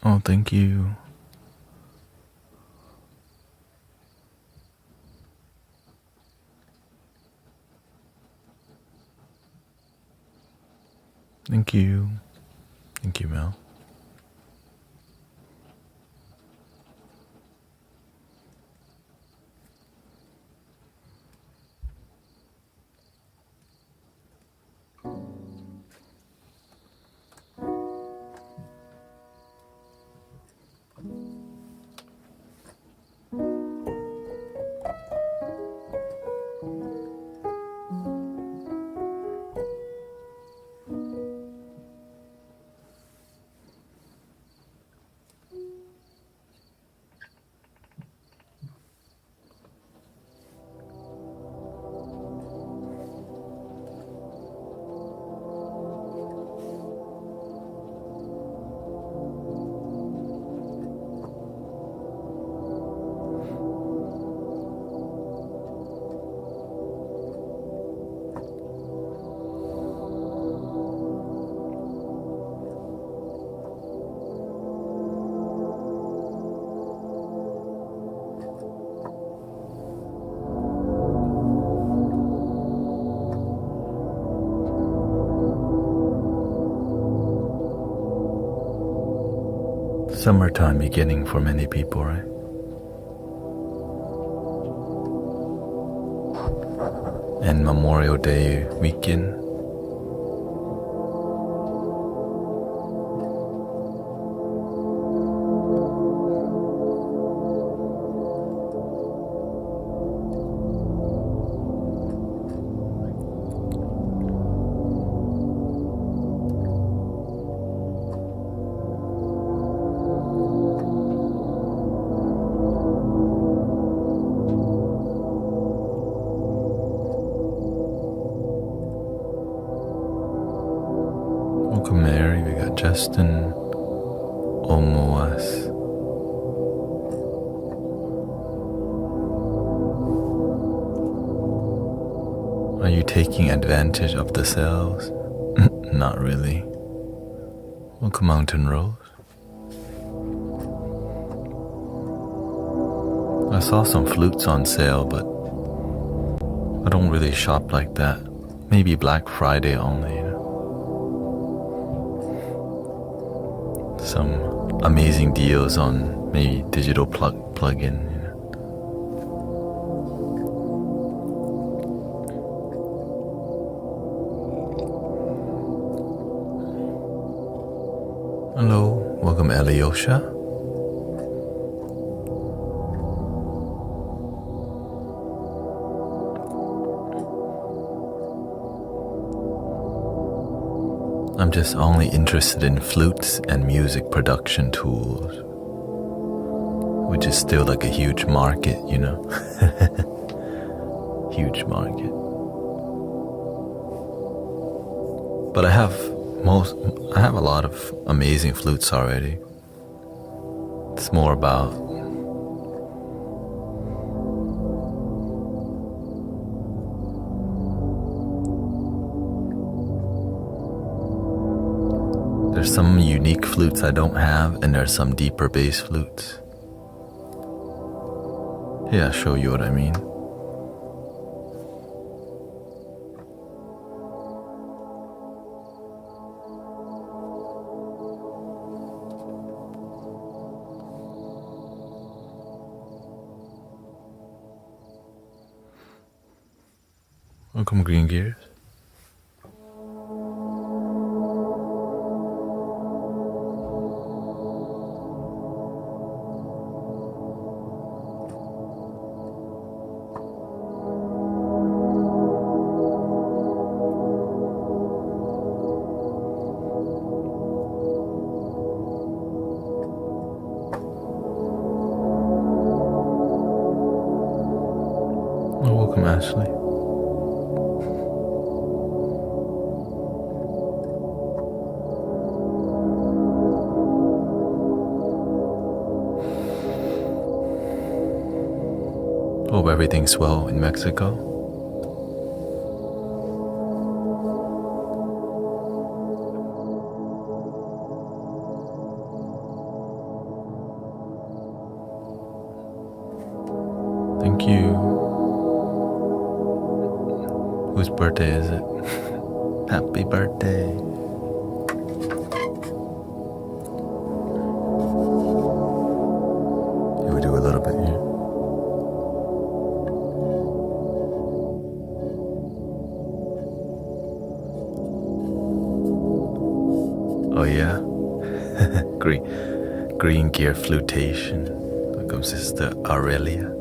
Oh, thank you. Thank you. Thank you, Mel. Summertime beginning for many people, right? And Memorial Day weekend. Welcome, Mary. We got Justin, Omoas. Are you taking advantage of the sales? Not really. Welcome, Mountain Rose. I saw some flutes on sale, but I don't really shop like that. Maybe Black Friday only, Some amazing deals on maybe digital plug-in, Hello, welcome Alyosha. I'm just only interested in flutes and music production tools, which is still like a huge market, Huge market. But I have a lot of amazing flutes already. It's more about there's some unique flutes I don't have, and there's some deeper bass flutes. Yeah, I'll show you what I mean. Welcome, Green Gears. Oh, welcome, Ashley. Hope everything's well in Mexico. Thank you. Whose birthday is it? Happy birthday. We do a little bit here. Oh yeah, green gear flutation. Welcome, Sister Aurelia.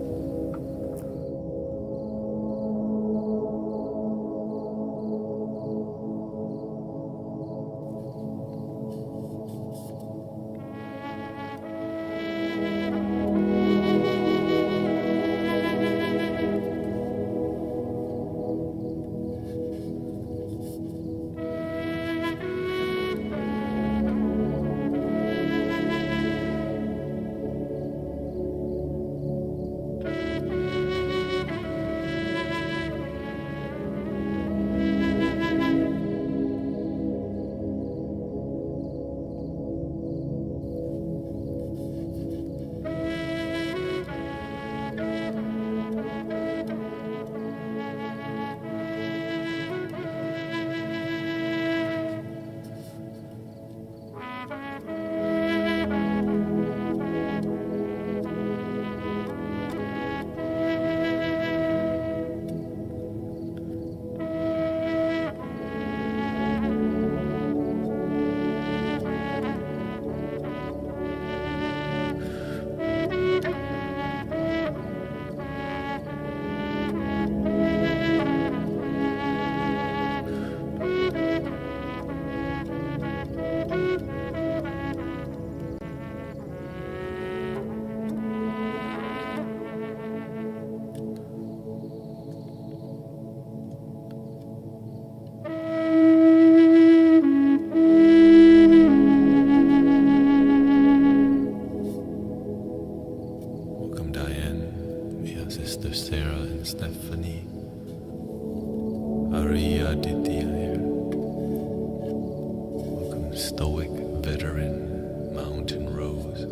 Stephanie, Aria Aditya here. Welcome, Stoic Veteran, Mountain Rose.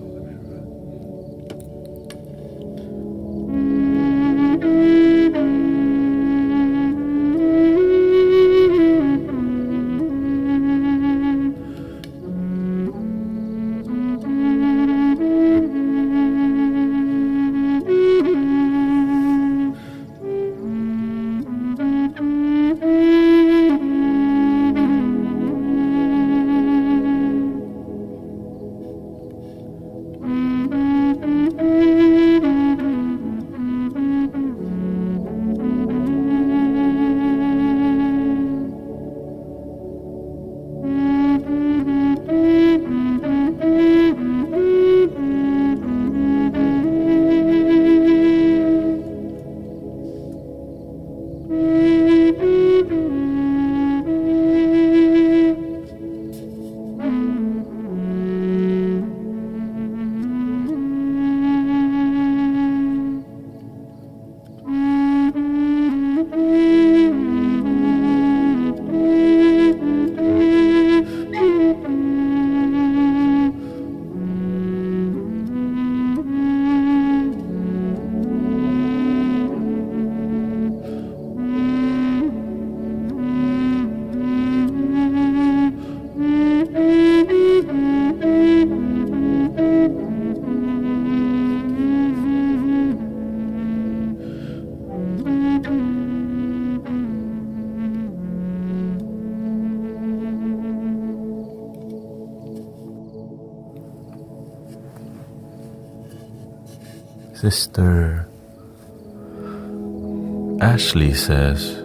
Sister Ashley says,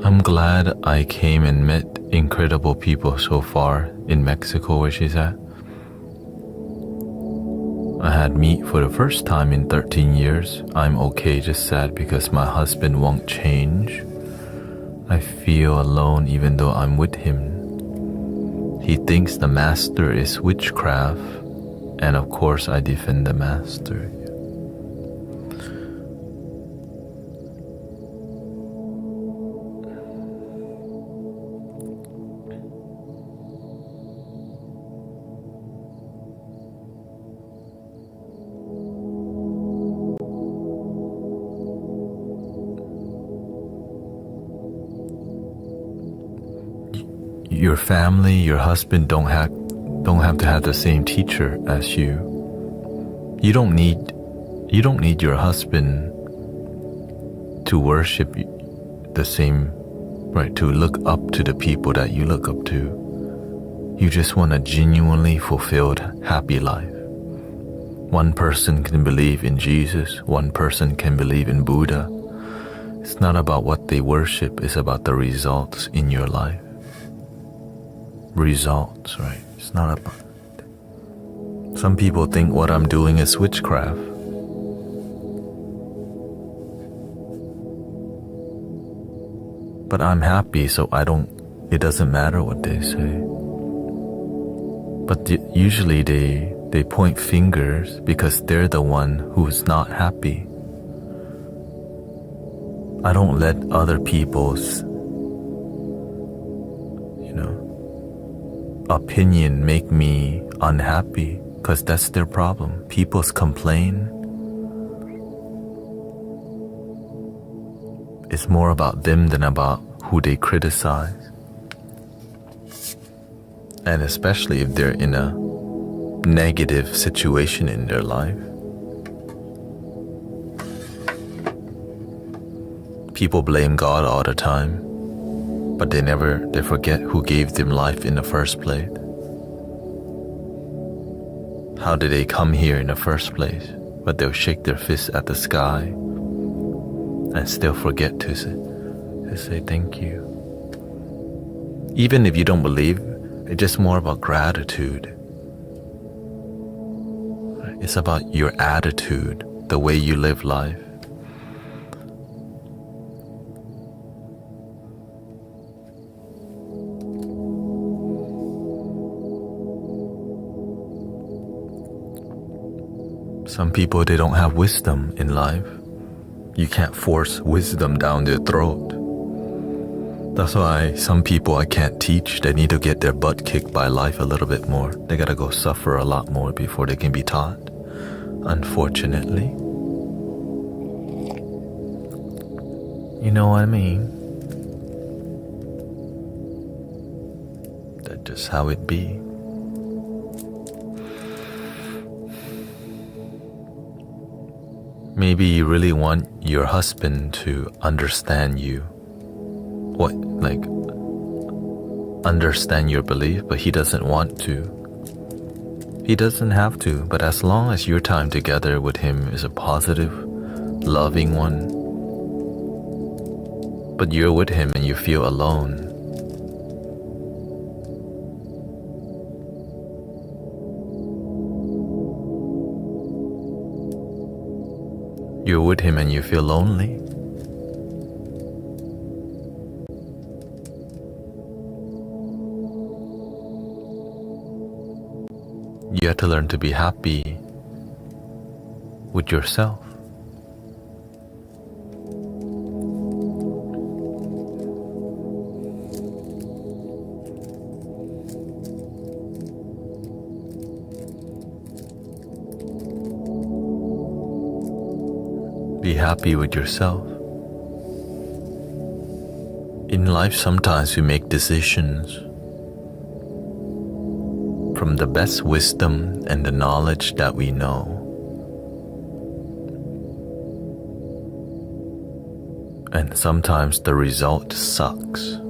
I'm glad I came and met incredible people so far in Mexico, where she's at. I had meat for the first time in 13 years. I'm okay, just sad because my husband won't change. I feel alone even though I'm with him. He thinks the master is witchcraft, and of course I defend the master. your family, your husband don't have to have the same teacher as you. You don't need your husband to worship the same, right, to look up to the people that you look up to. You just want a genuinely fulfilled, happy life. One person can believe in Jesus, one person can believe in Buddha. It's not about what they worship, it's about the results in your life. Results, right? It's not about it. Some people think what I'm doing is witchcraft. But I'm happy, so it doesn't matter what they say. But usually they point fingers because they're the one who's not happy. I don't let other people's, opinion make me unhappy, because that's their problem. People's complain. It's more about them than about who they criticize. And especially if they're in a negative situation in their life. People blame God all the time, but they forget who gave them life in the first place. How did they come here in the first place? But they'll shake their fist at the sky and still forget to say thank you. Even if you don't believe, it's just more about gratitude. It's about your attitude, the way you live life. Some people, they don't have wisdom in life. You can't force wisdom down their throat. That's why some people I can't teach. They need to get their butt kicked by life a little bit more. They gotta go suffer a lot more before they can be taught, unfortunately. You know what I mean? That's just how it be. Maybe you really want your husband to understand you. Understand your belief, but he doesn't want to. He doesn't have to, but as long as your time together with him is a positive, loving one, but you're with him and you feel alone, you're with him and you feel lonely, you have to learn to be happy with yourself. Be happy with yourself. In life, sometimes we make decisions from the best wisdom and the knowledge that we know. And sometimes the result sucks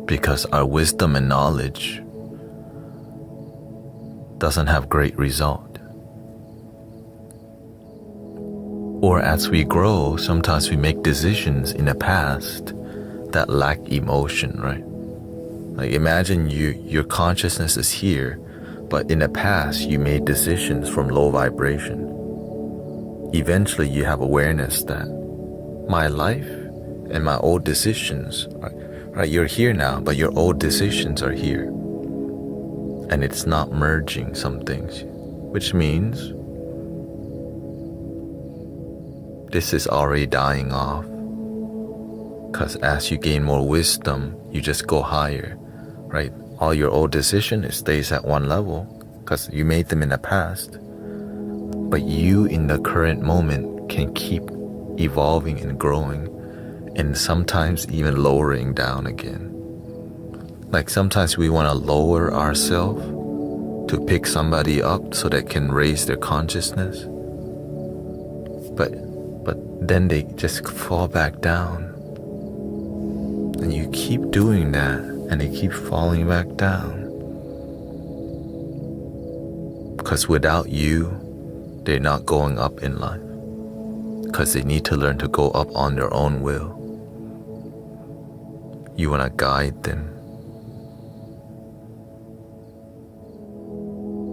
because our wisdom and knowledge doesn't have great result. Or as we grow, sometimes we make decisions in the past that lack emotion, right? Like imagine your consciousness is here, but in the past you made decisions from low vibration. Eventually you have awareness that my life and my old decisions, right? You're here now, but your old decisions are here. And it's not merging some things, which means this is already dying off. Because as you gain more wisdom, you just go higher, right? All your old decision, it stays at one level because you made them in the past. But you in the current moment can keep evolving and growing and sometimes even lowering down again. Like sometimes we want to lower ourselves to pick somebody up so they can raise their consciousness. But then they just fall back down. And you keep doing that and they keep falling back down. Because without you, they're not going up in life. Because they need to learn to go up on their own will. You want to guide them.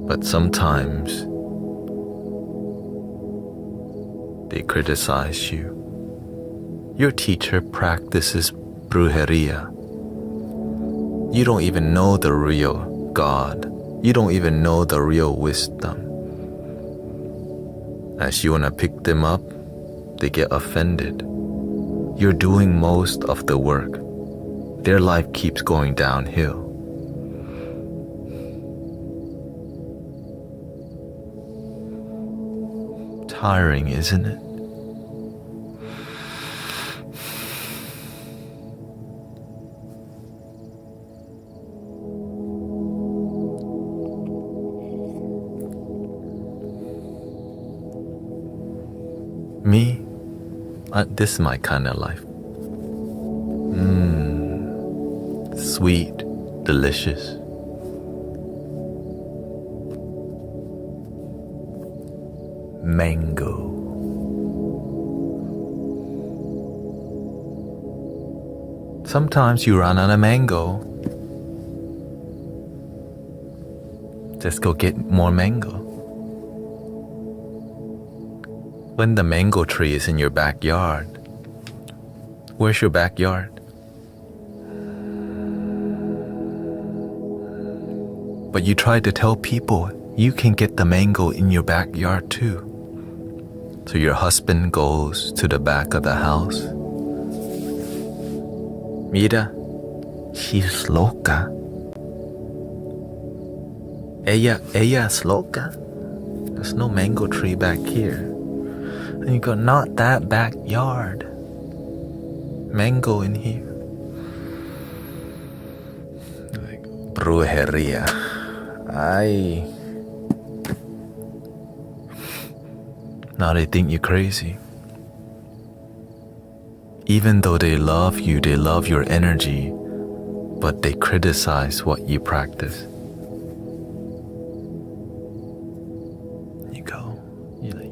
But sometimes they criticize you. Your teacher practices brujeria. You don't even know the real God. You don't even know the real wisdom. As you want to pick them up, they get offended. You're doing most of the work. Their life keeps going downhill. Tiring, isn't it? Me, this is my kind of life. Sweet, delicious. Mango. Sometimes you run out of mango. Just go get more mango. When the mango tree is in your backyard, where's your backyard? But you try to tell people you can get the mango in your backyard too. So your husband goes to the back of the house. Mira, she's loca. Ella es loca. There's no mango tree back here. And you go, not that backyard. Mango in here. Like, brujeria. Now they think you're crazy. Even though they love you, they love your energy, but they criticize what you practice.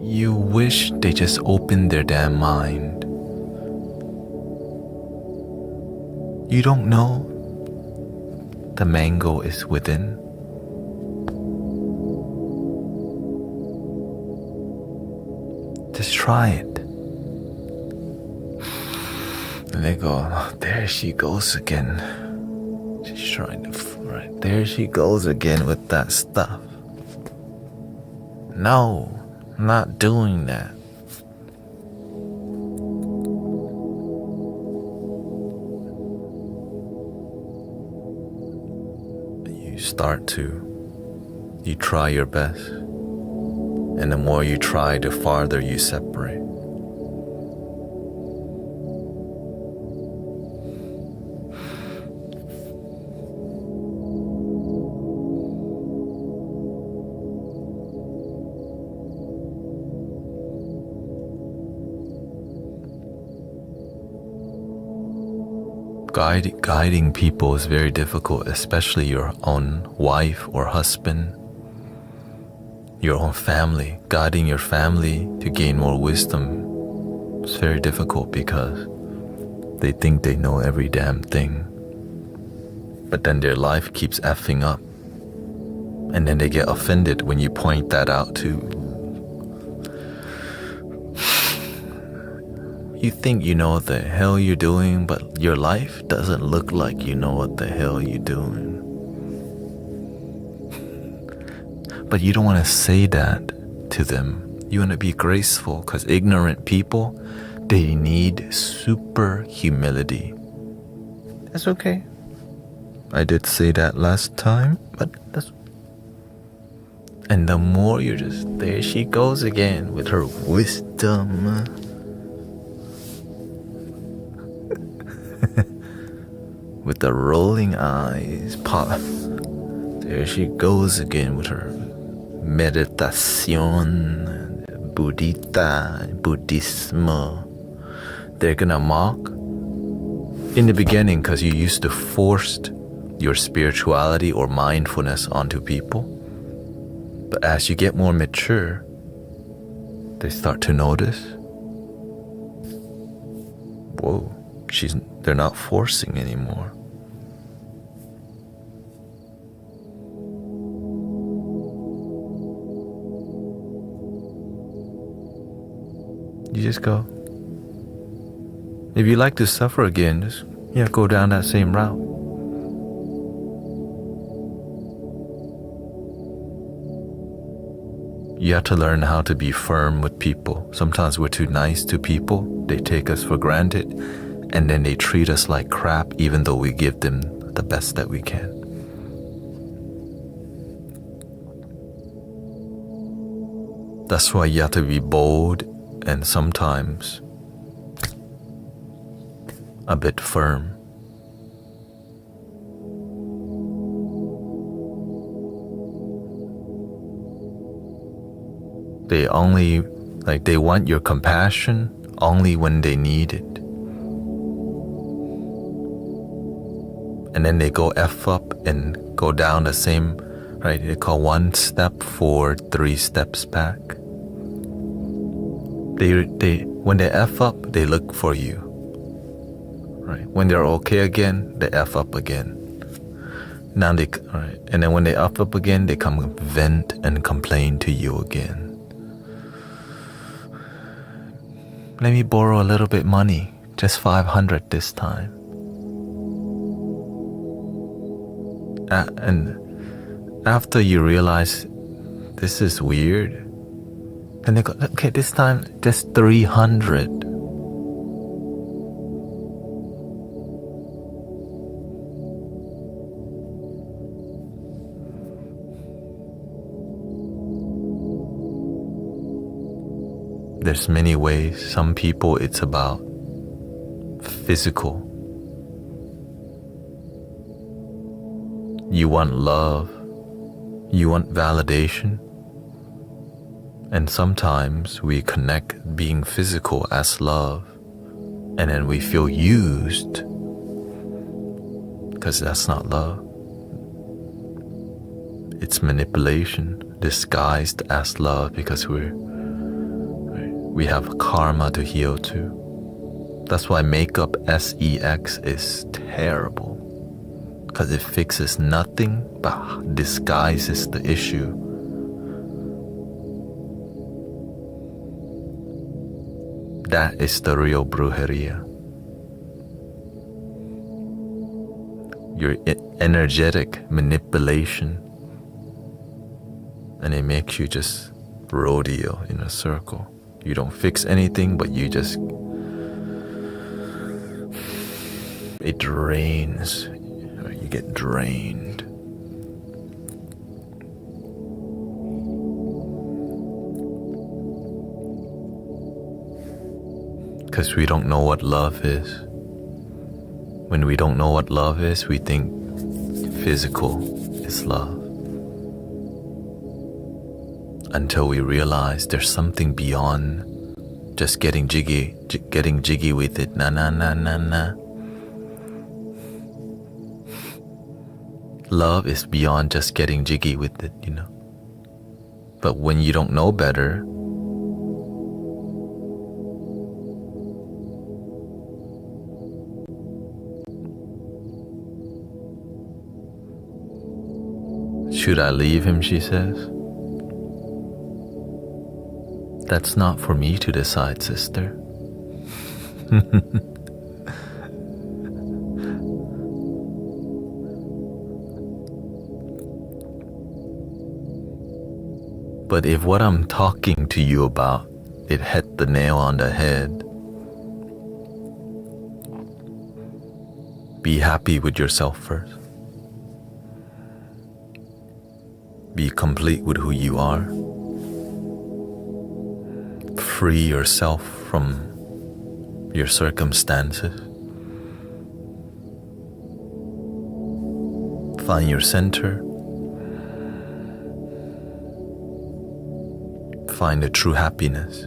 You wish they just opened their damn mind. You don't know the mango is within. Just try it. And they go, oh, there she goes again. She's trying to, right there she goes again with that stuff. No. I'm not doing that. You try your best. And the more you try, the farther you separate. Guiding people is very difficult, especially your own wife or husband, your own family. Guiding your family to gain more wisdom is very difficult because they think they know every damn thing. But then their life keeps effing up. And then they get offended when you point that out too. You think you know what the hell you're doing, but your life doesn't look like you know what the hell you're doing. But you don't want to say that to them. You want to be graceful, because ignorant people, they need super humility. That's okay. I did say that last time, but that's... And the more you're just, there she goes again with her wisdom. with the rolling eyes. Pop. There she goes again with her meditación, Buddhita, Buddhismo. They're gonna mock in the beginning because you used to force your spirituality or mindfulness onto people. But as you get more mature, they start to notice, whoa, they're not forcing anymore. You just go. If you like to suffer again, just go down that same route. You have to learn how to be firm with people. Sometimes we're too nice to people. They take us for granted, and then they treat us like crap even though we give them the best that we can. That's why you have to be bold and sometimes a bit firm. They want your compassion only when they need it. And then they go F up and go down the same, right? They call 1 step forward, 3 steps back. When they F up, they look for you. Right? When they're okay again, they F up again. Now right? And then when they F up again, they come vent and complain to you again. Let me borrow a little bit money, just 500 this time. And after you realize this is weird, then they go, okay, this time just 300. There's many ways. Some people it's about physical. You want love. You want validation. And sometimes we connect being physical as love. And then we feel used. Because that's not love. It's manipulation disguised as love because we have karma to heal too. That's why makeup sex is terrible. Because it fixes nothing but disguises the issue. That is the real brujeria. Your energetic manipulation. And it makes you just rodeo in a circle. You don't fix anything, but it drains. You get drained. Because we don't know what love is. When we don't know what love is, we think physical is love. Until we realize there's something beyond just getting jiggy with it. Na. Love is beyond just getting jiggy with it, But when you don't know better, should I leave him, she says. That's not for me to decide, sister. But if what I'm talking to you about, it hit the nail on the head, be happy with yourself first. Be complete with who you are. Free yourself from your circumstances. Find your center. Find the true happiness.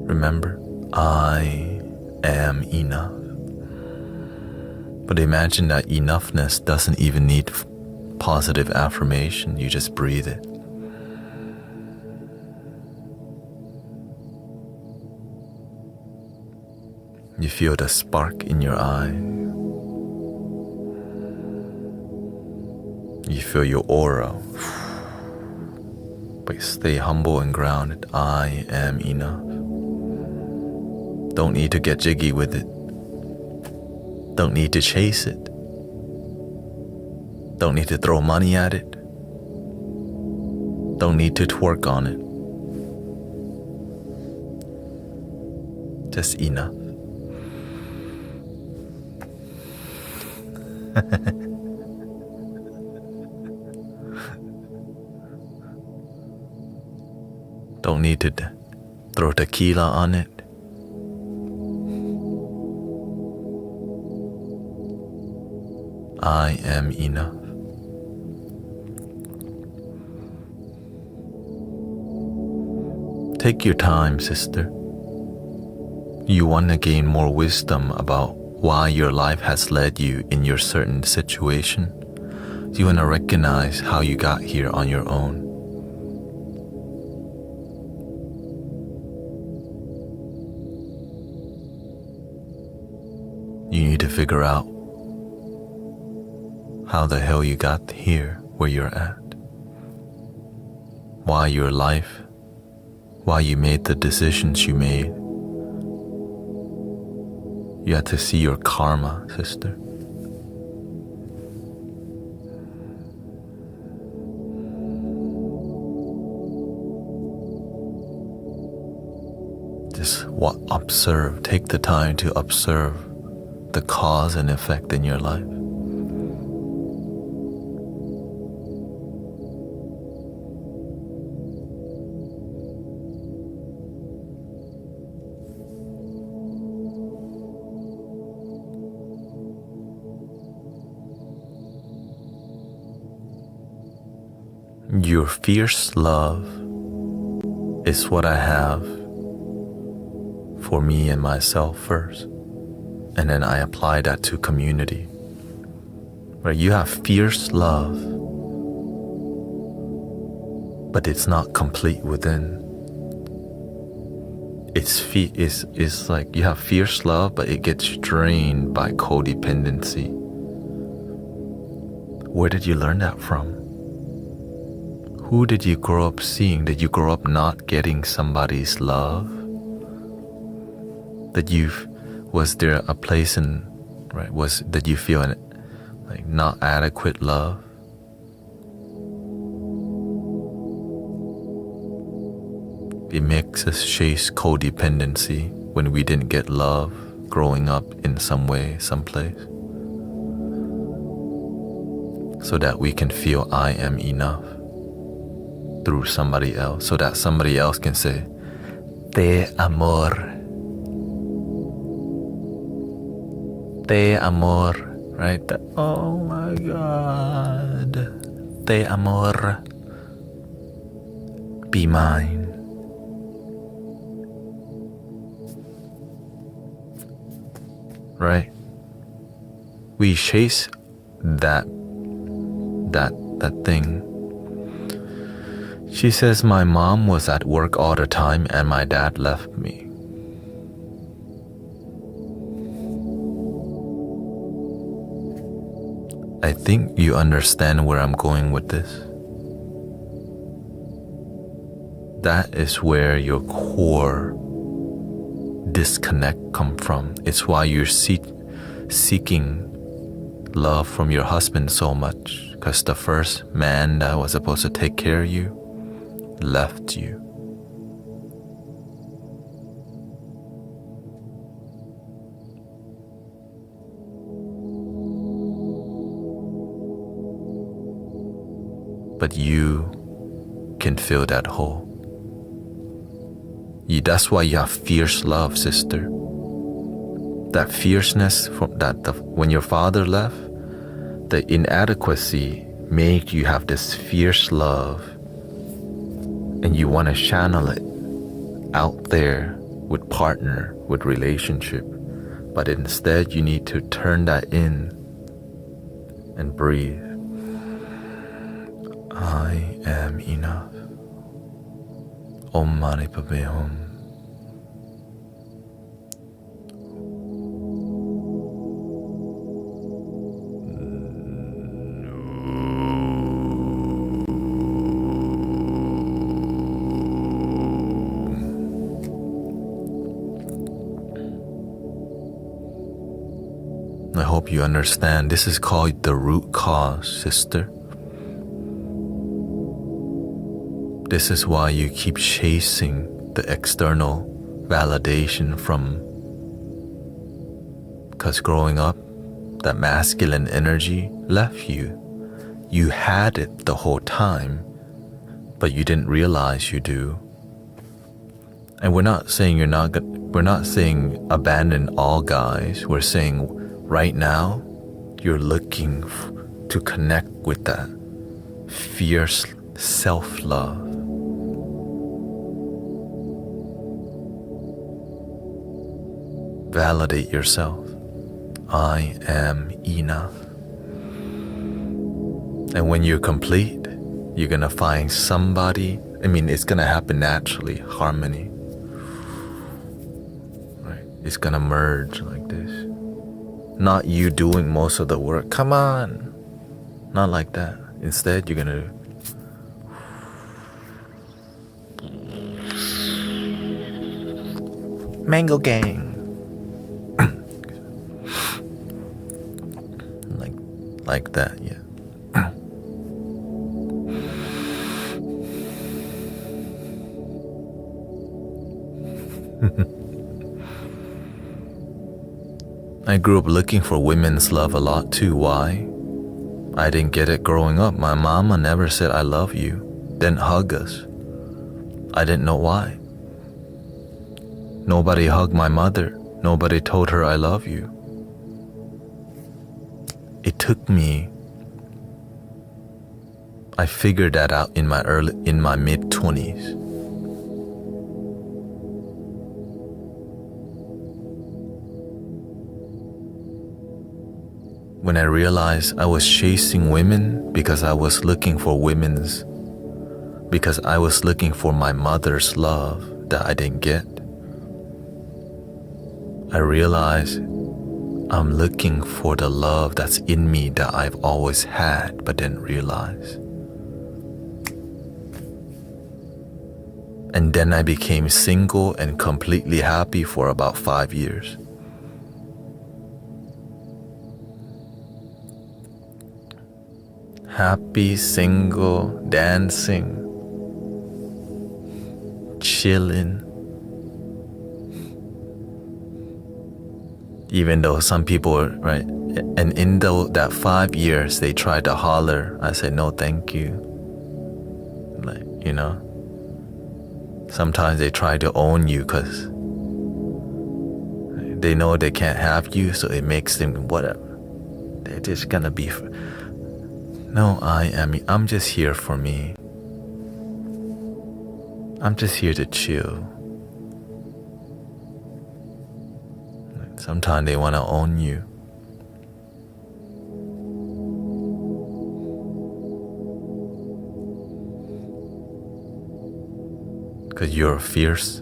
Remember, I am enough. But imagine that enoughness doesn't even need positive affirmation, you just breathe it. You feel the spark in your eye. You feel your aura. But stay humble and grounded. I am enough. Don't need to get jiggy with it. Don't need to chase it. Don't need to throw money at it. Don't need to twerk on it. Just enough. Don't need to throw tequila on it. I am enough. Take your time, sister. You want to gain more wisdom about why your life has led you in your certain situation. You want to recognize how you got here on your own. You need to figure out how the hell you got here where you're at. Why your life, why you made the decisions you made. You have to see your karma, sister. Just observe, take the time to observe the cause and effect in your life. Your fierce love is what I have for me and myself first, and then I apply that to community. Right? You have fierce love, but it's not complete within. It's like you have fierce love, but it gets drained by codependency. Where did you learn that from? Who did you grow up seeing? Did you grow up not getting somebody's love? Was there a place did you feel like not adequate love? It makes us chase codependency when we didn't get love growing up in some way, someplace. So that we can feel I am enough through somebody else, so that somebody else can say, Te amor. Te amor, right? Oh my God. Te amor. Be mine. Right? We chase that thing. She says, my mom was at work all the time and my dad left me. I think you understand where I'm going with this. That is where your core disconnect come from. It's why you're seeking love from your husband so much, because the first man that was supposed to take care of you left you. But you can fill that hole. That's why you have fierce love, sister. that fierceness from when your father left, the inadequacy made you have this fierce love, and you want to channel it out there with partner, with relationship. But instead you need to turn that in and breathe. I am enough. Om Mani Padme Hum. I hope you understand. This is called the root cause, sister. This is why you keep chasing the external validation from, because growing up, that masculine energy left you. You had it the whole time, but you didn't realize you do. And we're not saying we're not saying abandon all guys. We're saying right now, you're looking to connect with that fierce self-love. Validate yourself. I am enough. And when you're complete, you're gonna find somebody. It's gonna happen naturally, harmony. Right? It's gonna merge like this. Not you doing most of the work. Come on. Not like that. Instead, you're gonna Mango Gang. like that, yeah. I grew up looking for women's love a lot too. Why? I didn't get it growing up. My mama never said I love you, didn't hug us. I didn't know why. Nobody hugged my mother. Nobody told her I love you. It took me, I figured that out in my mid-20s. When I realized I was chasing women because I was looking for my mother's love that I didn't get. I realized I'm looking for the love that's in me that I've always had but didn't realize. And then I became single and completely happy for about 5 years. Happy, single, dancing, chilling. Even though some people, right, and in that 5 years they tried to holler, I said no thank you. Sometimes they try to own you because they know they can't have you, so it makes them whatever. They're just gonna be. No, I'm just here for me. I'm just here to chill. Sometimes they want to own you. Because you're a fierce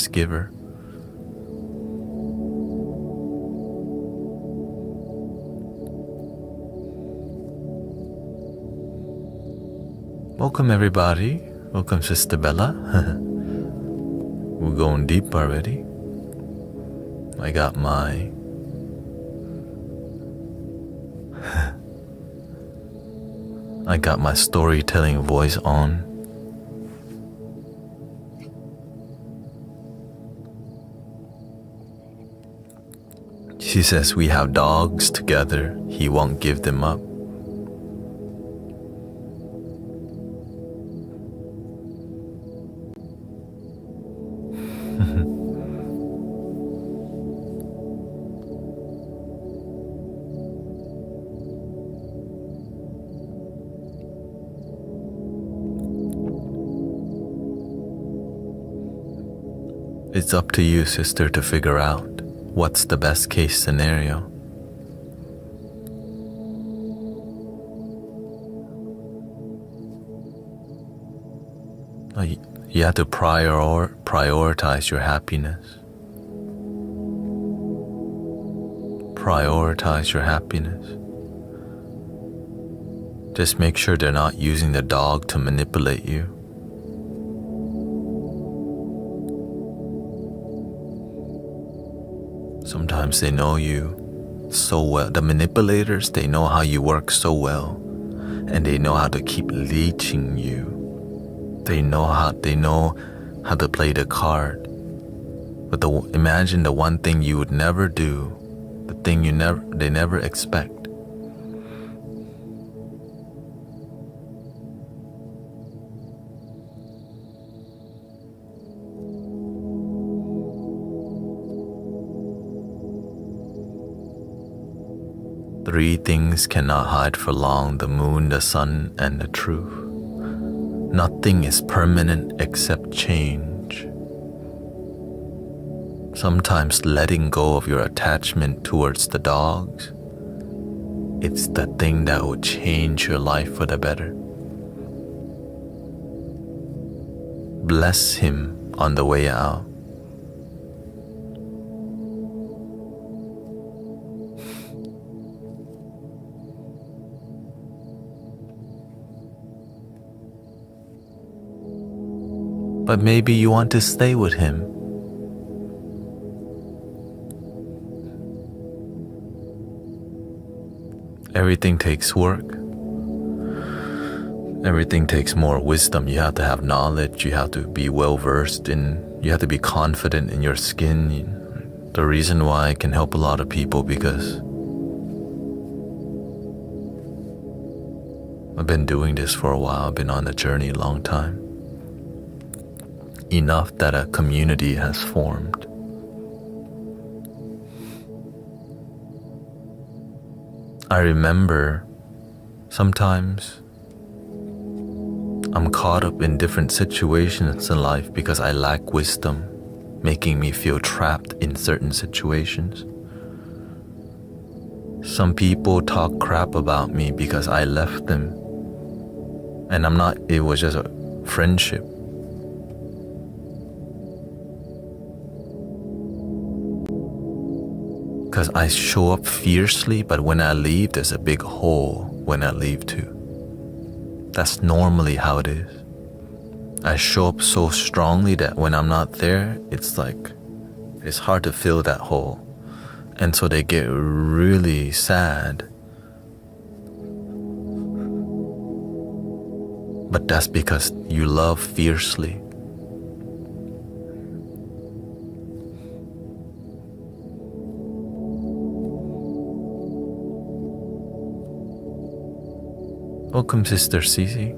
giver. Welcome everybody. Welcome Sister Bella. We're going deep already. I got my storytelling voice on. She says we have dogs together. He won't give them up. It's up to you, sister, to figure out what's the best case scenario. You have to prioritize your happiness. Prioritize your happiness. Just make sure they're not using the dog to manipulate you. Sometimes they know you so well. The manipulators, they know how you work so well, and they know how to keep leeching you. They know how to play the card. But imagine the one thing you would never do, the thing they never expect. Three things cannot hide for long: the moon, the sun, and the truth. Nothing is permanent except change. Sometimes letting go of your attachment towards the dogs, it's the thing that will change your life for the better. Bless him on the way out. But maybe you want to stay with him. Everything takes work. Everything takes more wisdom. You have to have knowledge. You have to be well versed you have to be confident in your skin. The reason why I can help a lot of people, because I've been doing this for a while. I've been on the journey a long time. Enough that a community has formed. I remember sometimes I'm caught up in different situations in life because I lack wisdom, making me feel trapped in certain situations. Some people talk crap about me because I left them, and it was just a friendship. Because I show up fiercely, but when I leave, there's a big hole when I leave too. That's normally how it is. I show up so strongly that when I'm not there, it's hard to fill that hole. And so they get really sad. But that's because you love fiercely. Welcome, Sister Cece.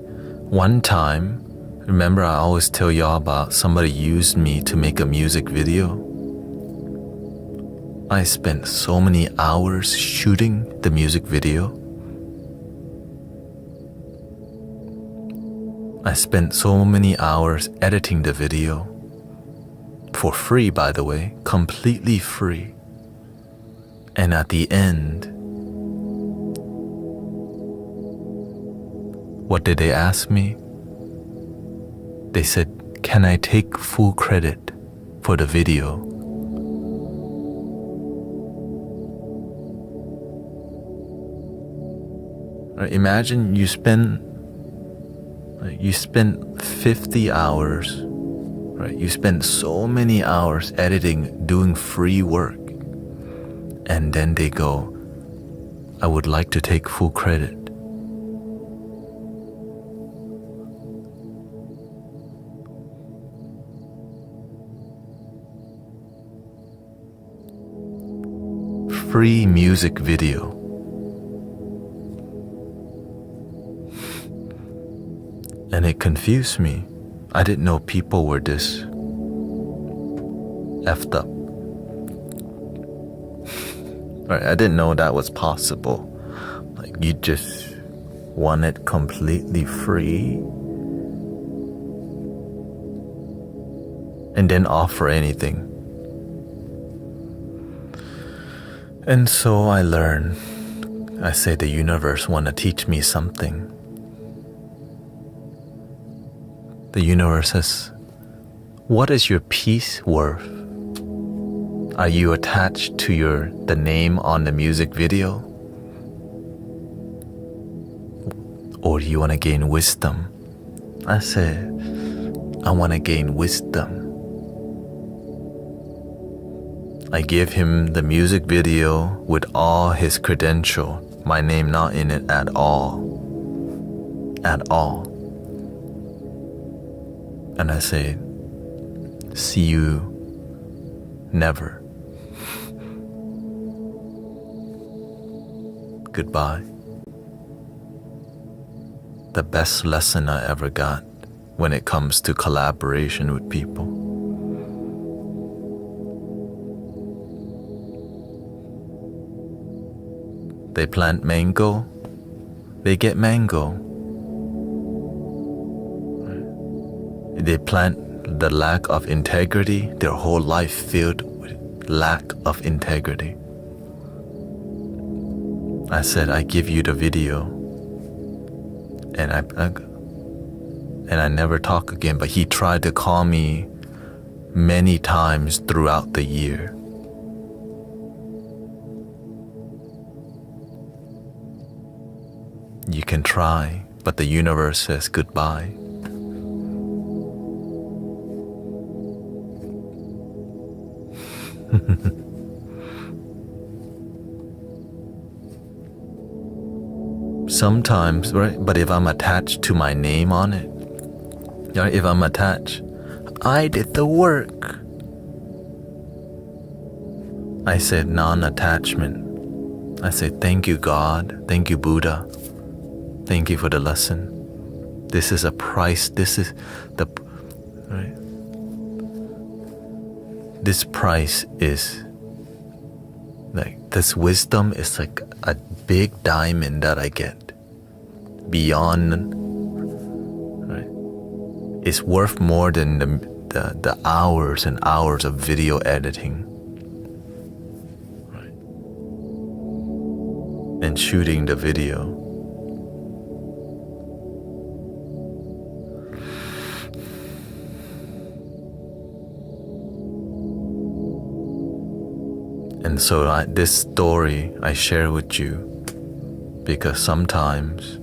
One time, remember I always tell y'all about somebody used me to make a music video? I spent so many hours shooting the music video. I spent so many hours editing the video. For free, by the way, completely free. And at the end, what did they ask me? They said, "Can I take full credit for the video?" Imagine you spend 50 hours, right? You spend so many hours editing, doing free work, and then they go, "I would like to take full credit." Free music video. And it confused me. I didn't know people were this effed up. Right, I didn't know that was possible. Like, you just want it completely free. and then offer anything. And so I learn. I say the universe want to teach me something. The universe says, what is your peace worth? Are you attached to the name on the music video? Or do you want to gain wisdom? I said, I want to gain wisdom. I give him the music video with all his credential, my name not in it at all. At all. And I say, see you never. Goodbye. The best lesson I ever got when it comes to collaboration with people. They plant mango, they get mango. They plant the lack of integrity, their whole life filled with lack of integrity. I said, I give you the video, and I never talk again, but he tried to call me many times throughout the year. You can try, but the universe says goodbye. Sometimes, right? But if I'm attached to my name on it, right? If I'm attached, I did the work. I said non-attachment. I said, thank you, God. Thank you, Buddha. Thank you for the lesson. This is a price. This is the, right? This price is like, this wisdom is like a big diamond that I get. Beyond, right? It's worth more than the hours and hours of video editing, right? And shooting the video. And so this story I share with you because sometimes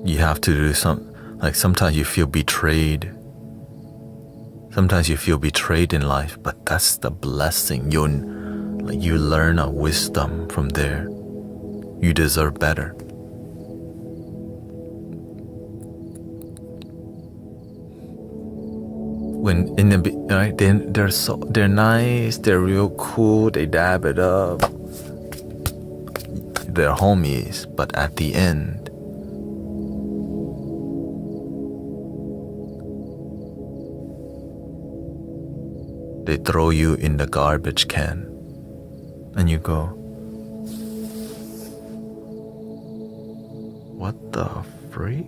you have to do sometimes you feel betrayed. Sometimes you feel betrayed in life, but that's the blessing. You learn a wisdom from there. You deserve better. When in the right, then they're nice, they're real cool, they dab it up. They're homies, but at the end, they throw you in the garbage can, and you go, what the freak?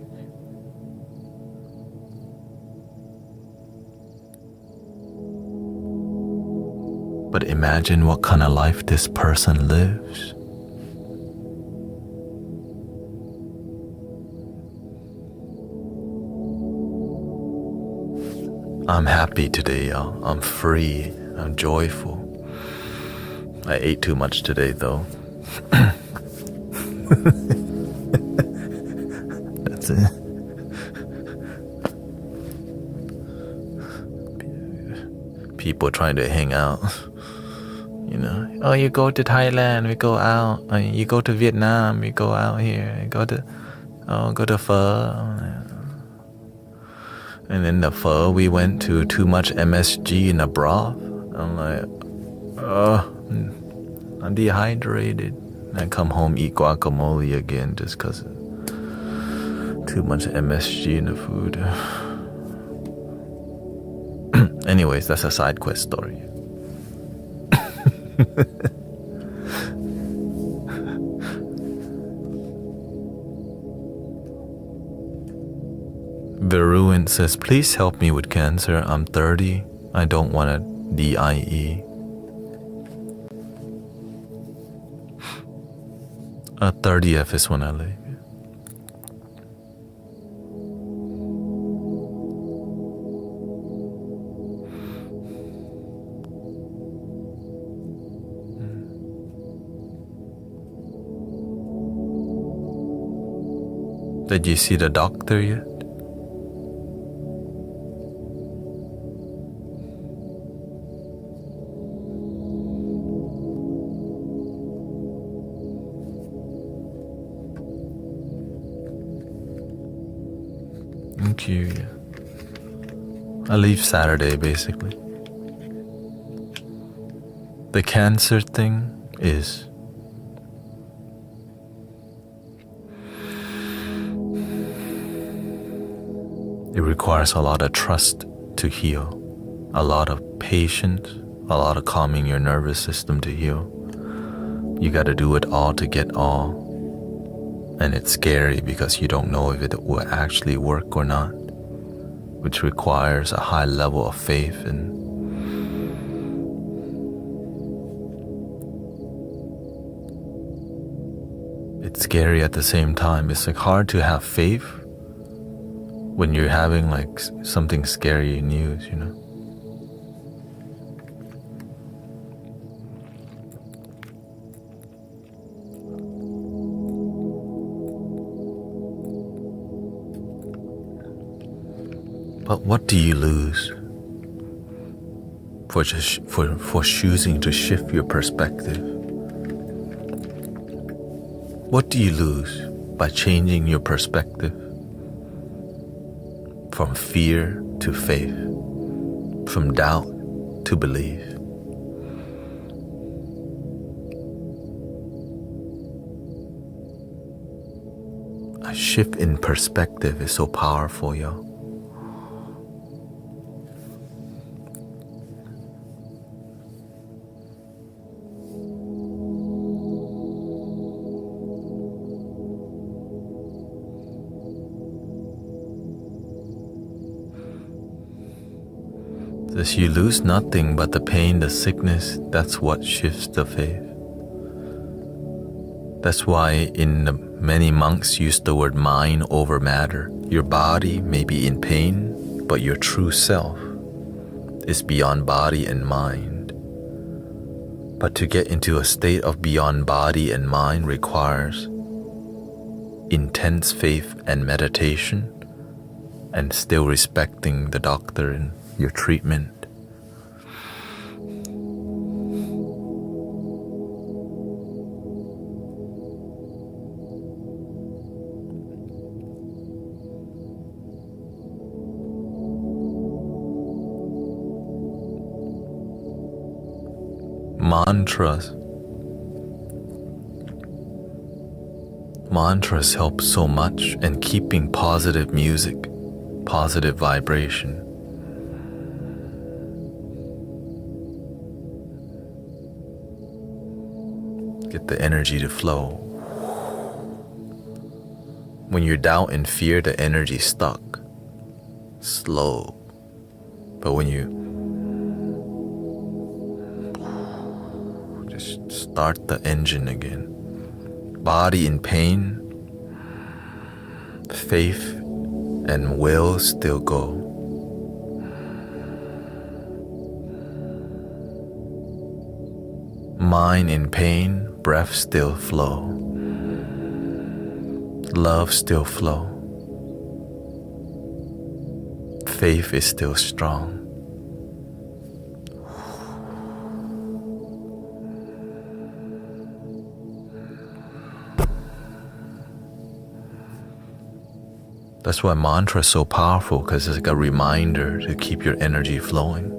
But imagine what kind of life this person lives. I'm happy today, y'all. I'm free. I'm joyful. I ate too much today, though. That's it. People trying to hang out. You know, oh, you go to Thailand, we go out. You go to Vietnam, we go out here. Go to Pho. And in the Pho, we went to too much MSG in the broth. I'm like, I'm dehydrated. I come home, eat guacamole again just because too much MSG in the food. Anyways, that's a side quest story. client says, please help me with cancer. I'm 30. I don't want a DIE. A 30th is when I leave. Did you see the doctor yet? Thank you. I leave Saturday basically. The cancer thing is it requires a lot of trust to heal, a lot of patience, a lot of calming your nervous system to heal. You got to do it all to get all. And it's scary because you don't know if it will actually work or not, which requires a high level of faith. And it's scary at the same time. It's like hard to have faith when you're having like something scary news, you know. But what do you lose for choosing to shift your perspective? What do you lose by changing your perspective from fear to faith, from doubt to belief? A shift in perspective is so powerful, y'all. As you lose nothing but the pain, the sickness, that's what shifts the faith. That's why many monks use the word mind over matter. Your body may be in pain, but your true self is beyond body and mind. But to get into a state of beyond body and mind requires intense faith and meditation, and still respecting the doctor and your treatment. Mantras help so much in keeping positive music, positive vibration. Get the energy to flow. When you're doubt and fear, the energy's stuck, slow. But when you just start the engine again, body in pain, faith and will still go. Mind in pain, breath still flow. Love still flow. Faith is still strong. That's why mantra is so powerful, because it's like a reminder to keep your energy flowing.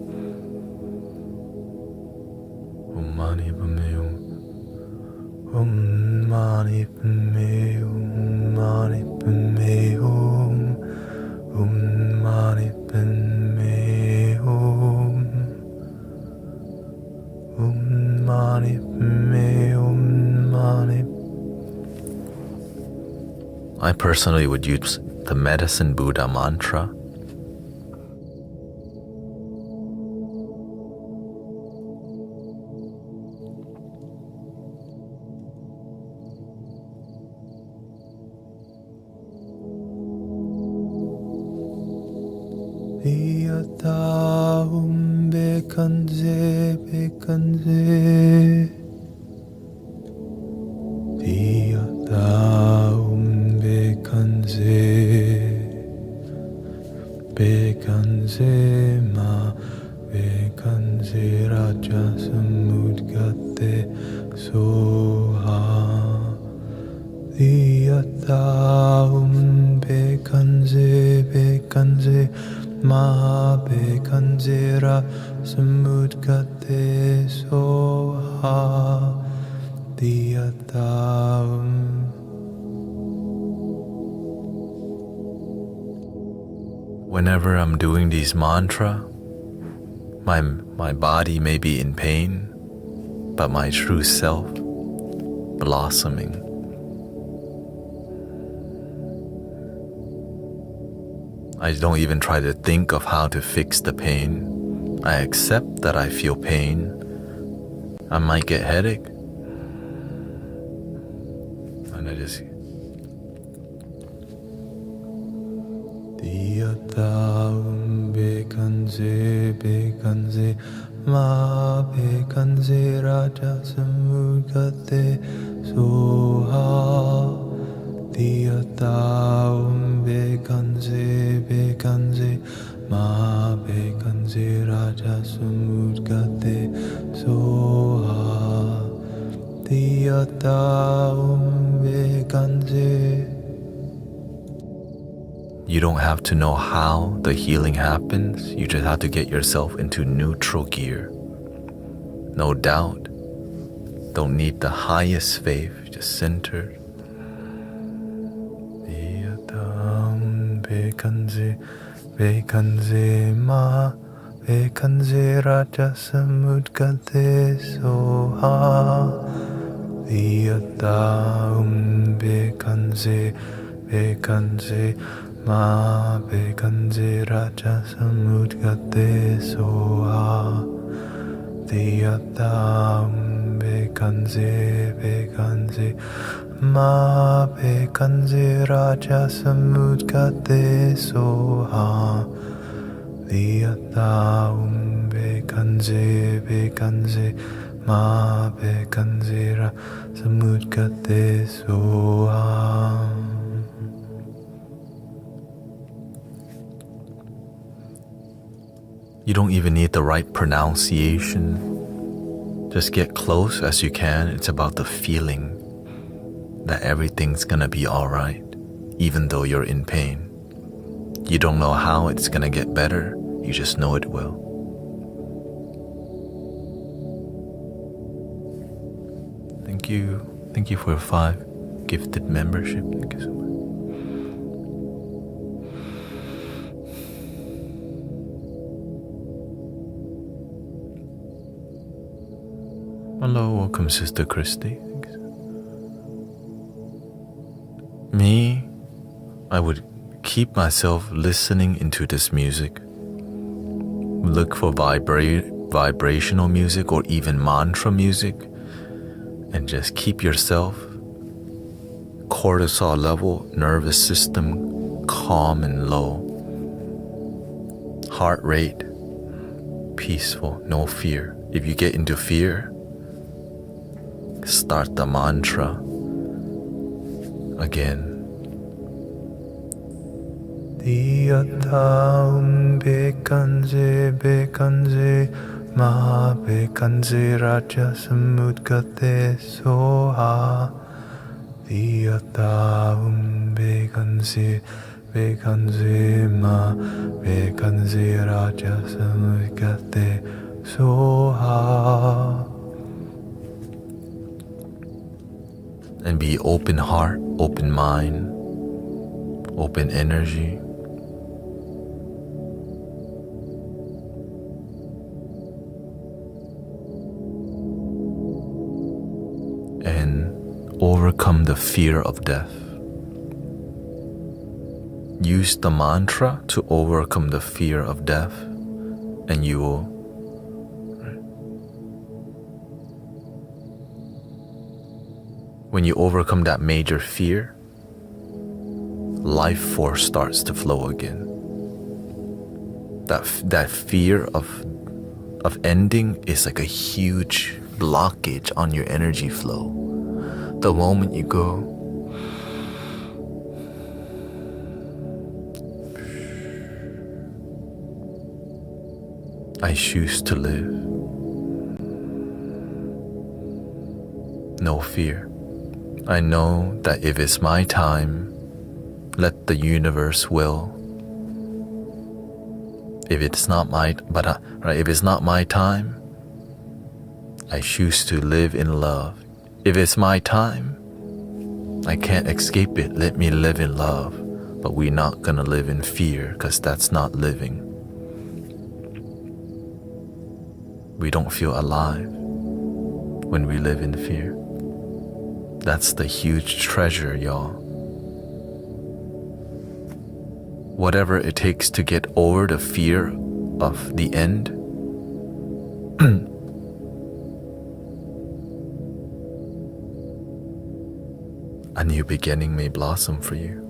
Om Mani Padme Hum. Om Mani Padme Hum. Mani Padme Hum. Om Mani Padme Hum. Om Mani Padme Hum. Mani. I personally would use the medicine Buddha mantra Diataum bekanze bekanze Diataum bekanze bekanze ma bekanze raja samudgate soha Diataum bekanze bekanze ma bekanzera samudgate soha diataum. Whenever I'm doing these mantra, my body may be in pain, but my true self blossoming. I don't even try to think of how to fix the pain. I accept that I feel pain. I might get headache. And I just Diyataum bekanze bekanze ma bekanze raja samudgate soha Diyataum bekanze bekanze ma bekanze raja samudgate soha Diyataum bekanze. You don't have to know how the healing happens, you just have to get yourself into neutral gear. No doubt, don't need the highest faith, just centered. Bekanze, bekanze ma, bekanze raja samudgate soha. Diyataum bekanze, bekanze ma, bekanze raja samudgate soha. Diyataum bekanze, bekanze ma bekanze raja samudgate soha Diyataum bekanze bekanze ma bekanze raja samudgate soha. You don't even need the right pronunciation. Just get close as you can. It's about the feeling that everything's gonna be alright, even though you're in pain. You don't know how it's gonna get better, you just know it will. Thank you for 5 gifted membership. Thank you so much. Hello, welcome Sister Christy. Me, I would keep myself listening into this music. Look for vibrational music or even mantra music, and just keep yourself cortisol level, nervous system calm and low. Heart rate peaceful, no fear. If you get into fear, start the mantra again. Diyataum bekanze bekanze ma bekanze raja samudgate soha. Diyataum bekanze bekanze ma bekanze raja samudgate soha. And be open heart, open mind, open energy. And overcome the fear of death. Use the mantra to overcome the fear of death, and you will when you overcome that major fear, life force starts to flow again. that fear of ending is like a huge blockage on your energy flow. The moment you go, I choose to live. No fear. I know that if it's my time, let the universe will. If it's not my time, I choose to live in love. If it's my time, I can't escape it. Let me live in love. But we're not gonna live in fear, because that's not living. We don't feel alive when we live in fear. That's the huge treasure, y'all. Whatever it takes to get over the fear of the end, a new beginning may blossom for you.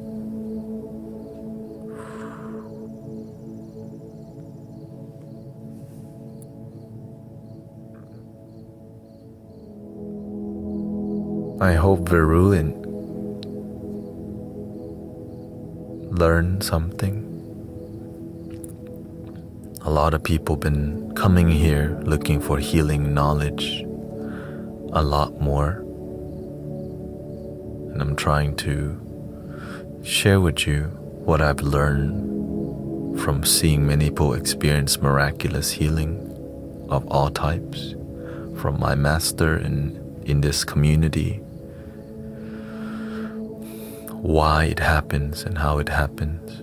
I hope Virulent learned something. A lot of people been coming here looking for healing knowledge a lot more. And I'm trying to share with you what I've learned from seeing many people experience miraculous healing of all types, from my master in this community, why it happens and how it happens.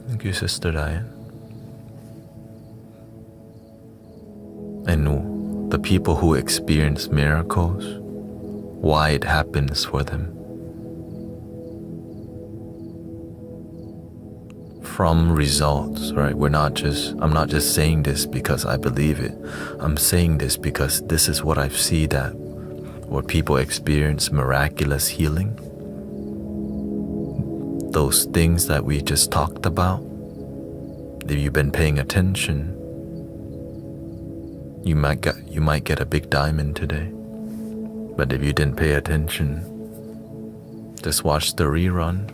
Thank you, Sister Diane. And the people who experience miracles, why it happens for them. From results, right? I'm not just saying this because I believe it. I'm saying this because this is what I've seen, that where people experience miraculous healing. Those things that we just talked about, if you've been paying attention, you might get a big diamond today. But if you didn't pay attention, just watch the rerun.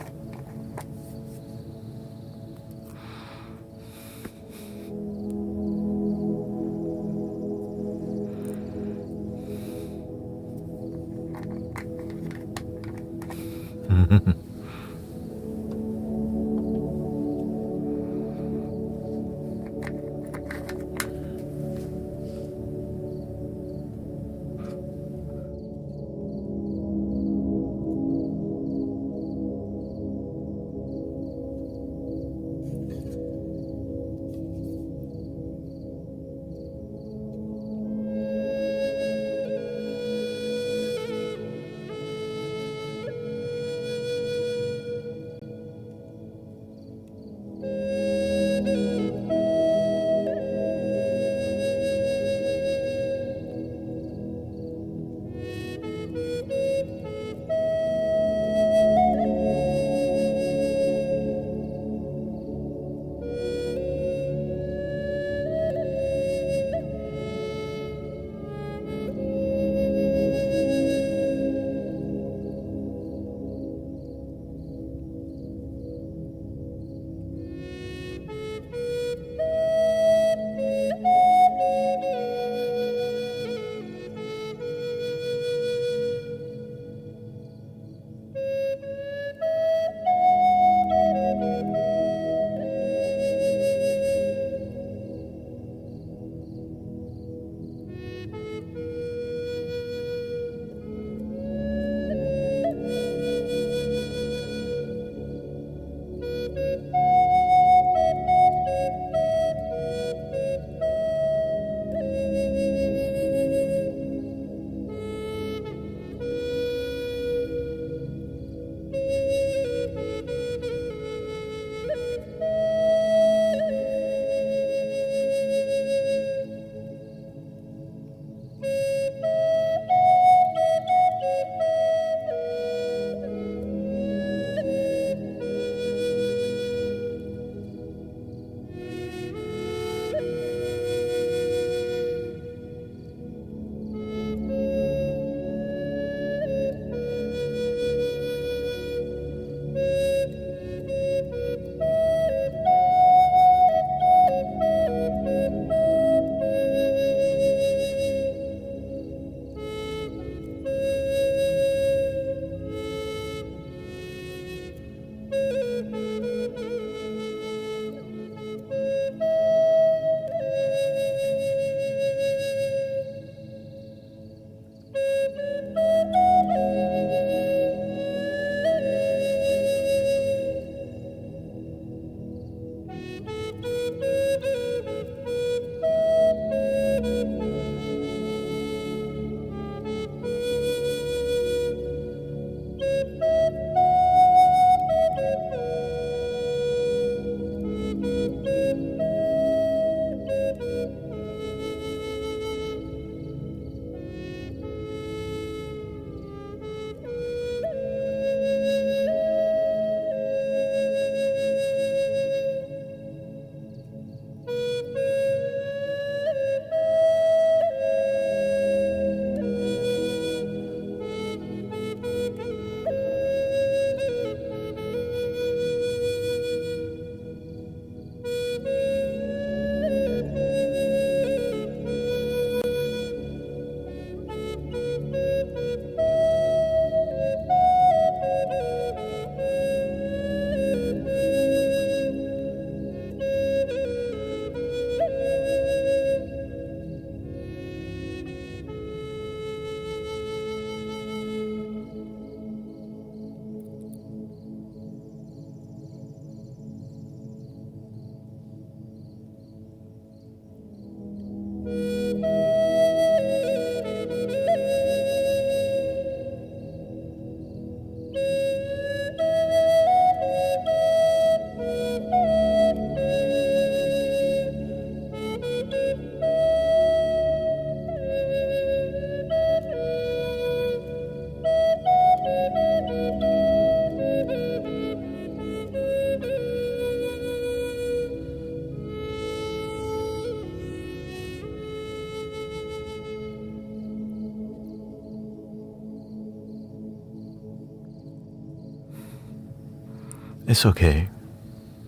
It's okay.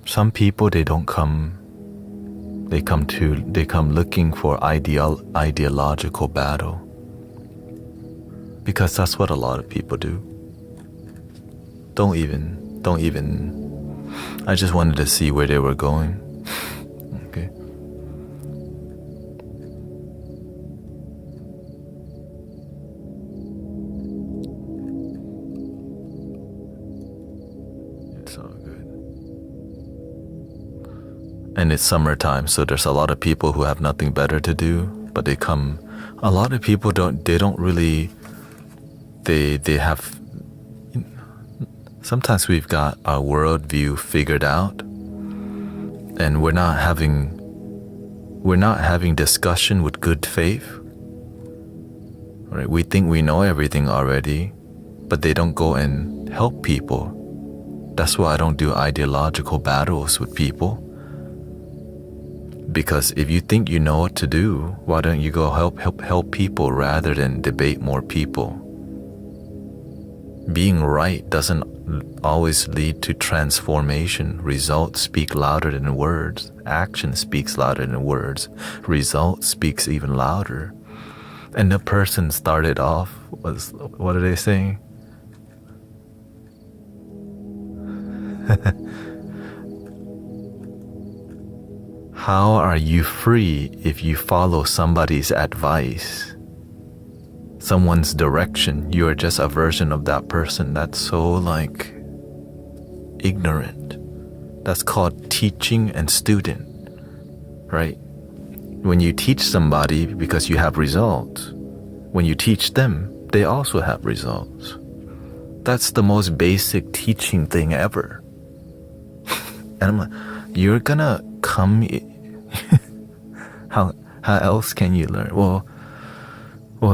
Some people, they don't come. They come looking for ideological battle, because that's what a lot of people do. Don't even. I just wanted to see where they were going. Okay. It's all good. And it's summertime, so there's a lot of people who have nothing better to do, but they come. A lot of people don't really. They have. Sometimes we've got our worldview figured out, and we're not having discussion with good faith. Right? We think we know everything already, but they don't go and help people. That's why I don't do ideological battles with people. Because if you think you know what to do, why don't you go help people rather than debate more people? Being right doesn't always lead to transformation. Results speak louder than words. Action speaks louder than words. Results speaks even louder. And the person started off was, what are they saying? How are you free if you follow somebody's advice? Someone's direction, you are just a version of that person. That's so ignorant. That's called teaching and student, right? When you teach somebody because you have results, when you teach them, they also have results. That's the most basic teaching thing ever. And I'm like, you're gonna come. How else can you learn? Well,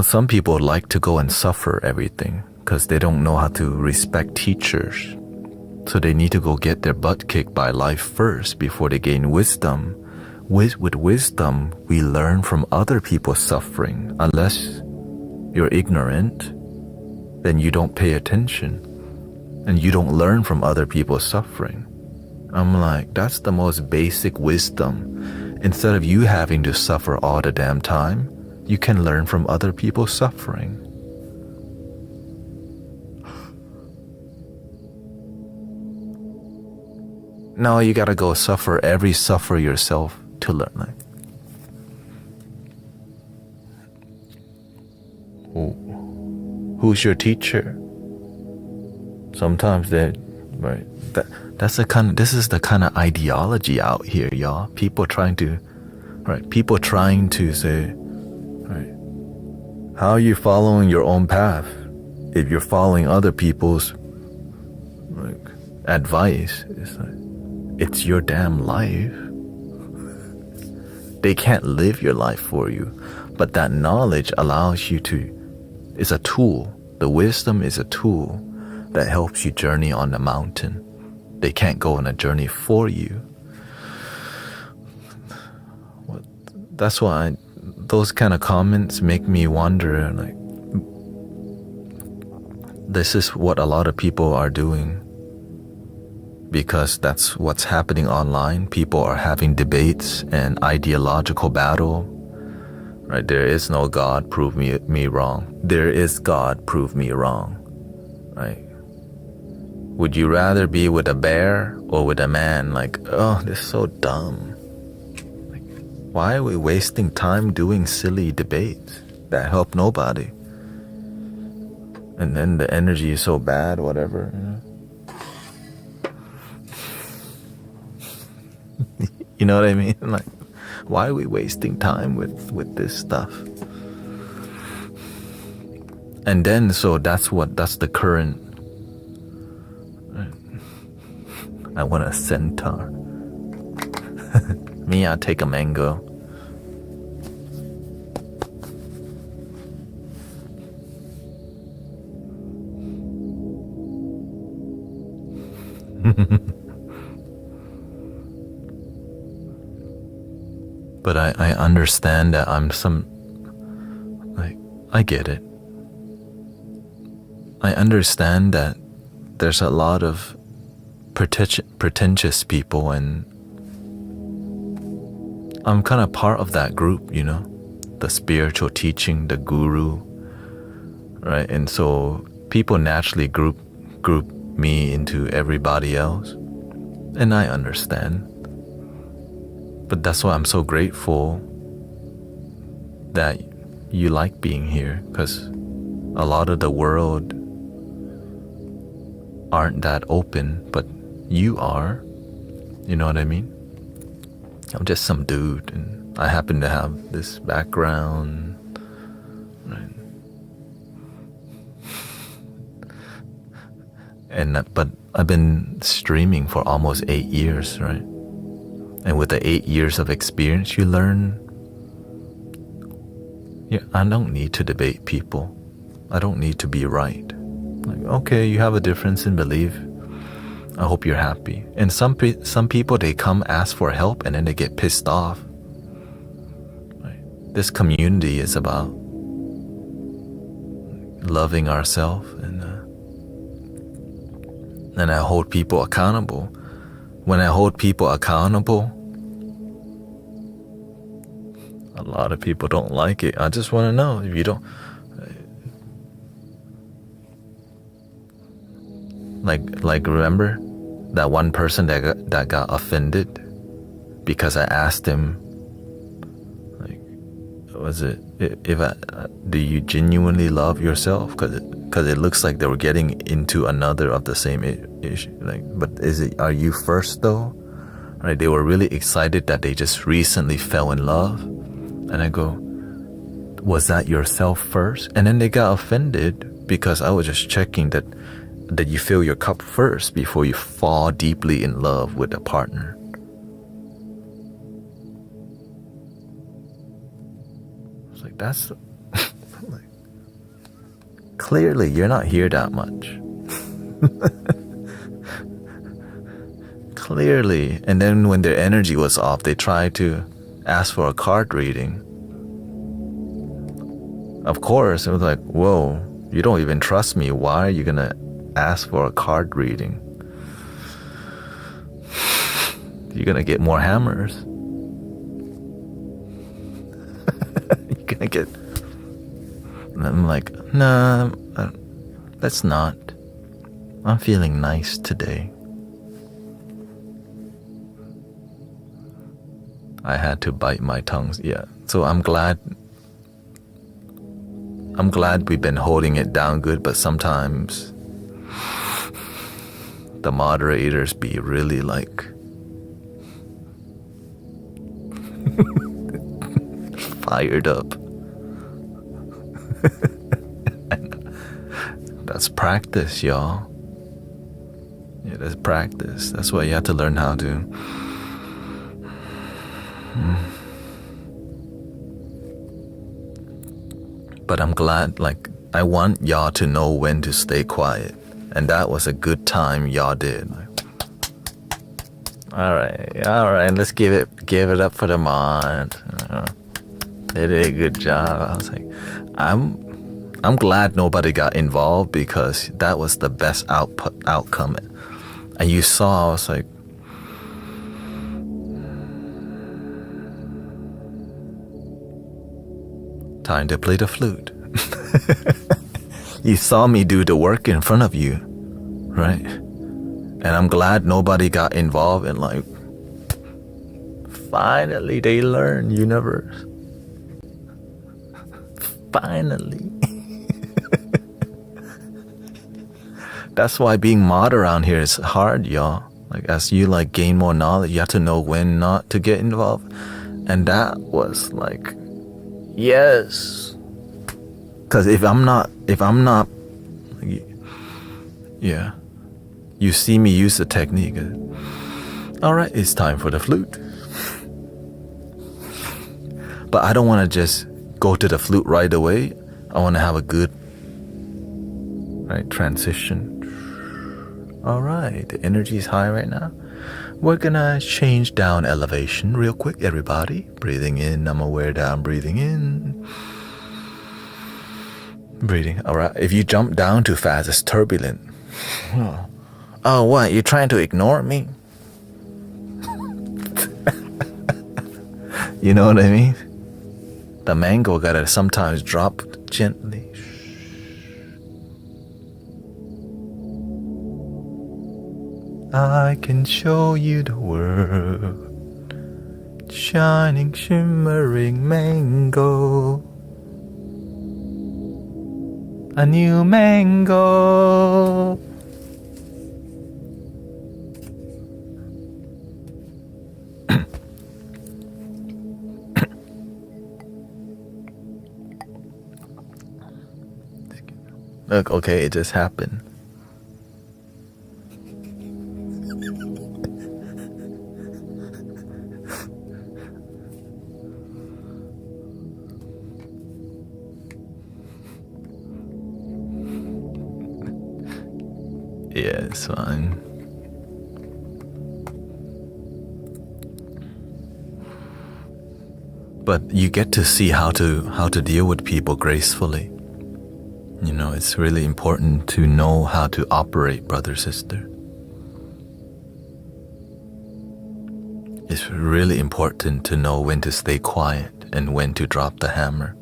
some people like to go and suffer everything because they don't know how to respect teachers. So they need to go get their butt kicked by life first before they gain wisdom. With wisdom, we learn from other people's suffering. Unless you're ignorant, then you don't pay attention and you don't learn from other people's suffering. I'm like, that's the most basic wisdom. Instead of you having to suffer all the damn time, you can learn from other people's suffering. No, you gotta go suffer yourself to learn. Who's your teacher? Sometimes they, right? This is the kind of ideology out here, y'all. People trying to say, right, how are you following your own path if you're following other people's advice? It's your damn life. They can't live your life for you, but that knowledge allows you to. It's a tool. The wisdom is a tool that helps you journey on the mountain. They can't go on a journey for you. That's why those kind of comments make me wonder, this is what a lot of people are doing, because that's what's happening online. People are having debates and ideological battle, right? There is no God, prove me wrong. There is God, prove me wrong, right? Would you rather be with a bear or with a man? This is so dumb. Why are we wasting time doing silly debates that help nobody? And then the energy is so bad, whatever. You know what I mean? Why are we wasting time with this stuff? And then, so that's the current. I want a centaur. Me, I'll take a mango. But I understand that I get it. I understand that there's a lot of pretentious people, and I'm kind of part of that group, you know, the spiritual teaching, the guru, right? And so people naturally group me into everybody else, and I understand. But that's why I'm so grateful that you like being here, because a lot of the world aren't that open, but you are. You know what I mean? I'm just some dude, and I happen to have this background, right? But I've been streaming for almost 8 years, right? And with the 8 years of experience, you learn, yeah, I don't need to debate people. I don't need to be right. Like, okay, you have a difference in belief. I hope you're happy. And some people, they come ask for help and then they get pissed off. Right? This community is about loving ourselves, and I hold people accountable. When I hold people accountable, a lot of people don't like it. I just want to know, if you don't, like remember that one person that got offended because I asked him, like, was it, do you genuinely love yourself? Because it looks like they were getting into another of the same issue. Like, but are you first though? Right? They were really excited that they just recently fell in love, and I go, was that yourself first? And then they got offended because I was just checking that you fill your cup first before you fall deeply in love with a partner. It's like, that's like, clearly you're not here that much. Clearly. And then when their energy was off, they tried to ask for a card reading. Of course, it was like, whoa, you don't even trust me. Why are you gonna ask for a card reading? You're gonna get more hammers. You're gonna get. And I'm like, nah, let's not. I'm feeling nice today. I had to bite my tongue. Yeah. So I'm glad we've been holding it down good, but sometimes the moderators be really like fired up. That's practice, y'all. Yeah, that's practice. That's why you have to learn how to But I'm glad, like, I want y'all to know when to stay quiet. And that was a good time y'all did. All right, let's give it up for the mod. They did a good job. I was like, I'm glad nobody got involved, because that was the best outcome. And you saw, I was like, time to play the flute. You saw me do the work in front of you, right? And I'm glad nobody got involved, and like, finally they learn universe. Finally. That's why being mod around here is hard, y'all. Like, as you like gain more knowledge, you have to know when not to get involved. And that was like, yes. Because if I'm not, yeah, you see me use the technique. All right, it's time for the flute. But I don't want to just go to the flute right away. I want to have a good, right, transition. All right, the energy is high right now. We're gonna change down elevation real quick, everybody. Breathing in, I'm aware that I'm breathing in. Breathing, all right. If you jump down too fast, it's turbulent. Oh, what? You're trying to ignore me? You know what I mean? The mango gotta sometimes drop gently. I can show you the world. Shining, shimmering mango. A new mango. Look, okay, it just happened. Yeah, it's fine. But you get to see how to deal with people gracefully. You know, it's really important to know how to operate, brother, sister. It's really important to know when to stay quiet and when to drop the hammer.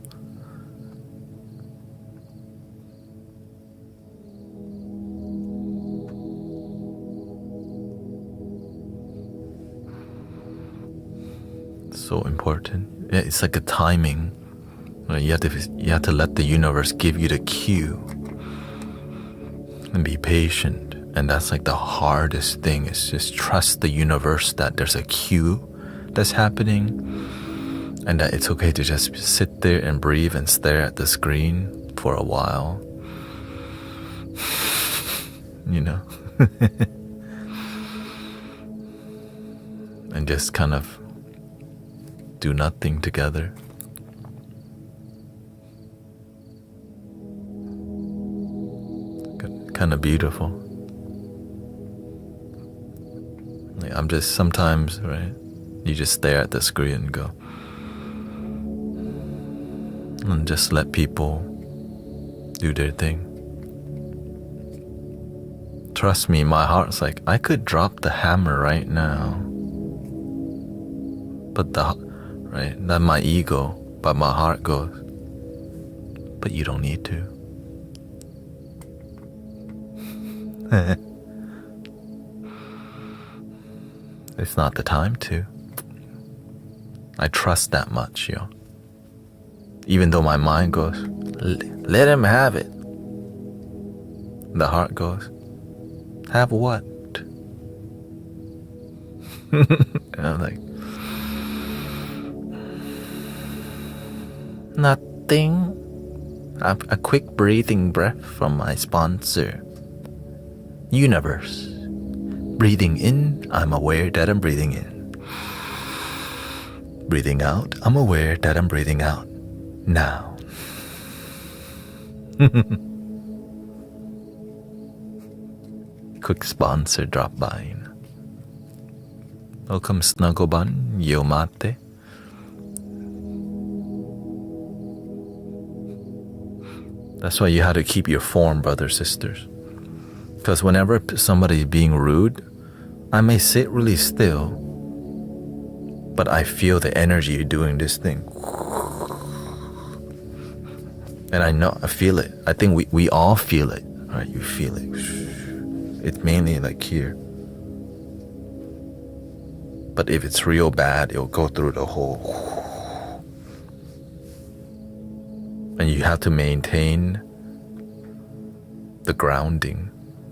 So important. It's like a timing. You have to let the universe give you the cue and be patient. And that's like the hardest thing, is just trust the universe that there's a cue that's happening and that it's okay to just sit there and breathe and stare at the screen for a while. You know? And just kind of do nothing together. Kind of beautiful. Like, I'm just sometimes, right? You just stare at the screen and go, and just let people do their thing. Trust me, my heart's like, I could drop the hammer right now, but that's my ego. But my heart goes, but you don't need to. It's not the time to. I trust that much, yo. Even though my mind goes, let him have it. The heart goes, have what? And I'm like, nothing. A quick breathing breath from my sponsor. Universe. Breathing in, I'm aware that I'm breathing in. Breathing out, I'm aware that I'm breathing out. Now. Quick sponsor drop by. Welcome Snuggleban, Yomate. That's why you have to keep your form, brothers, sisters. Because whenever somebody's being rude, I may sit really still, but I feel the energy doing this thing. And I feel it. I think we all feel it, right? You feel it. It's mainly like here. But if it's real bad, it'll go through the whole. And you have to maintain the grounding.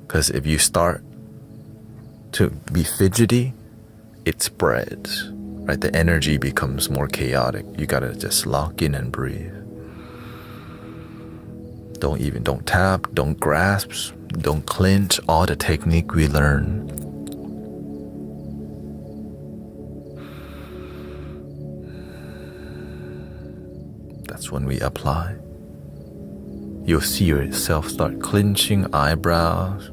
Because if you start to be fidgety, it spreads, right? The energy becomes more chaotic. You gotta just lock in and breathe. Don't tap, don't grasp, don't clench, all the technique we learn. That's when we apply. You'll see yourself start clenching eyebrows.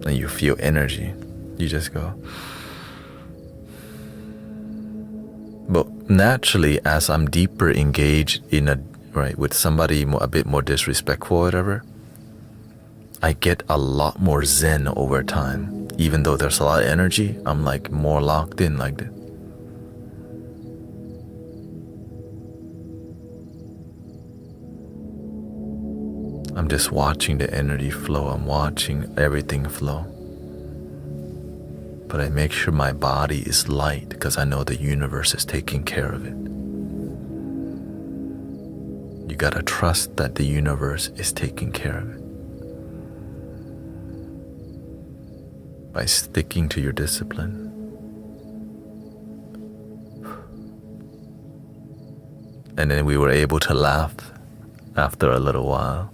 And you feel energy. You just go. But naturally, as I'm deeper engaged with somebody a bit more disrespectful or whatever, I get a lot more zen over time. Even though there's a lot of energy, I'm like more locked in like this. I'm just watching the energy flow. I'm watching everything flow. But I make sure my body is light because I know the universe is taking care of it. You gotta trust that the universe is taking care of it. By sticking to your discipline. And then we were able to laugh after a little while.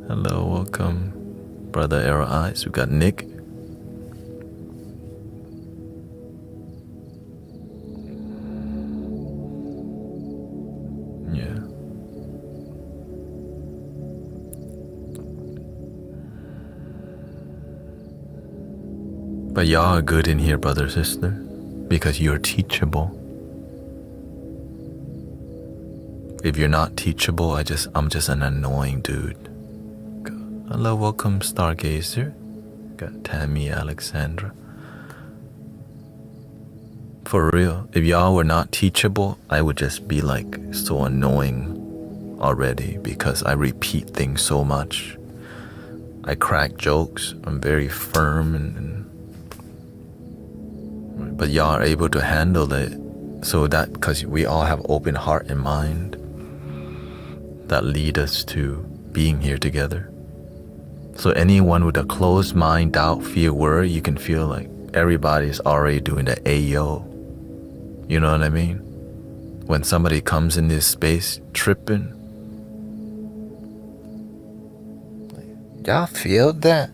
Hello, welcome, Brother Arrow Eyes. We got Nick. Yeah. But y'all are good in here, brother, sister, because you're teachable. If you're not teachable, I'm just an annoying dude. Hello, welcome, Stargazer. Got Tammy, Alexandra. For real, if y'all were not teachable, I would just be like so annoying already because I repeat things so much. I crack jokes. I'm very firm but y'all are able to handle it. So that because we all have open heart and mind that lead us to being here together. So anyone with a closed mind, doubt, fear, worry, you can feel like everybody's already doing the Ayo. You know what I mean? When somebody comes in this space tripping, y'all feel that?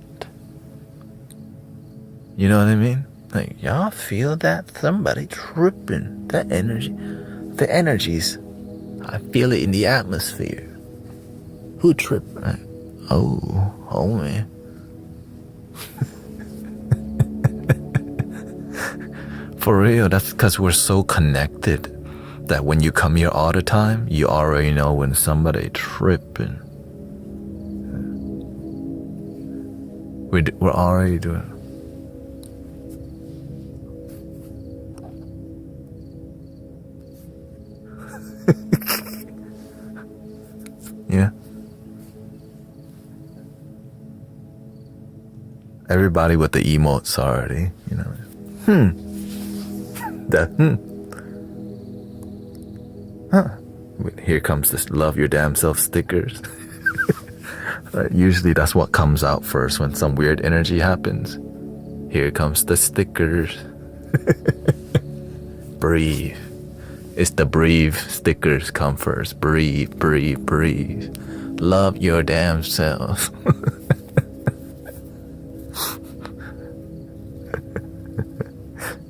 You know what I mean? Like, y'all feel that? Somebody tripping. That energy. The energies. I feel it in the atmosphere. Who tripped? Oh man. For real, that's because we're so connected that when you come here all the time, you already know when somebody tripping. We're already doing it. Yeah. Everybody with the emotes already, you know. Huh. Here comes this love your damn self stickers. Usually that's what comes out first when some weird energy happens. Here comes the stickers. Breathe. It's the breathe stickers come first. Breathe, breathe, breathe. Love your damn self.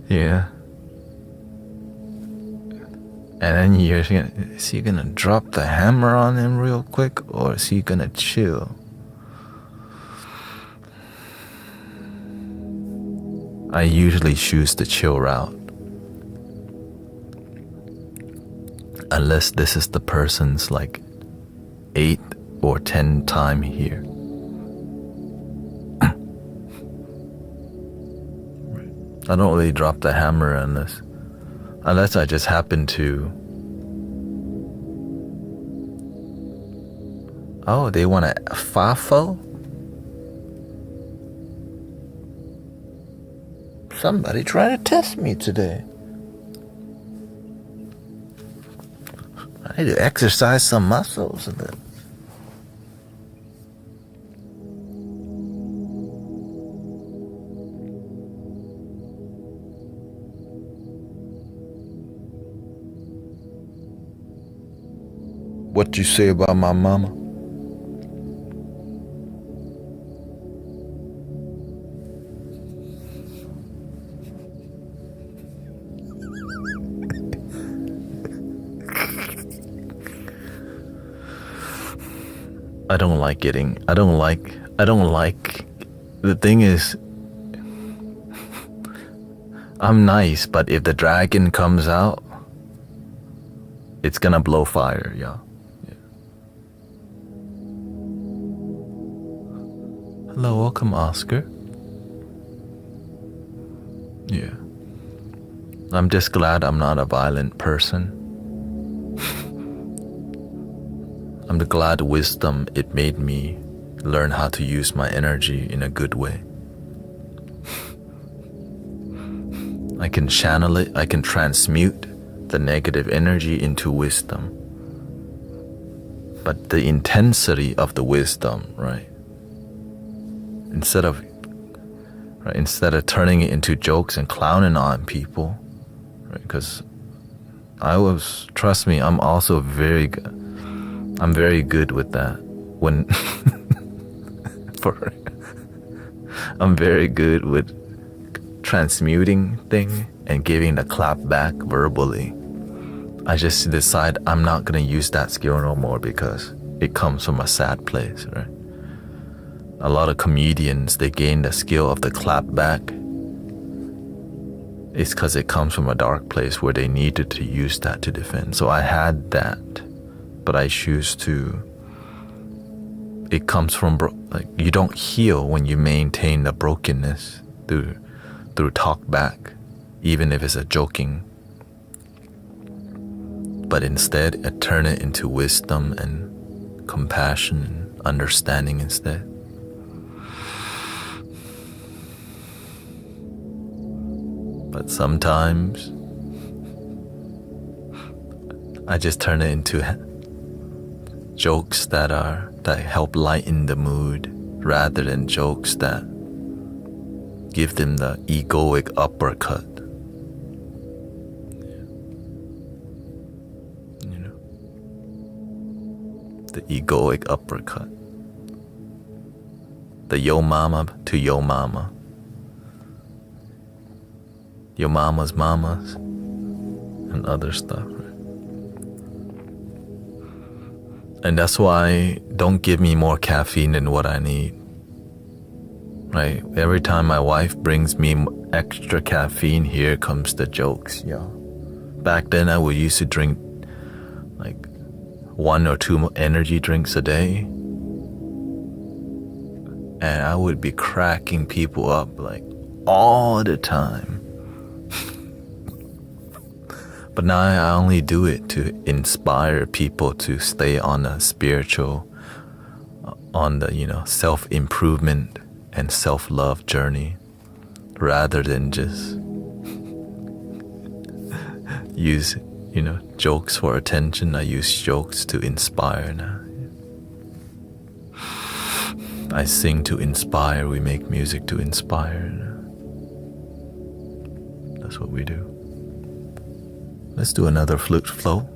Yeah. And then is he gonna drop the hammer on him real quick, or is he gonna chill? I usually choose the chill route. Unless this is the person's like 8th or 10th time here. I don't really drop the hammer unless I just happen to. Oh, they want a fafo? Somebody trying to test me today. I need to exercise some muscles. What you say about my mama? I don't like the thing is I'm nice, but if the dragon comes out, it's gonna blow fire, yeah. Hello, welcome, Oscar. Yeah. I'm just glad I'm not a violent person. I'm glad wisdom, it made me learn how to use my energy in a good way. I can channel it, I can transmute the negative energy into wisdom. But the intensity of the wisdom, right? Instead of turning it into jokes and clowning on people, right? Because trust me, I'm also I'm very good with that. I'm very good with transmuting thing and giving the clap back verbally. I just decide I'm not gonna use that skill no more because it comes from a sad place, right? A lot of comedians, they gain the skill of the clap back. It's because it comes from a dark place where they needed to use that to defend. So I had that, but I choose to. It comes from you don't heal when you maintain the brokenness through talk back, even if it's a joking. But instead, I turn it into wisdom and compassion and understanding instead. But sometimes I just turn it into jokes that help lighten the mood rather than jokes that give them the egoic uppercut. You know? The egoic uppercut. The yo mama to yo mama. Your mama's mamas and other stuff, right? And that's why don't give me more caffeine than what I need, right? Every time my wife brings me extra caffeine, here comes the jokes, yo. Back then I would used to drink like 1 or 2 energy drinks a day, and I would be cracking people up like all the time. But now I only do it to inspire people to stay on a spiritual, on the, self-improvement and self-love journey, rather than just use, jokes for attention. I use jokes to inspire now. I sing to inspire, we make music to inspire. That's what we do. Let's do another flute flow.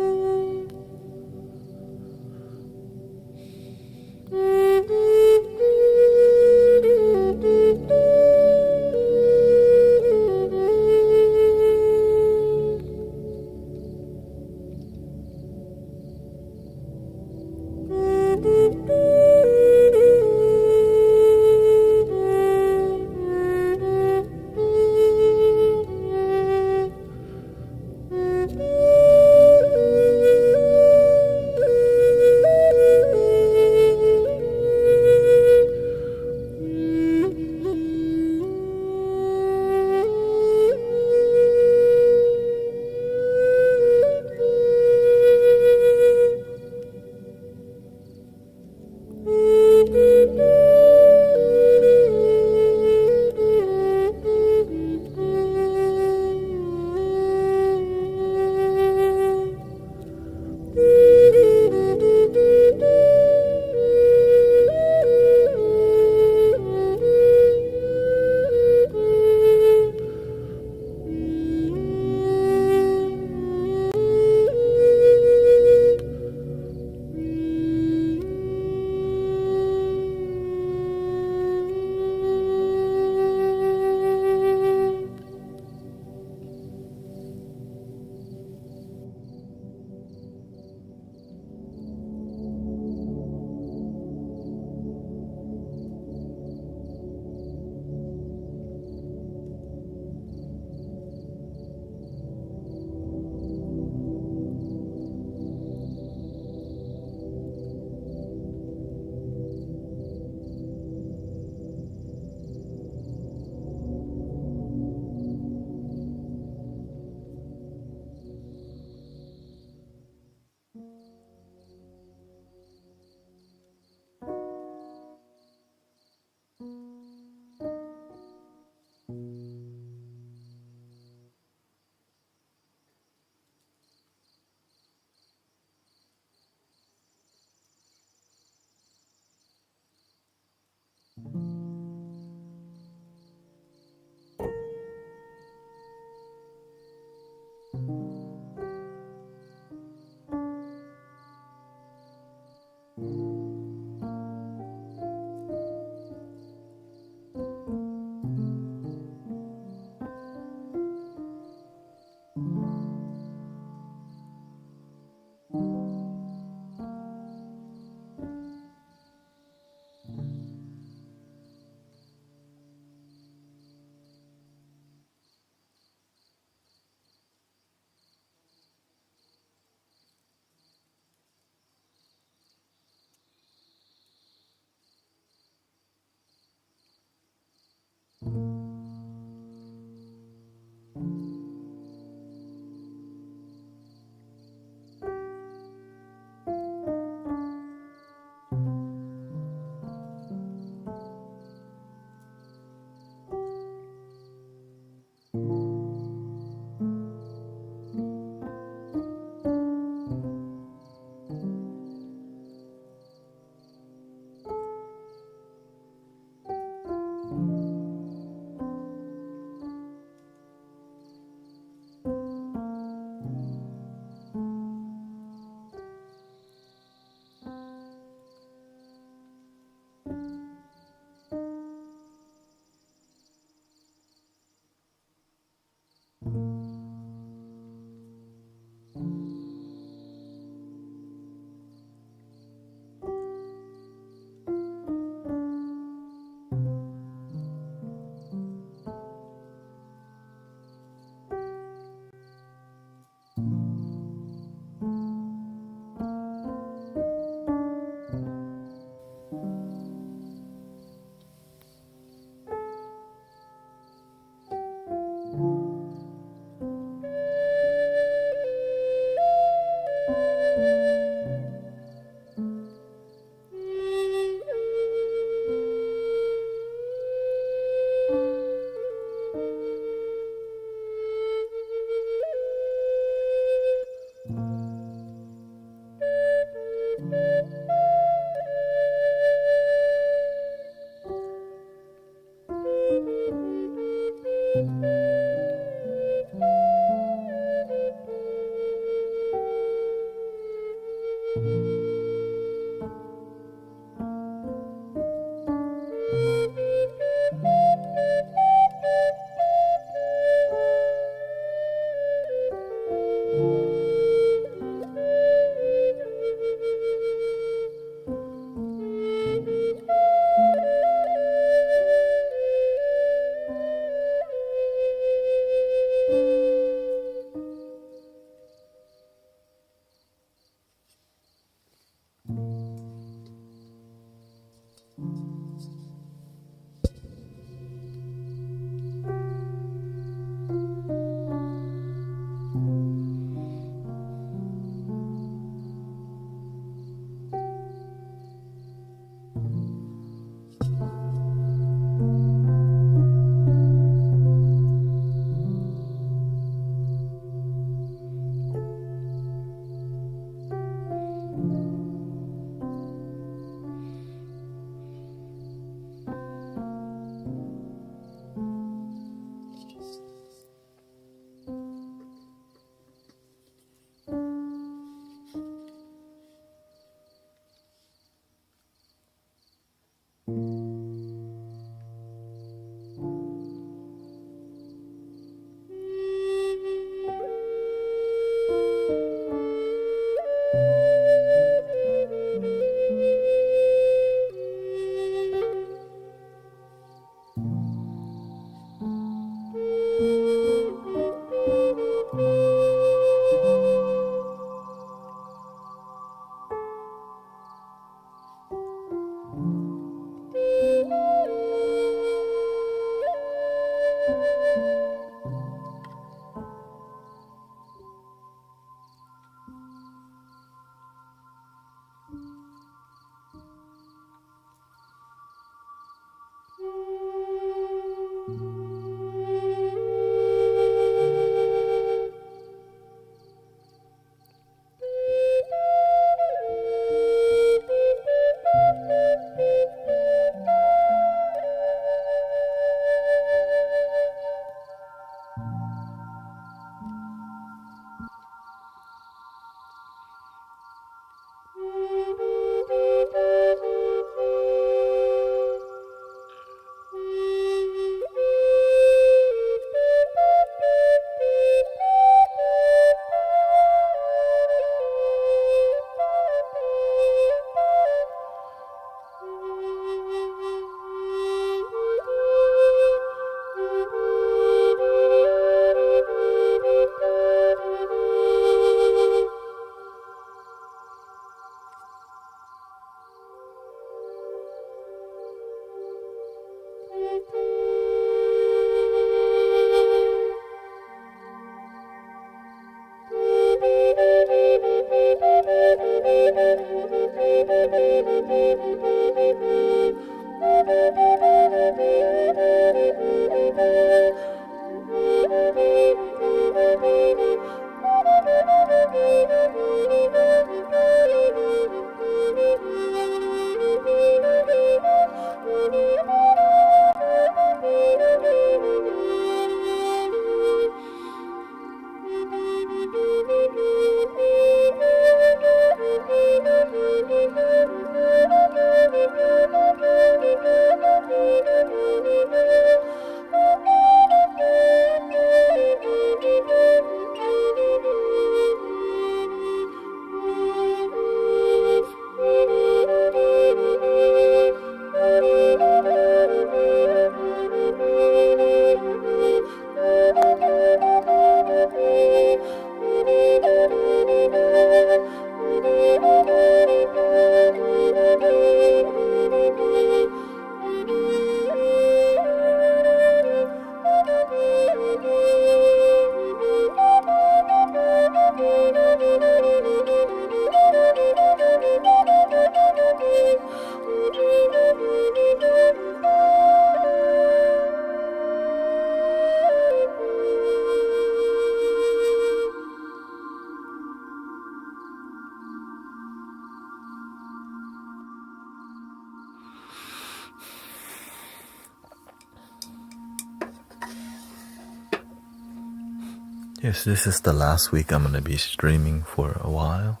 Yes, this is the last week I'm gonna be streaming for a while.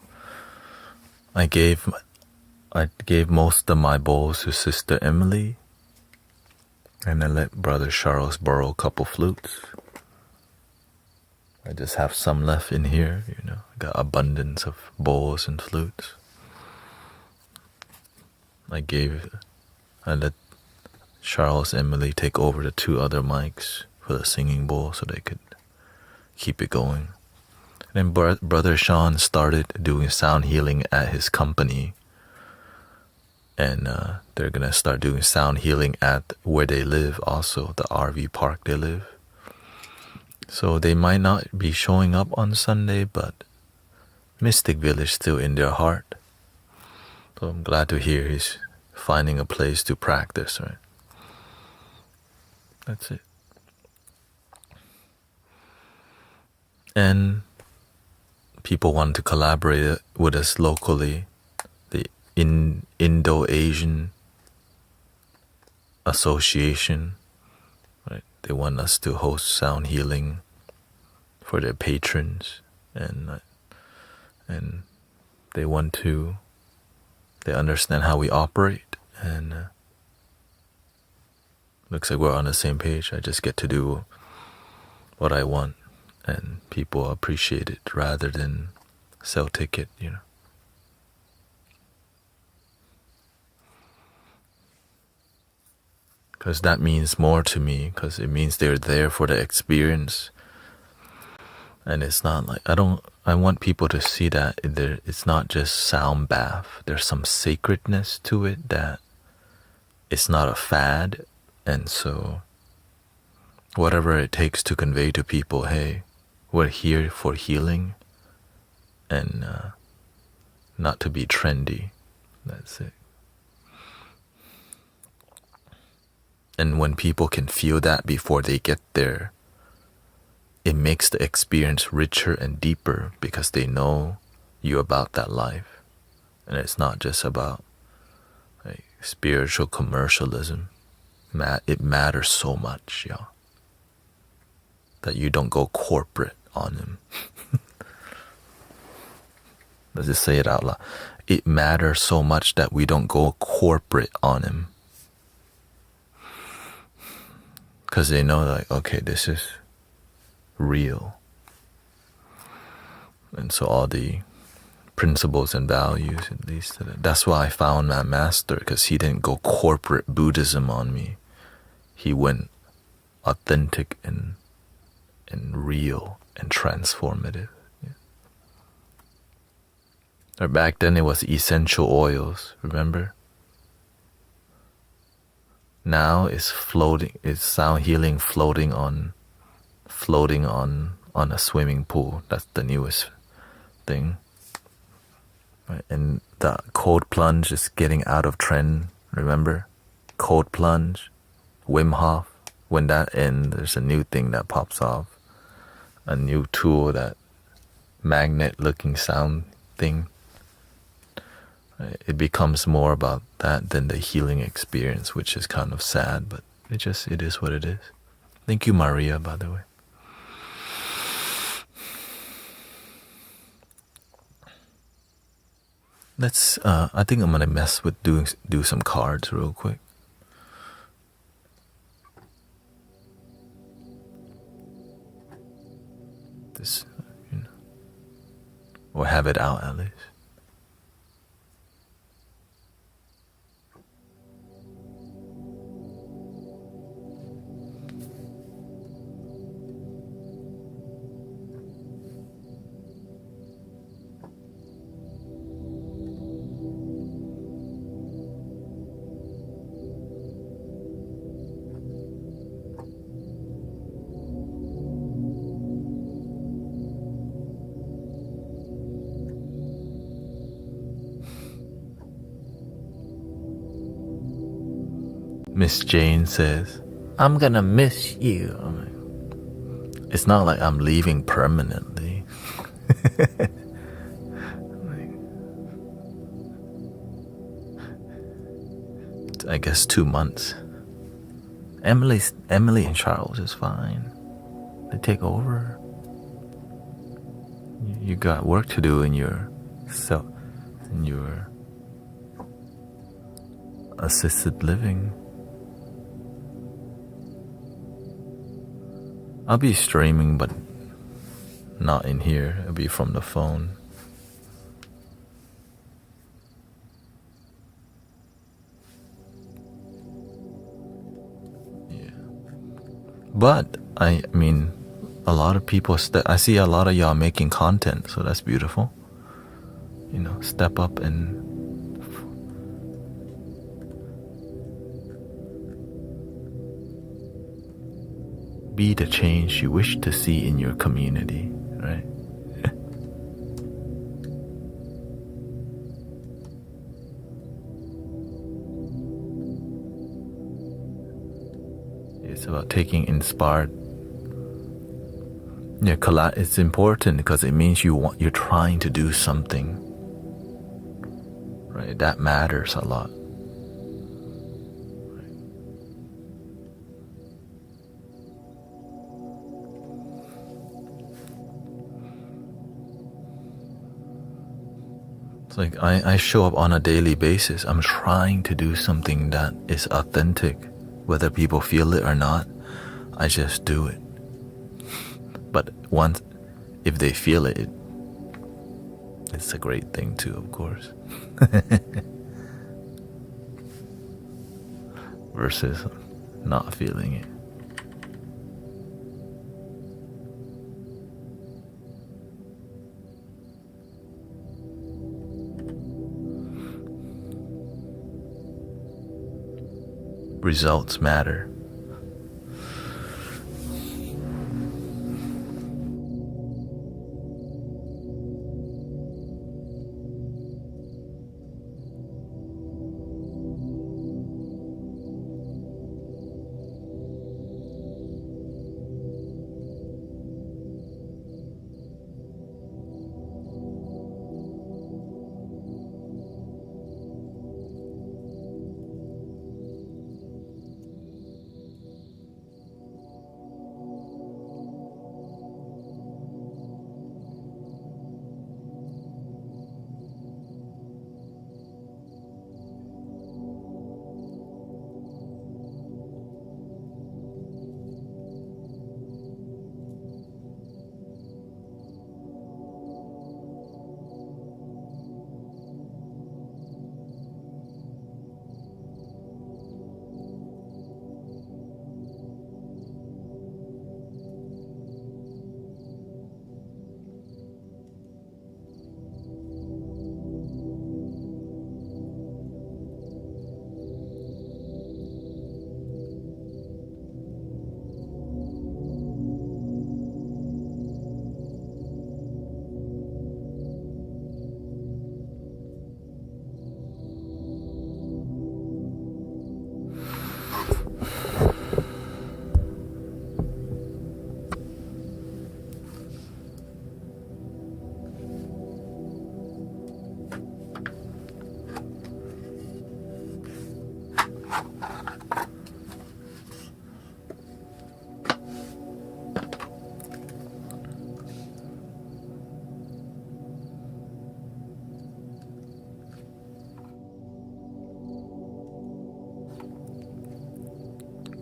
I gave most of my bowls to Sister Emily, and I let Brother Charles borrow a couple flutes. I just have some left in here, I got abundance of bowls and flutes. I let Charles and Emily take over the 2 other mics for the singing bowl so they could keep it going. And then Brother Sean started doing sound healing at his company. And they're going to start doing sound healing at where they live also, the RV park they live. So they might not be showing up on Sunday, but Mystic Village still in their heart. So I'm glad to hear he's finding a place to practice, right? That's it. And people want to collaborate with us locally. The Indo-Asian Association, right? They want us to host sound healing for their patrons, and they understand how we operate, and looks like we're on the same page. I just get to do what I want, and people appreciate it rather than sell ticket, Because that means more to me, because it means they're there for the experience. And it's not like, I want people to see that it's not just sound bath. There's some sacredness to it, that it's not a fad. And so whatever it takes to convey to people, hey, we're here for healing and not to be trendy. That's it. And when people can feel that before they get there, it makes the experience richer and deeper, because they know you about that life. And it's not just about like spiritual commercialism. It matters so much, y'all, that you don't go corporate on them. Let's just say it out loud. It matters so much that we don't go corporate on him. Because they know, like, okay, this is real. And so all the principles and values, at least, that's why I found my master, because he didn't go corporate Buddhism on me. He went authentic and real and transformative. Or back then it was essential oils, remember? Now it's sound healing floating on a swimming pool. That's the newest thing. Right? And the cold plunge is getting out of trend, remember? Cold plunge, Wim Hof. When that ends, there's a new thing that pops off. A new tool, that magnet looking sound thing. It becomes more about that than the healing experience, which is kind of sad, but it is what it is. Thank you, Maria, by the way. I think I'm gonna mess with do some cards real quick. This, or have it out at least. Miss Jane says, I'm gonna miss you. It's not like I'm leaving permanently. I guess 2 months. Emily and Charles is fine. They take over. You got work to do in your assisted living. I'll be streaming, but not in here. It'll be from the phone. Yeah. But I mean, a lot of people. I see a lot of y'all making content, so that's beautiful. You know, step up and be the change you wish to see in your community, right? It's about taking inspired. Yeah, it's important because it means you're trying to do something, right? That matters a lot. It's like I show up on a daily basis. I'm trying to do something that is authentic, whether people feel it or not. I just do it. But if they feel it, it's a great thing too, of course. Versus not feeling it. Results matter.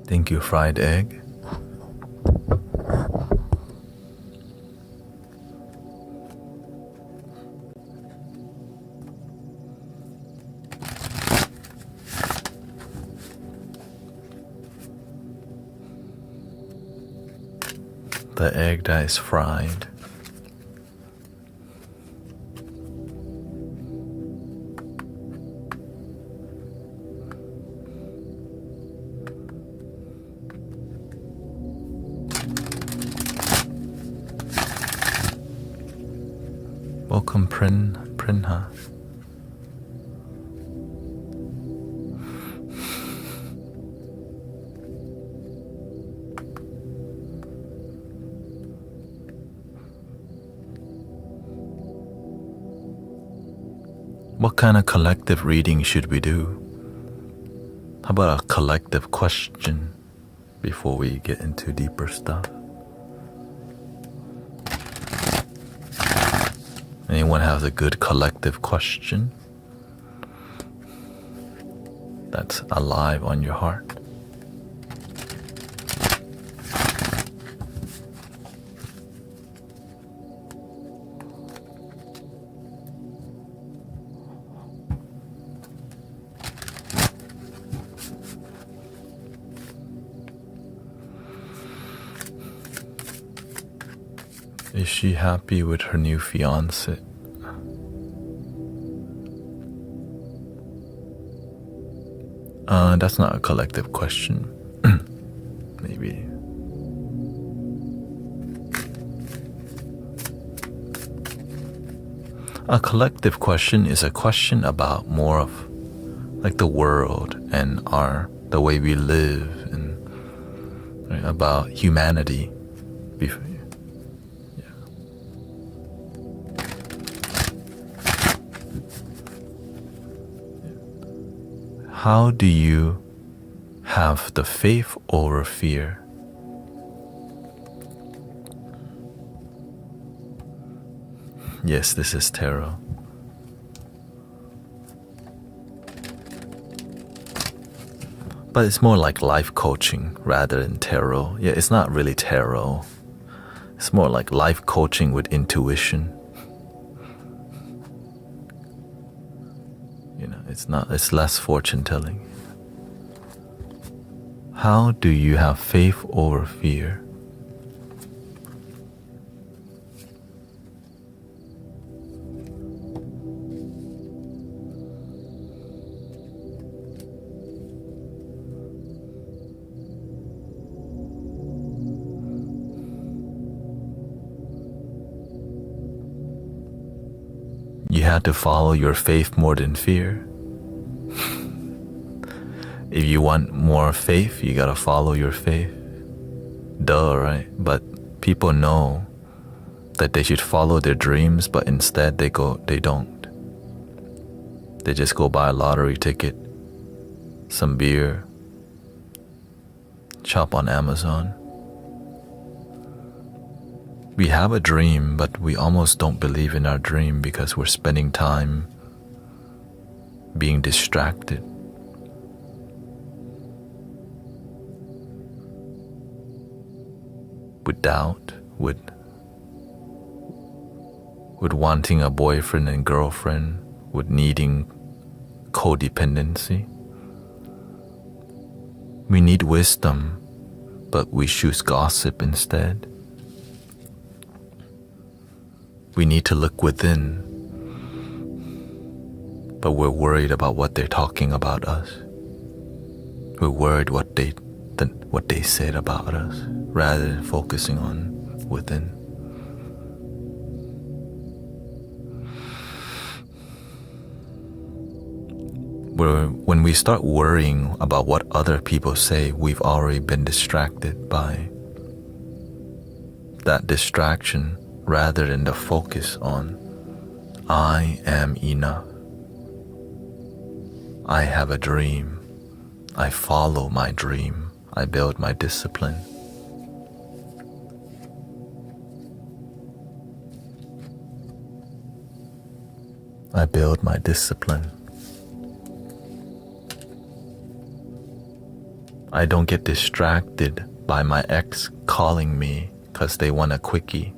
Thank you, fried egg. The egg that is fried. Welcome, Prinha. What kind of collective reading should we do? How about a collective question before we get into deeper stuff? Anyone has a good collective question that's alive on your heart? Is she happy with her new fiancé? That's not a collective question. Maybe. A collective question is a question about more of like the world and the way we live and right, about humanity. How do you have the faith over fear? Yes, this is tarot. But it's more like life coaching rather than tarot. Yeah, it's not really tarot. It's more like life coaching with intuition. It's less fortune telling. How do you have faith over fear? You had to follow your faith more than fear. If you want more faith, you gotta follow your faith. Duh, right? But people know that they should follow their dreams, but instead they don't. They just go buy a lottery ticket, some beer, shop on Amazon. We have a dream, but we almost don't believe in our dream because we're spending time being distracted. With doubt, with wanting a boyfriend and girlfriend, with needing codependency. We need wisdom, but we choose gossip instead. We need to look within, but we're worried about what they're talking about us. We're worried what they said about us, rather than focusing on within. When we start worrying about what other people say, we've already been distracted by that distraction rather than the focus on I am enough. I have a dream. I follow my dream. I build my discipline. I build my discipline. I don't get distracted by my ex calling me because they want a quickie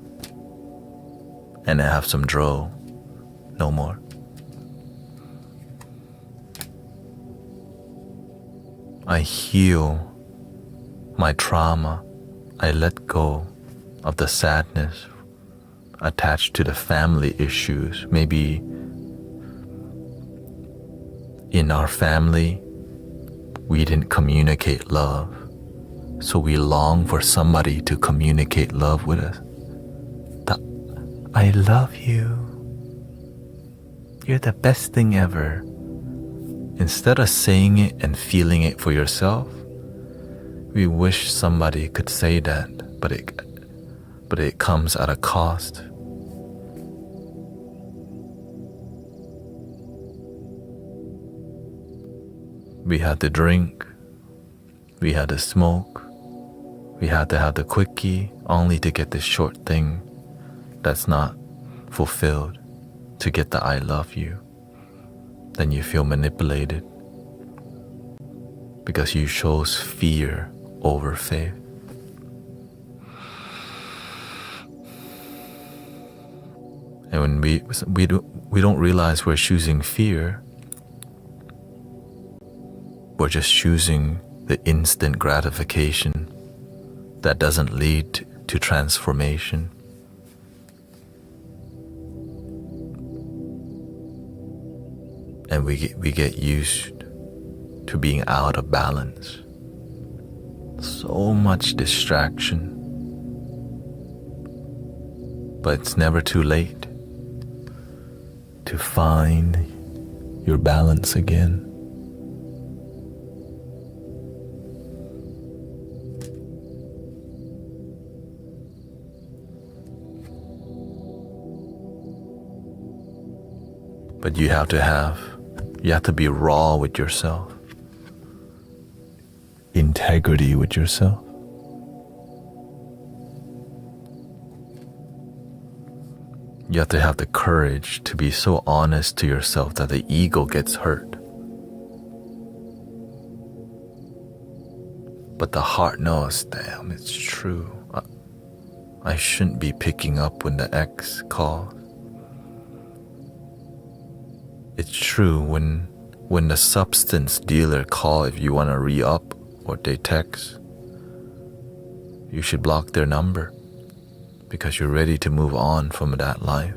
and I have some dro. No more. I heal my trauma. I let go of the sadness attached to the family issues. Maybe in our family, we didn't communicate love, so we long for somebody to communicate love with us. I love you. You're the best thing ever. Instead of saying it and feeling it for yourself, we wish somebody could say that, but it comes at a cost. We had to drink, we had to smoke, we had to have the quickie only to get this short thing that's not fulfilled. to get the I love you, then you feel manipulated because you chose fear over faith. And when we don't realize we're choosing fear, we're just choosing the instant gratification that doesn't lead to transformation. And we get used to being out of balance. So much distraction. But it's never too late to find your balance again. But you have to be raw with yourself. Integrity with yourself. You have to have the courage to be so honest to yourself that the ego gets hurt. But the heart knows, damn, it's true. I shouldn't be picking up when the ex calls. It's true when the substance dealer call if you want to re-up or they text, you should block their number because you're ready to move on from that life.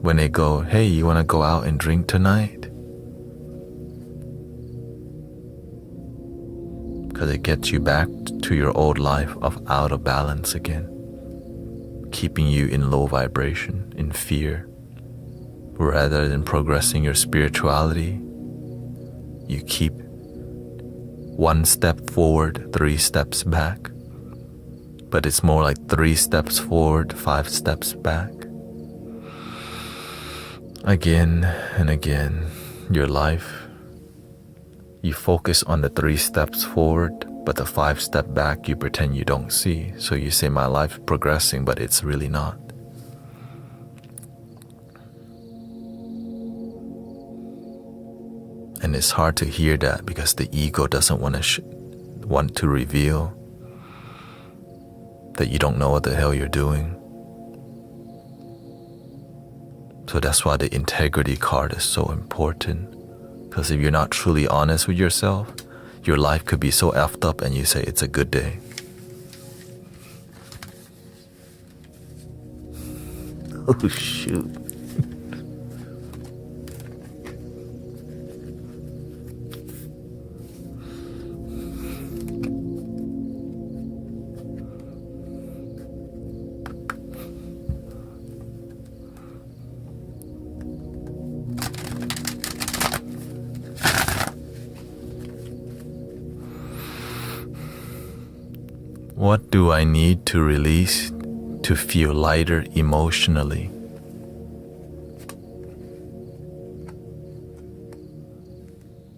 When they go, hey, you want to go out and drink tonight? Because it gets you back to your old life of out of balance again, keeping you in low vibration, in fear. Rather than progressing your spirituality, you keep one step forward, 3 steps back. But it's more like 3 steps forward, 5 steps back. Again and again, your life, you focus on the 3 steps forward, but the 5 step back you pretend you don't see. So you say my life is progressing, but it's really not. And it's hard to hear that because the ego doesn't want to reveal that you don't know what the hell you're doing. So that's why the integrity card is so important. Because if you're not truly honest with yourself, your life could be so effed up and you say it's a good day. Oh shoot. What do I need to release to feel lighter emotionally?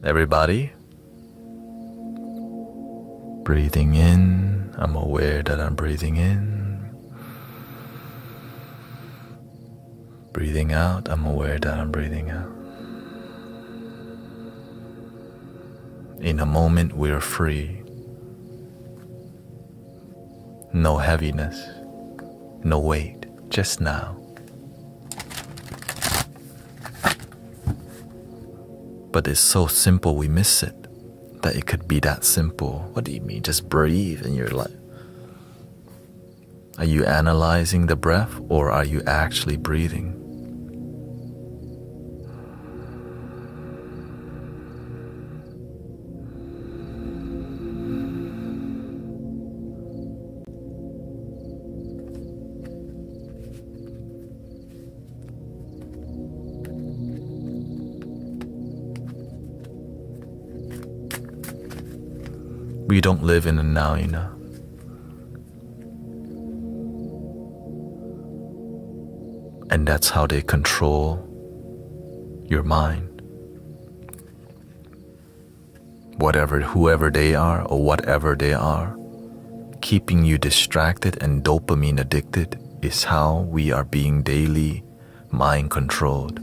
Everybody? Breathing in, I'm aware that I'm breathing in. Breathing out, I'm aware that I'm breathing out. In a moment, we're free. No heaviness, no weight, just now. But it's so simple we miss it, that it could be that simple. What do you mean? Just breathe and you're like, are you analyzing the breath or are you actually breathing? We don't live in the now, you know. And that's how they control your mind. Whoever they are or whatever they are, keeping you distracted and dopamine addicted is how we are being daily mind controlled.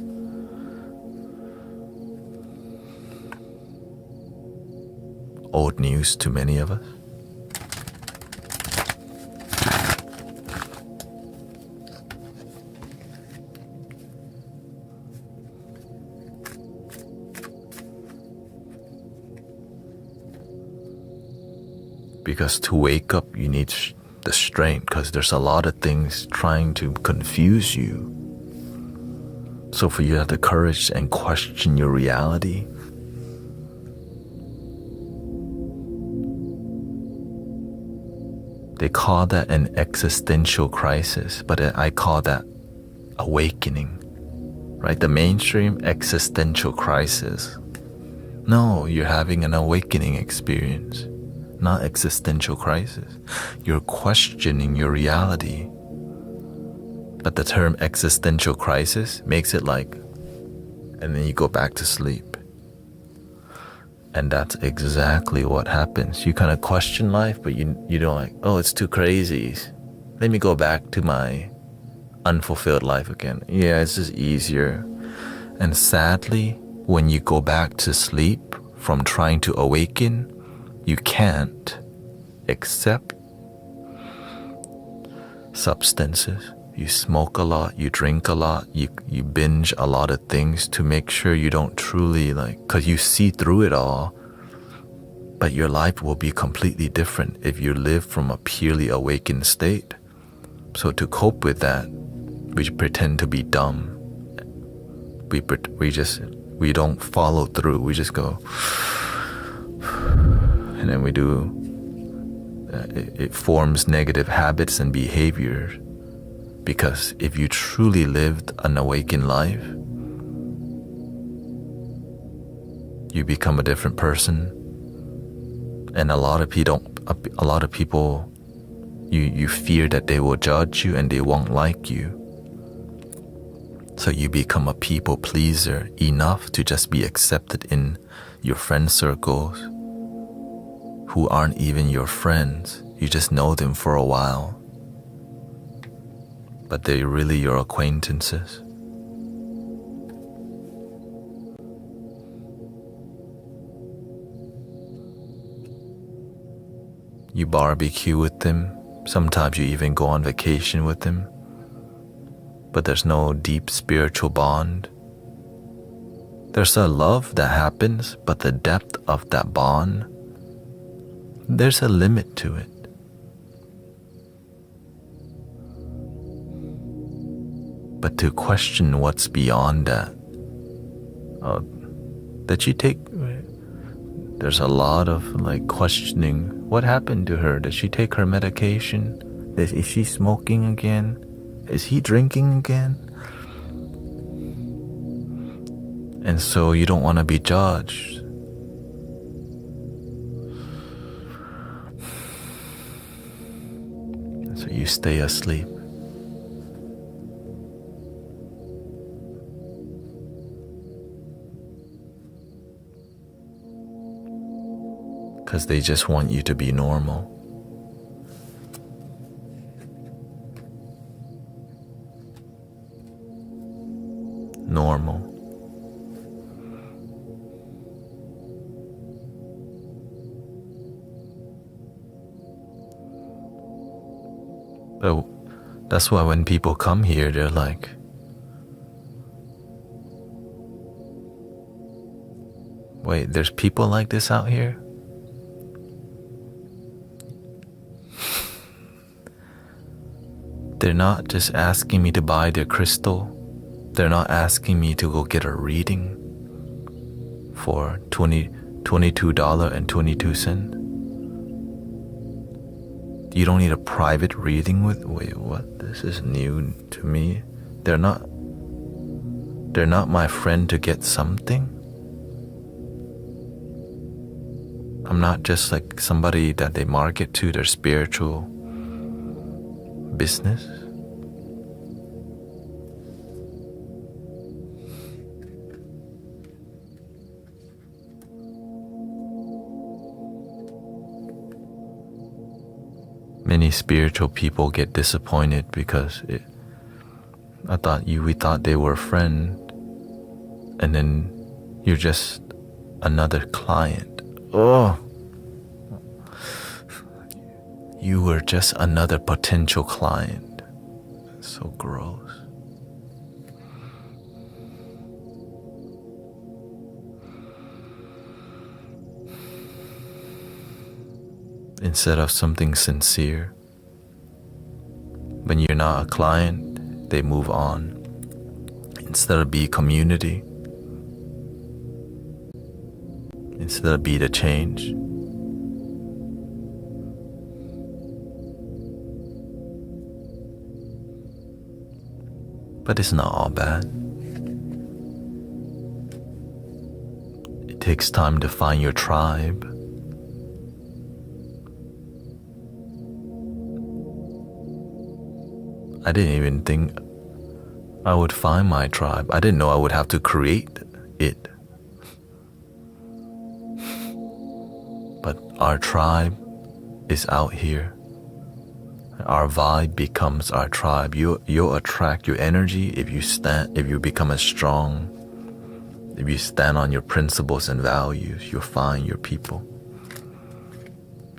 Old news to many of us. Because to wake up, you need the strength, because there's a lot of things trying to confuse you. So for you to have the courage and question your reality, they call that an existential crisis, but I call that awakening, right? The mainstream existential crisis. No, you're having an awakening experience, not existential crisis. You're questioning your reality. But the term existential crisis makes it like, and then you go back to sleep. And that's exactly what happens. You kind of question life, but you don't like, oh, it's too crazy. Let me go back to my unfulfilled life again. Yeah, it's just easier. And sadly, when you go back to sleep from trying to awaken, you can't, except substances. You smoke a lot, you drink a lot, you binge a lot of things to make sure you don't truly because you see through it all, but your life will be completely different if you live from a purely awakened state. So to cope with that, we pretend to be dumb. We don't follow through. We just go, and then we do. It forms negative habits and behaviors. Because if you truly lived an awakened life, you become a different person. And a lot of people, you fear that they will judge you and they won't like you. So you become a people pleaser enough to just be accepted in your friend circles who aren't even your friends. You just know them for a while, but they're really your acquaintances. You barbecue with them. Sometimes you even go on vacation with them. But there's no deep spiritual bond. There's a love that happens, but the depth of that bond, there's a limit to it. But to question what's beyond that, there's a lot of questioning. What happened to her? Did she take her medication? Is she smoking again? Is he drinking again? And so you don't want to be judged. So you stay asleep. Because they just want you to be normal. Normal. But that's why when people come here, they're like, wait, there's people like this out here? They're not just asking me to buy their crystal. They're not asking me to go get a reading for $22.22. You don't need a private reading with, wait, what? This is new to me. They're not my friend to get something. I'm not just like somebody that they market to their spiritual business. Many spiritual people get disappointed because We thought they were a friend, and then you're just another client. Oh, you were just another potential client. So gross. Instead of something sincere, when you're not a client, they move on. Instead of be community, instead of be the change. But it's not all bad. It takes time to find your tribe. I didn't even think I would find my tribe. I didn't know I would have to create it. But our tribe is out here. Our vibe becomes our tribe. You'll attract your energy if you become strong. If you stand on your principles and values, you'll find your people.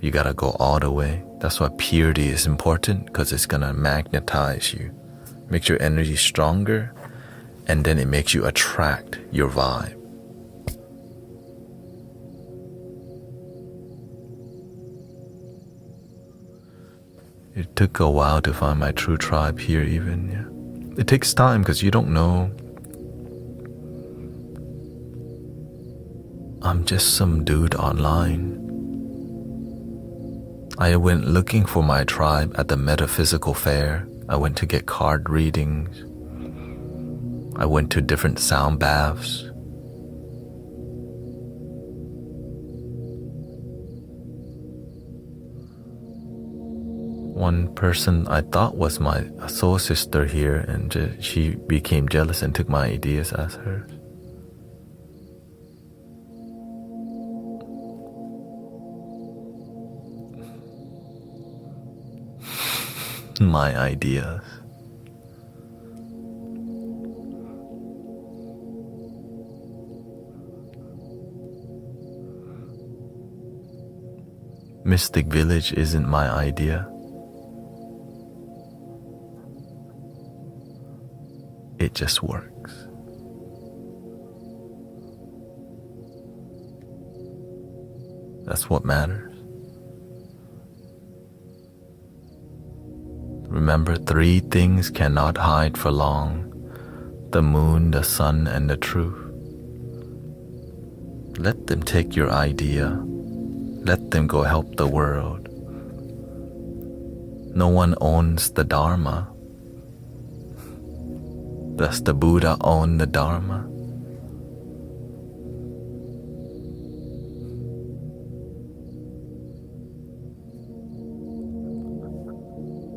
You gotta go all the way. That's why purity is important, because it's gonna magnetize you. Makes your energy stronger, and then it makes you attract your vibe. It took a while to find my true tribe here even, yeah. It takes time because you don't know. I'm just some dude online. I went looking for my tribe at the metaphysical fair. I went to get card readings. I went to different sound baths. One person I thought was my soul sister here, and she became jealous and took my ideas as hers. My ideas. Mystic Village isn't my idea. It just works. That's what matters. Remember, 3 things cannot hide for long: the moon, the sun, and the truth. Let them take your idea. Let them go help the world. No one owns the Dharma. Does the Buddha own the Dharma?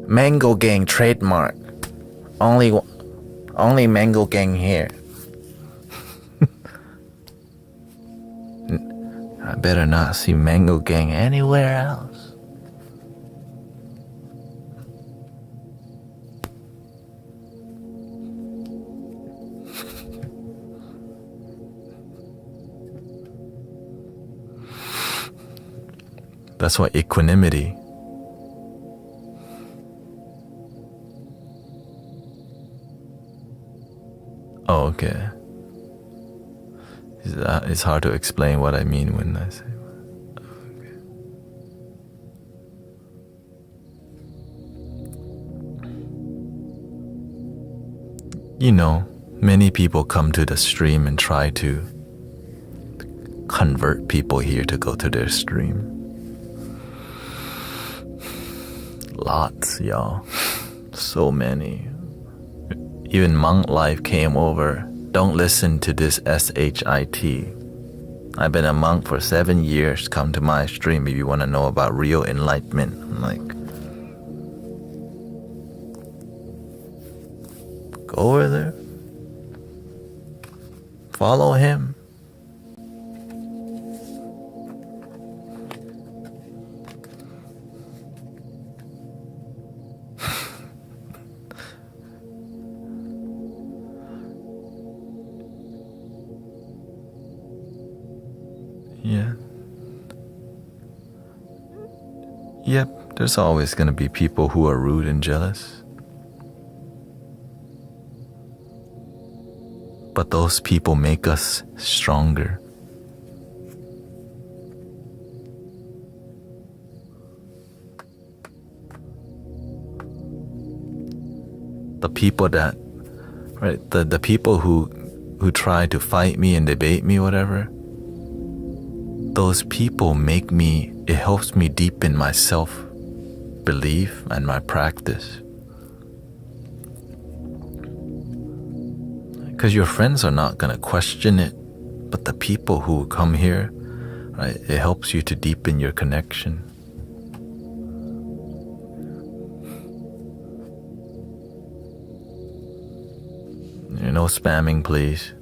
Mango Gang trademark. Only Mango Gang here. I better not see Mango Gang anywhere else. That's why equanimity. Oh, okay. It's hard to explain what I mean when I say that. Okay. You know, many people come to the stream and try to convert people here to go to their stream. Lots, y'all. So many. Even Monk Life came over. Don't listen to this shit. I've been a monk for 7 years. Come to my stream if you want to know about real enlightenment. I'm like, go over there. Follow him. Yep, there's always going to be people who are rude and jealous. But those people make us stronger. The people that, right, the people who try to fight me and debate me, whatever, those people make me, it helps me deepen my self-belief and my practice. Because your friends are not going to question it, but the people who come here, right, it helps you to deepen your connection. No spamming, please.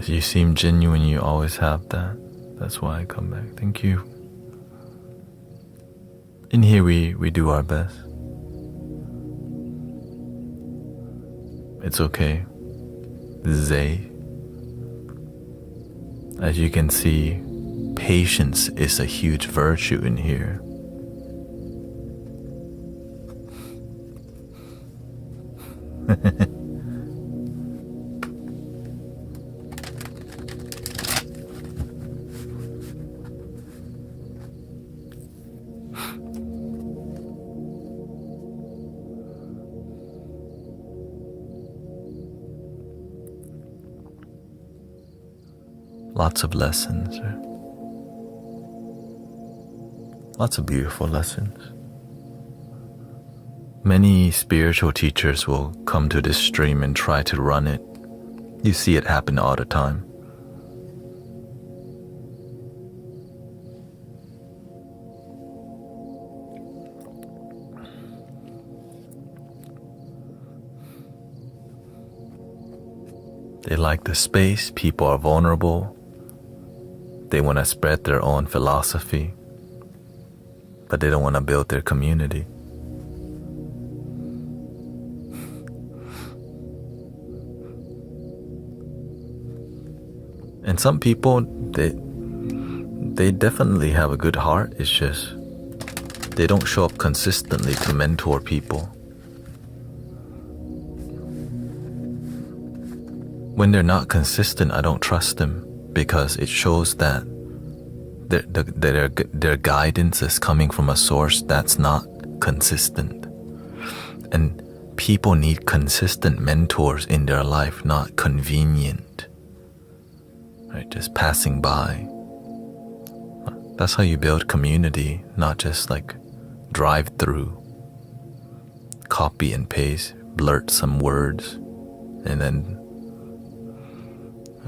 You seem genuine, you always have that. That's why I come back. Thank you. In here we do our best. It's okay. Zay. As you can see, patience is a huge virtue in here. Lots of lessons. Lots of beautiful lessons. Many spiritual teachers will come to this stream and try to run it. You see it happen all the time. They like the space, people are vulnerable. They want to spread their own philosophy, but they don't want to build their community. And some people, they definitely have a good heart. It's just they don't show up consistently to mentor people. When they're not consistent, I don't trust them, because it shows that their guidance is coming from a source that's not consistent. And people need consistent mentors in their life, not convenient, right? Just passing by. That's how you build community, not just like drive through, copy and paste, blurt some words, and then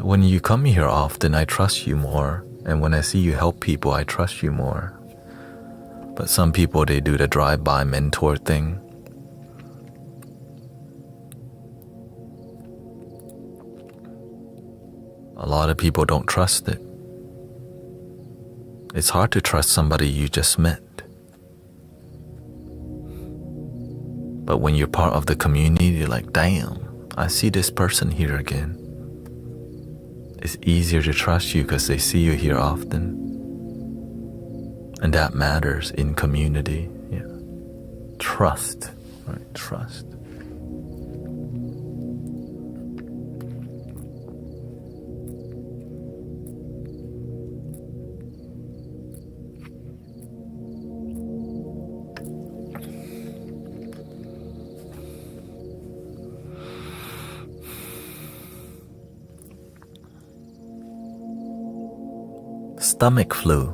when you come here often, I trust you more. And when I see you help people, I trust you more. But some people, they do the drive-by mentor thing. A lot of people don't trust it. It's hard to trust somebody you just met. But when you're part of the community, you're like, damn, I see this person here again. It's easier to trust you because they see you here often. And that matters in community. Yeah. Trust, right? Trust. Stomach flu.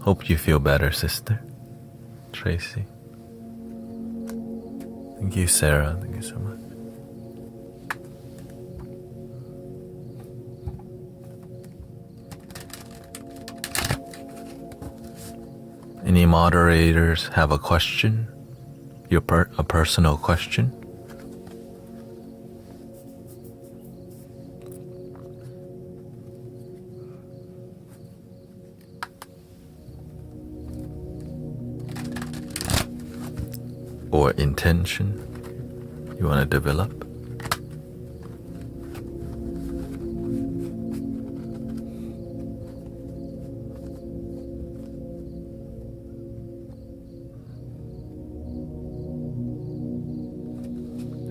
Hope you feel better, sister. Tracy. Thank you, Sarah. Thank you so much. Any moderators have a question? A personal question? Or intention you want to develop?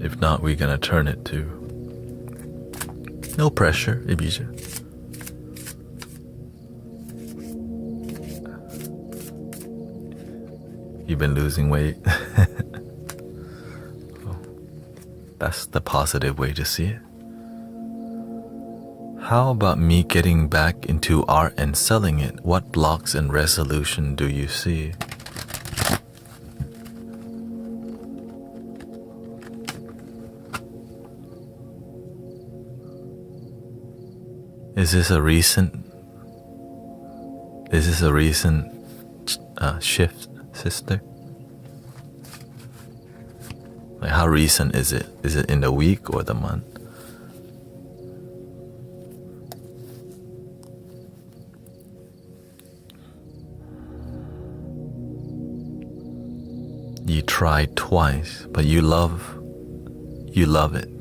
If not, we're gonna turn it to no pressure, Ibiza. You've been losing weight. That's the positive way to see it. How about me getting back into art and selling it? What blocks and resolution do you see? Is this a recent shift, sister? Like, how recent is it? Is it in the week or the month? You tried twice, but you love it.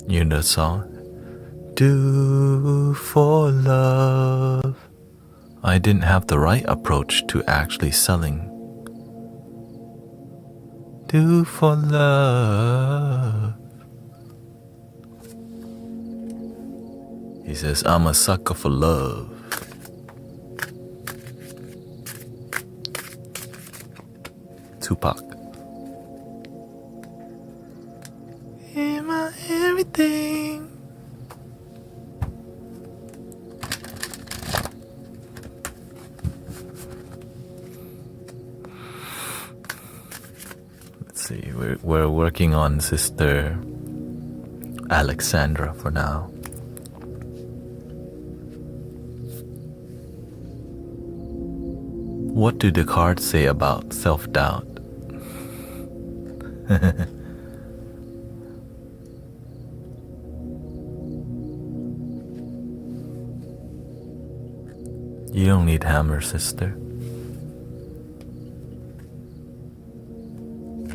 You know the song? Do for love. I didn't have the right approach to actually selling. Do for love. He says, I'm a sucker for love. Tupac. Am I everything? Let's see, we're working on Sister Alexandra for now. What do the cards say about self-doubt? You don't need hammer, sister.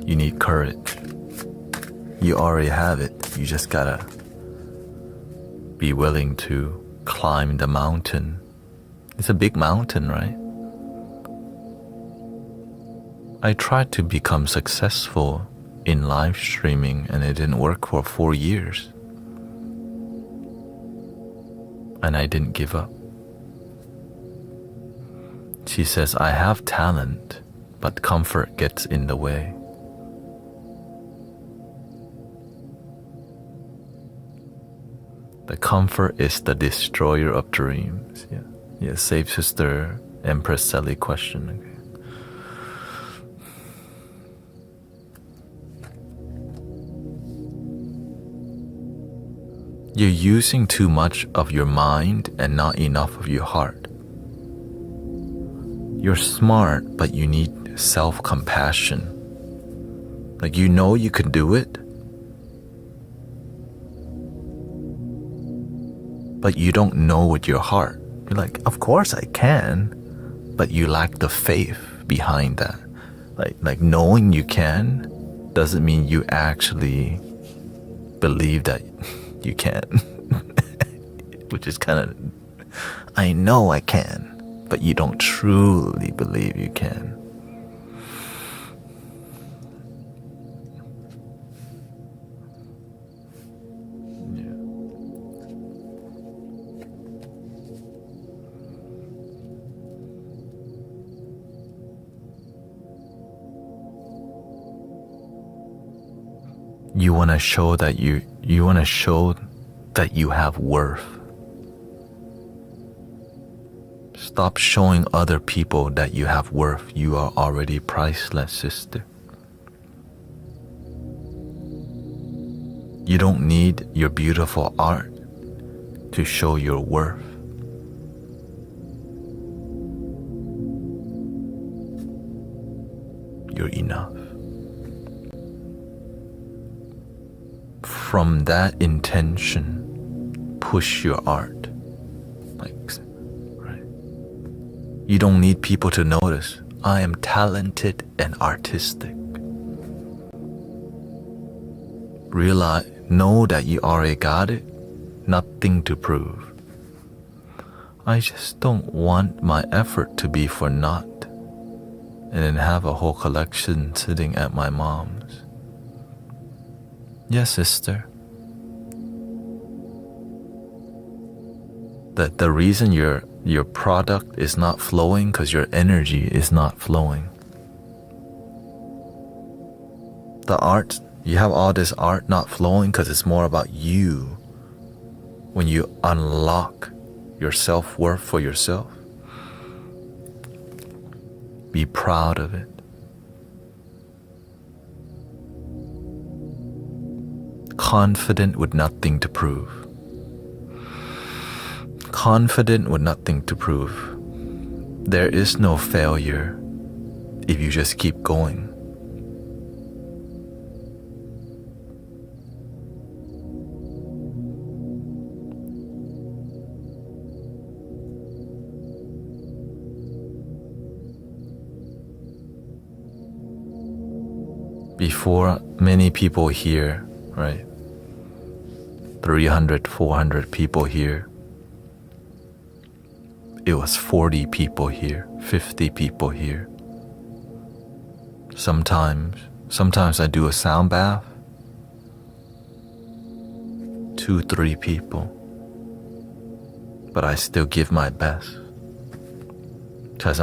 You need courage. You already have it. You just gotta be willing to climb the mountain. It's a big mountain, right? I tried to become successful in live streaming and it didn't work for 4 years. And I didn't give up. She says, I have talent, but comfort gets in the way. The comfort is the destroyer of dreams. Yeah, save Sister Empress Sally question. Okay. You're using too much of your mind and not enough of your heart. You're smart, but you need self-compassion. Like, you know you can do it, but you don't know with your heart. You're like, of course I can, but you lack the faith behind that. Like knowing you can doesn't mean you actually believe that you can. Which is kind of, I know I can, but you don't truly believe you can. You want to show that you have worth. Stop showing other people that you have worth. You are already priceless, sister. You don't need your beautiful art to show your worth. You're enough. From that intention, push your art. You don't need people to notice. I am talented and artistic. Know that you already got it. Nothing to prove. I just don't want my effort to be for naught, and then have a whole collection sitting at my mom's. Yes, sister. That the reason your product is not flowing because your energy is not flowing. The art, you have all this art not flowing because it's more about you. When you unlock your self-worth for yourself, be proud of it. Confident with nothing to prove. Confident with nothing to prove. There is no failure if you just keep going. Before many people here, right? 300, 400 people here. It was 40 people here, 50 people here. Sometimes I do a sound bath. 2, 3 people. But I still give my best. Because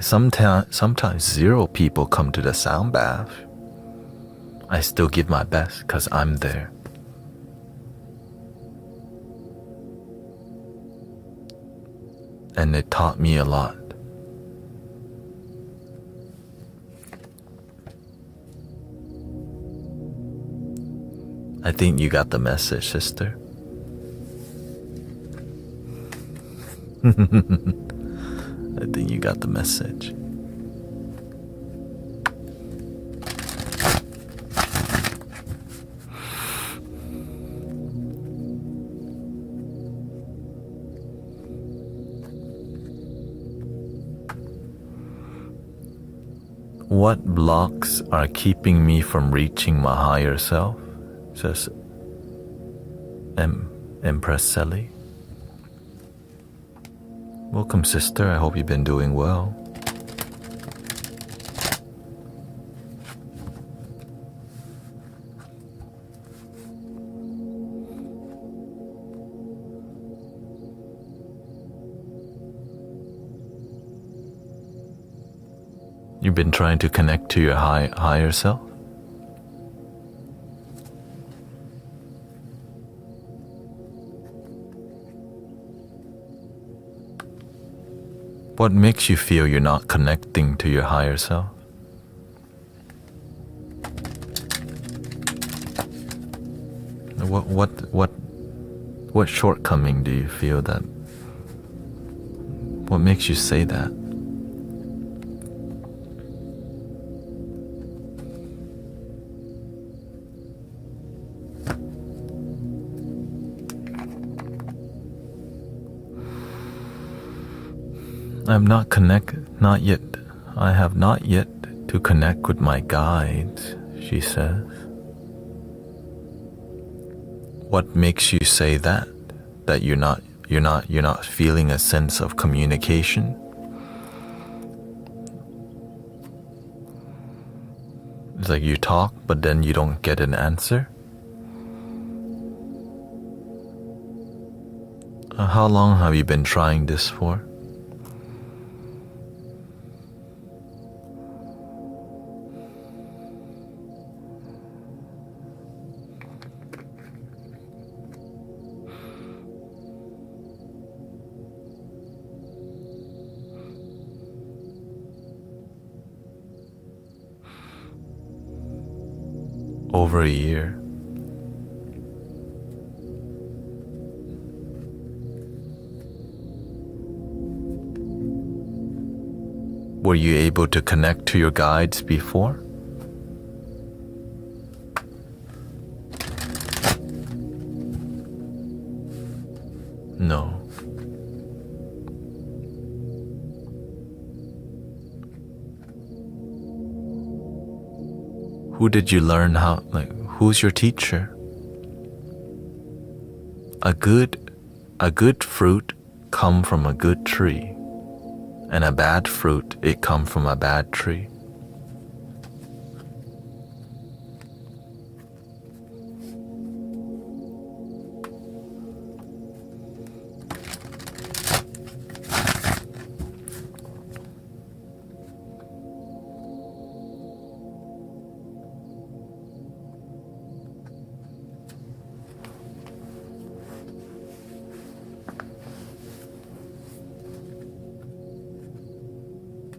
sometimes 0 people come to the sound bath. I still give my best because I'm there. And it taught me a lot. I think you got the message, sister. I think you got the message. What blocks are keeping me from reaching my higher self? Says Empress Sally. Welcome, sister. I hope you've been doing well. You've been trying to connect to your higher self? What makes you feel you're not connecting to your higher self? What shortcoming do you feel that? What makes you say that? I have not yet to connect with my guides, she says. What makes you say that? That you're not feeling a sense of communication? It's like you talk, but then you don't get an answer? How long have you been trying this for? over a year. Were you able to connect to your guides before? No. Who did you learn how, who's your teacher? A good fruit come from a good tree, and a bad fruit, it come from a bad tree.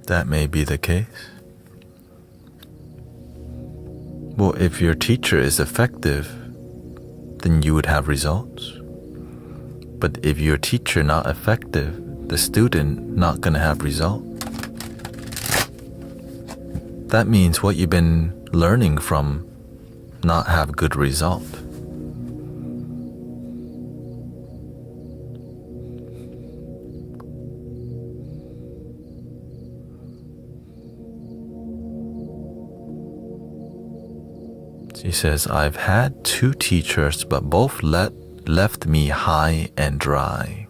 That may be the case. Well, if your teacher is effective, then you would have results. But if your teacher not effective, the student not gonna have result. That means what you've been learning from not have good result. She says, I've had 2 teachers, but both left me high and dry.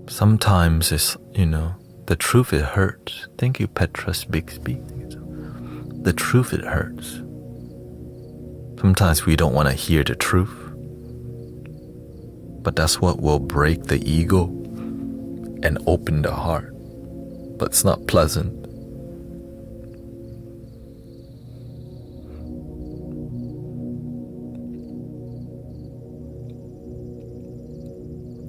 Sometimes it's, the truth, it hurts. Thank you, Petra's Bixby. The truth, it hurts. Sometimes we don't want to hear the truth. But that's what will break the ego and open the heart. But it's not pleasant.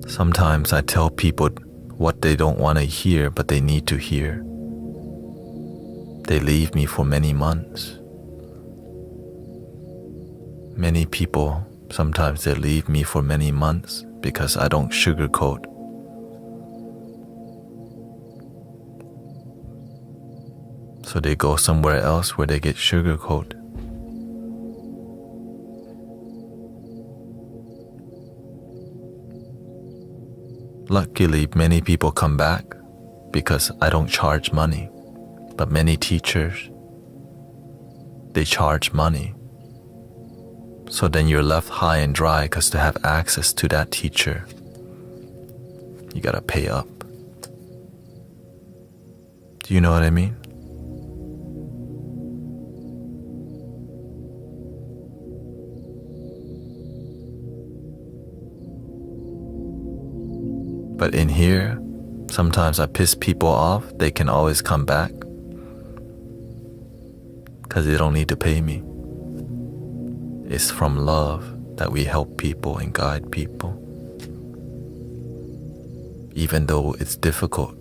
Sometimes I tell people what they don't want to hear, but they need to hear. They leave me for many months. Many people, sometimes they leave me for many months because I don't sugarcoat. So they go somewhere else where they get sugarcoat. Luckily, many people come back because I don't charge money. But many teachers, they charge money. So then you're left high and dry because to have access to that teacher, you gotta pay up. Do you know what I mean? But in here, sometimes I piss people off. They can always come back because they don't need to pay me. It's from love that we help people and guide people. Even though it's difficult.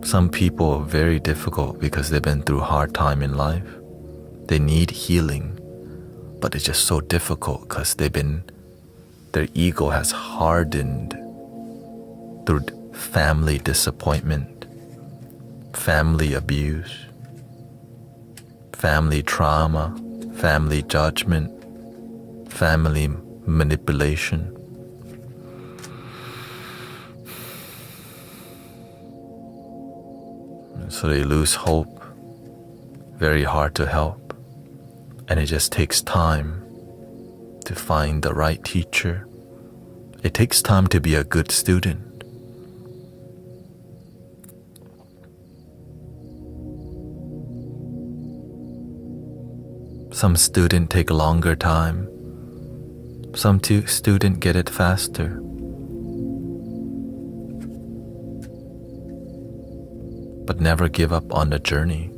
Some people are very difficult because they've been through a hard time in life. They need healing, but it's just so difficult because their ego has hardened through family disappointment, family abuse, family trauma, family judgment, family manipulation. So they lose hope, very hard to help, and it just takes time to find the right teacher. It takes time to be a good student. Some student take longer time. Some student get it faster. But never give up on the journey.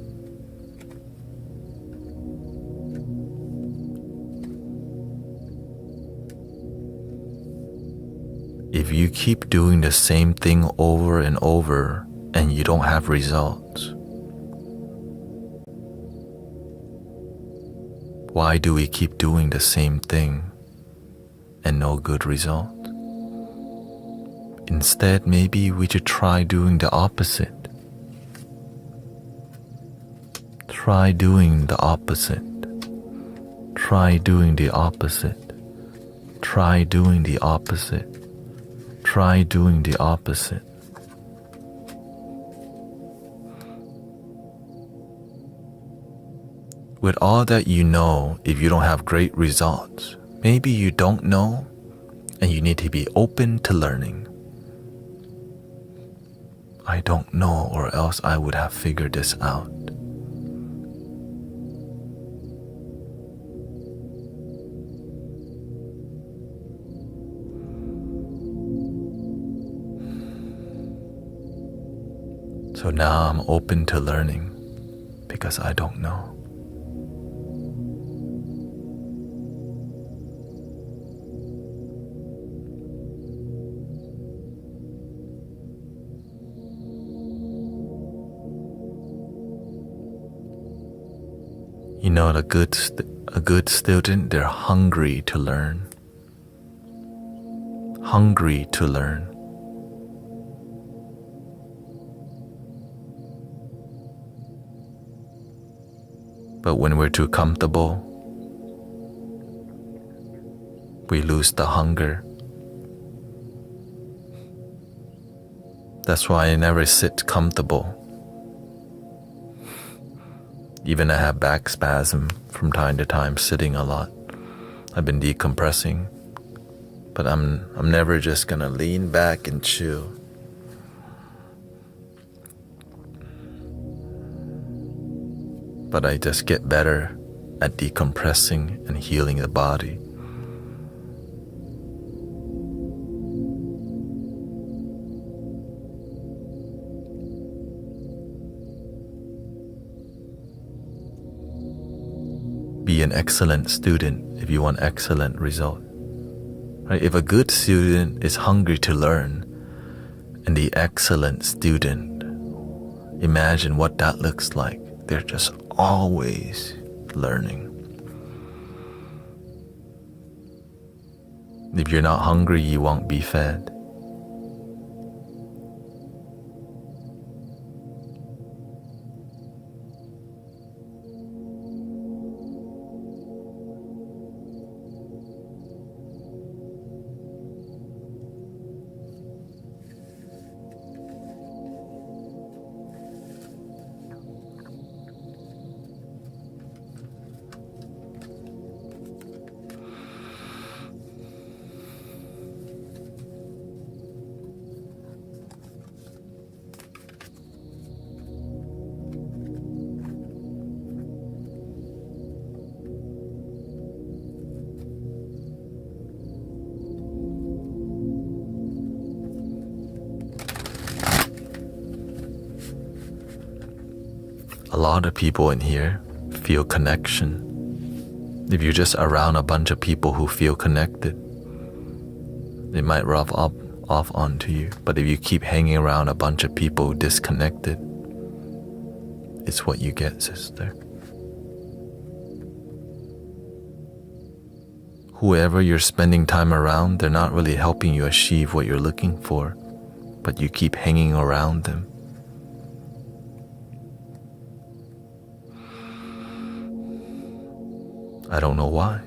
If you keep doing the same thing over and over and you don't have results, why do we keep doing the same thing and no good result? Instead, maybe we should try doing the opposite. Try doing the opposite. Try doing the opposite. Try doing the opposite. Try doing the opposite. With all that you know, if you don't have great results, maybe you don't know and you need to be open to learning. I don't know, or else I would have figured this out. So now I'm open to learning because I don't know. You know, a good student, they're hungry to learn. Hungry to learn. But when we're too comfortable, we lose the hunger. That's why I never sit comfortable. Even I have back spasm from time to time, sitting a lot. I've been decompressing, but I'm never just gonna lean back and chill. But I just get better at decompressing and healing the body. Be an excellent student if you want excellent result. Right? If a good student is hungry to learn, and the excellent student, imagine what that looks like. They're just always learning. If you're not hungry, you won't be fed. A lot of people in here feel connection. If you're just around a bunch of people who feel connected, they might rub off onto you. But if you keep hanging around a bunch of people disconnected, it's what you get, sister. Whoever you're spending time around, they're not really helping you achieve what you're looking for, but you keep hanging around them. I don't know why.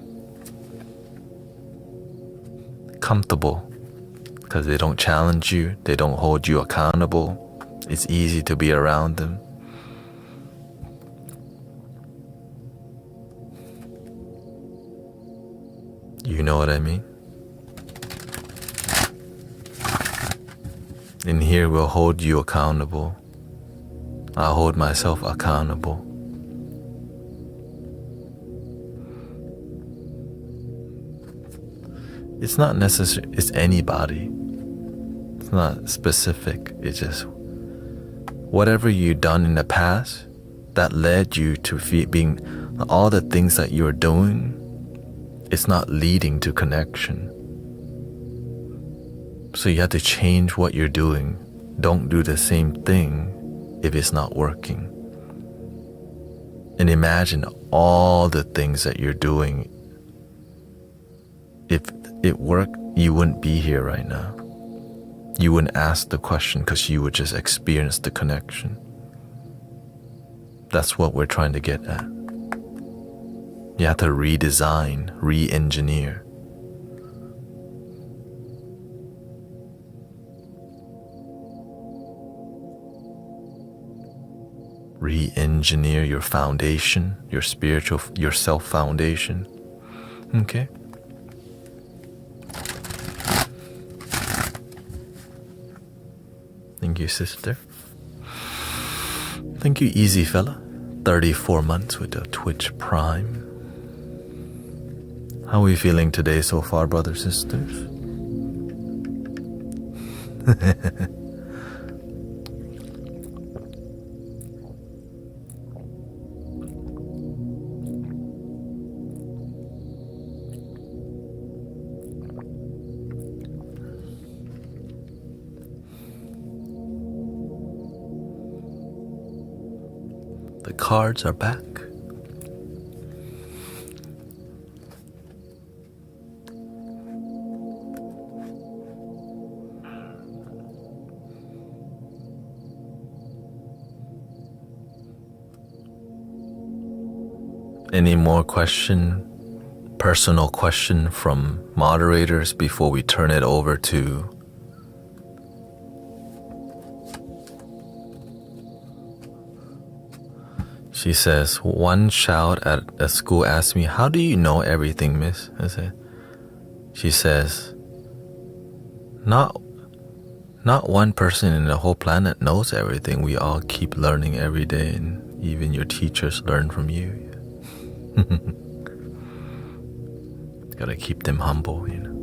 Comfortable, because they don't challenge you, they don't hold you accountable. It's easy to be around them. You know what I mean? In here, we'll hold you accountable. I'll hold myself accountable. It's not necessary. It's anybody. It's not specific. It's just whatever you've done in the past that led you to being all the things that you're doing. It's not leading to connection. So you have to change what you're doing. Don't do the same thing if it's not working. And imagine all the things that you're doing. If it worked, you wouldn't be here right now. You wouldn't ask the question because you would just experience the connection. That's what we're trying to get at. You have to redesign, re-engineer. Re-engineer your foundation, your spiritual, your self-foundation. Okay? Thank you, sister. Thank you, easy fella. 34 months with the Twitch Prime. How are we feeling today so far, brothers and sisters? The cards are back. Any more personal question from moderators before we turn it over to She says, one child at a school asked me, how do you know everything, miss? She says, not one person in the whole planet knows everything. We all keep learning every day, and even your teachers learn from you. Gotta keep them humble, you know.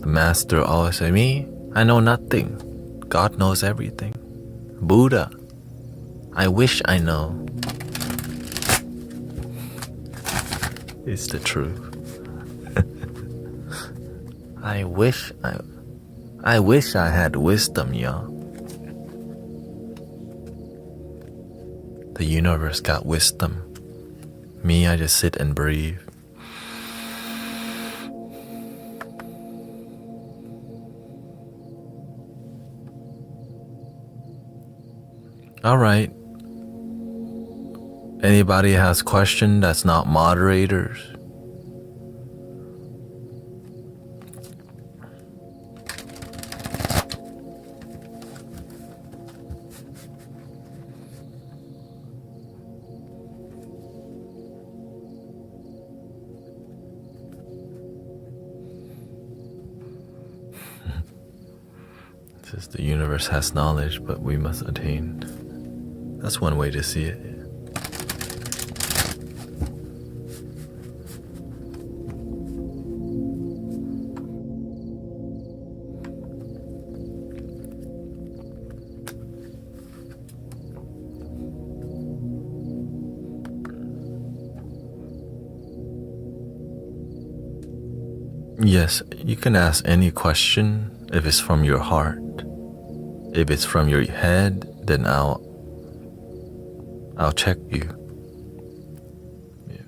The master always said, me, I know nothing. God knows everything. Buddha, I wish I know. It's the truth. I wish I had wisdom, y'all. The universe got wisdom. Me, I just sit and breathe. All right. Anybody has question that's not moderators? It says the universe has knowledge, but we must attain. That's one way to see it. Yes, you can ask any question if it's from your heart. If it's from your head, then I'll check you. Yeah.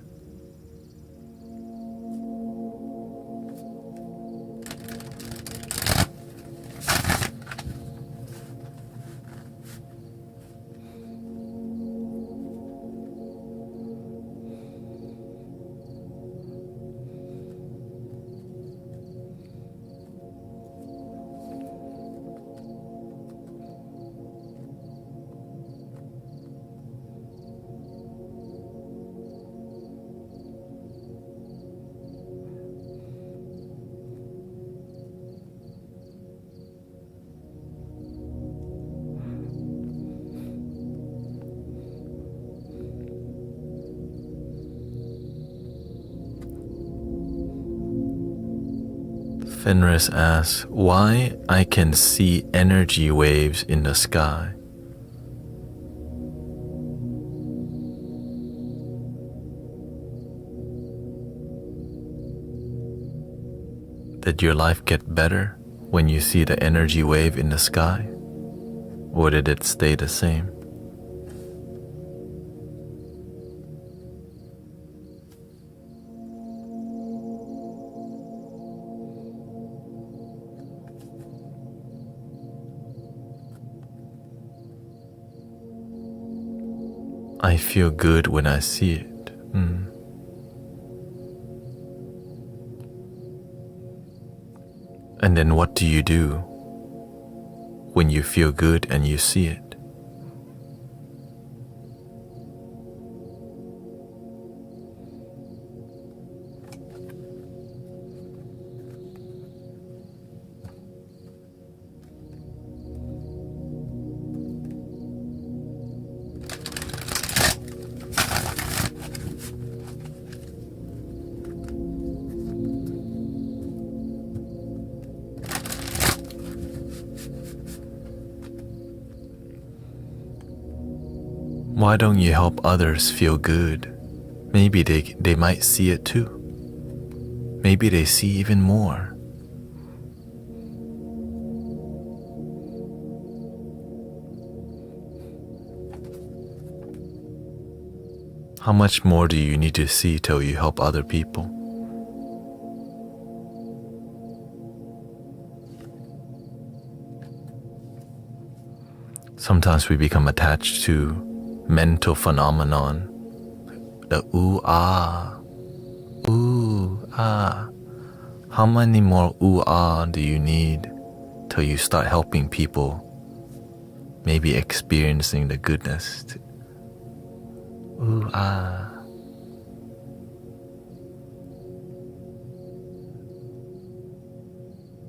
Fenris asks, why I can see energy waves in the sky. Did your life get better when you see the energy wave in the sky? Or did it stay the same? I feel good when I see it. And then what do you do when you feel good and you see it? Why don't you help others feel good? Maybe they might see it too. Maybe they see even more. How much more do you need to see till you help other people? Sometimes we become attached to mental phenomenon, the ooh ah. How many more ooh ah do you need till you start helping people, maybe experiencing the goodness? Ooh ah.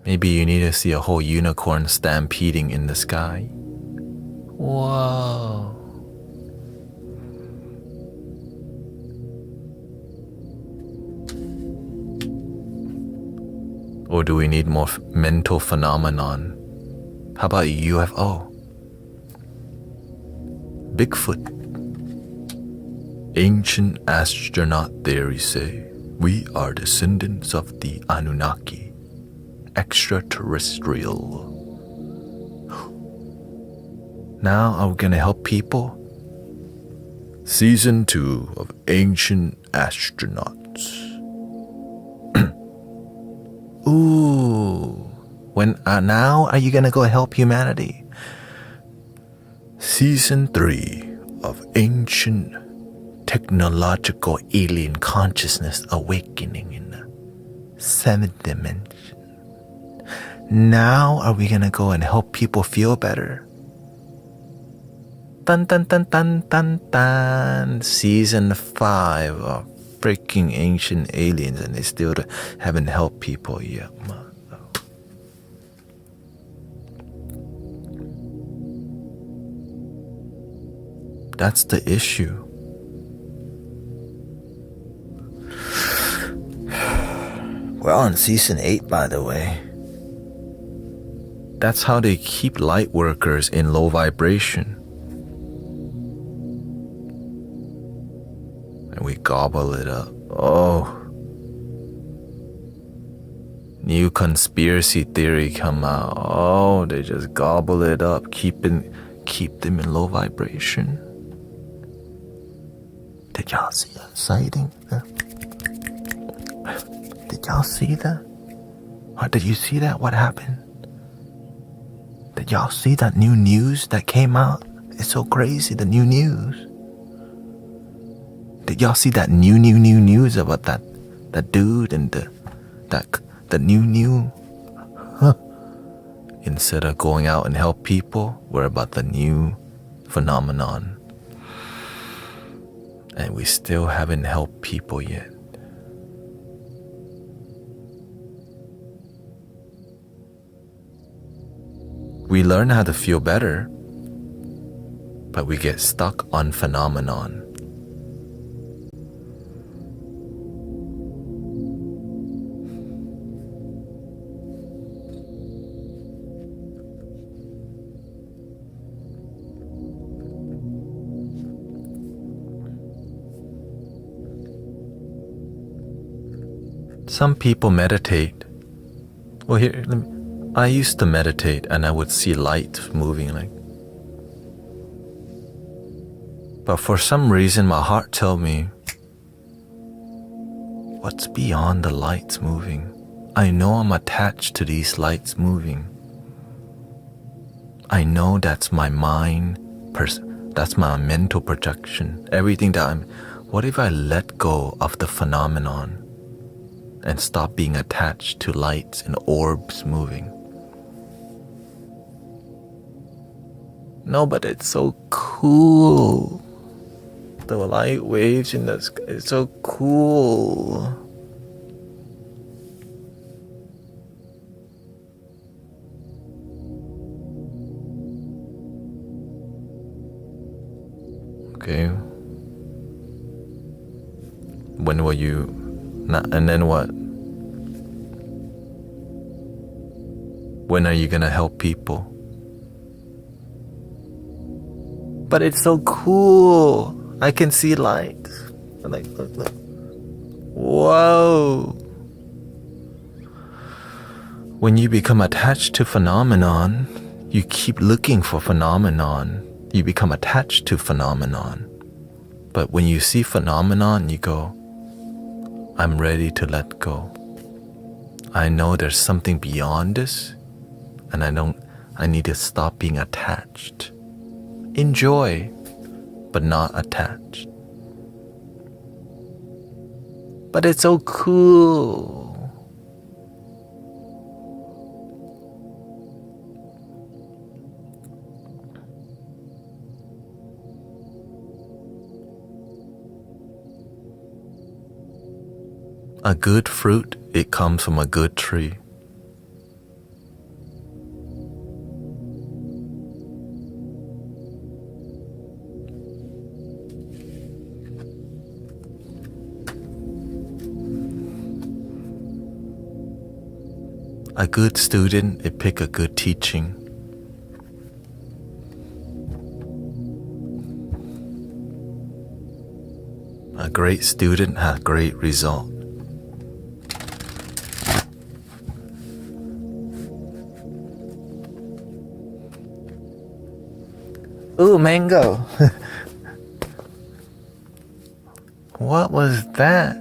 Maybe you need to see a whole unicorn stampeding in the sky. Whoa. Or do we need more mental phenomenon? How about a UFO? Bigfoot. Ancient astronaut theories say we are descendants of the Anunnaki, extraterrestrial. Now are we gonna help people? Season 2 of Ancient Astronauts. Ooh, when now are you gonna go help humanity? Season 3 of Ancient Technological Alien Consciousness Awakening in the 7th dimension. Now are we gonna go and help people feel better? Dun dun dun dun dun dun. Season 5 of freaking Ancient Aliens, and they still haven't helped people yet. That's the issue. We're on season 8, by the way. That's how they keep light workers in low vibration. And we gobble it up. Oh. New conspiracy theory come out. Oh, they just gobble it up, keep them in low vibration. Did y'all see that sighting? Did y'all see that? Or did you see that? What happened? Did y'all see that new news that came out? It's so crazy, the new news. Did y'all see that new news about that dude and the new? Huh. Instead of going out and help people, we're about the new phenomenon. And we still haven't helped people yet. We learn how to feel better, but we get stuck on phenomenon. Some people meditate. Well, here, I used to meditate and I would see light moving like. But for some reason, my heart told me, what's beyond the lights moving? I know I'm attached to these lights moving. I know that's my mind, that's my mental projection. Everything that what if I let go of the phenomenon and stop being attached to lights and orbs moving? No, but it's so cool. The light waves in the sky, it's so cool. Okay. When will you and then what? When are you gonna help people? But it's so cool. I can see light. Like, look. Whoa. When you become attached to phenomenon, you keep looking for phenomenon. You become attached to phenomenon. But when you see phenomenon, you go, I'm ready to let go. I know there's something beyond this, and I need to stop being attached. Enjoy, but not attached. But it's so cool. A good fruit, it comes from a good tree. A good student, it pick a good teaching. A great student has great result. Ooh, mango. What was that?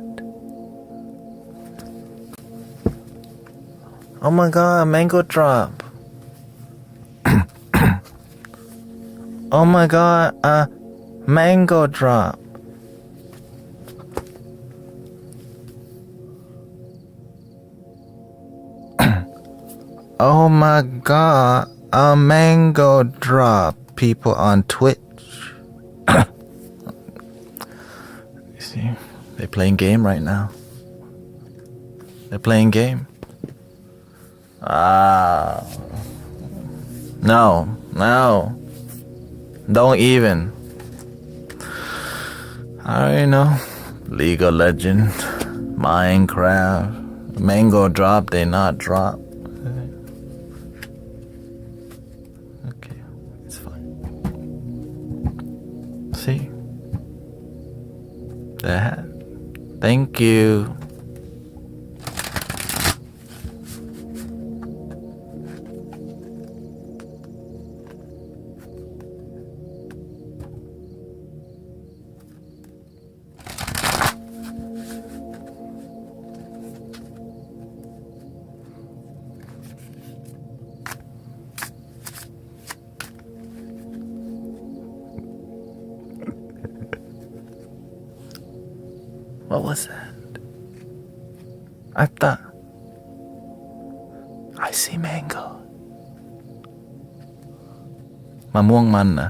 Oh my god, a mango drop. Oh my god, a mango drop. Oh my god, a mango drop. People on Twitch. You see, they're playing game right now. They're playing game. No. Don't even. I already know. League of Legends, Minecraft, mango drop, they not drop. Okay, it's fine. See? That. Thank you. What was that? I thought I see mango. มะม่วงมันนะ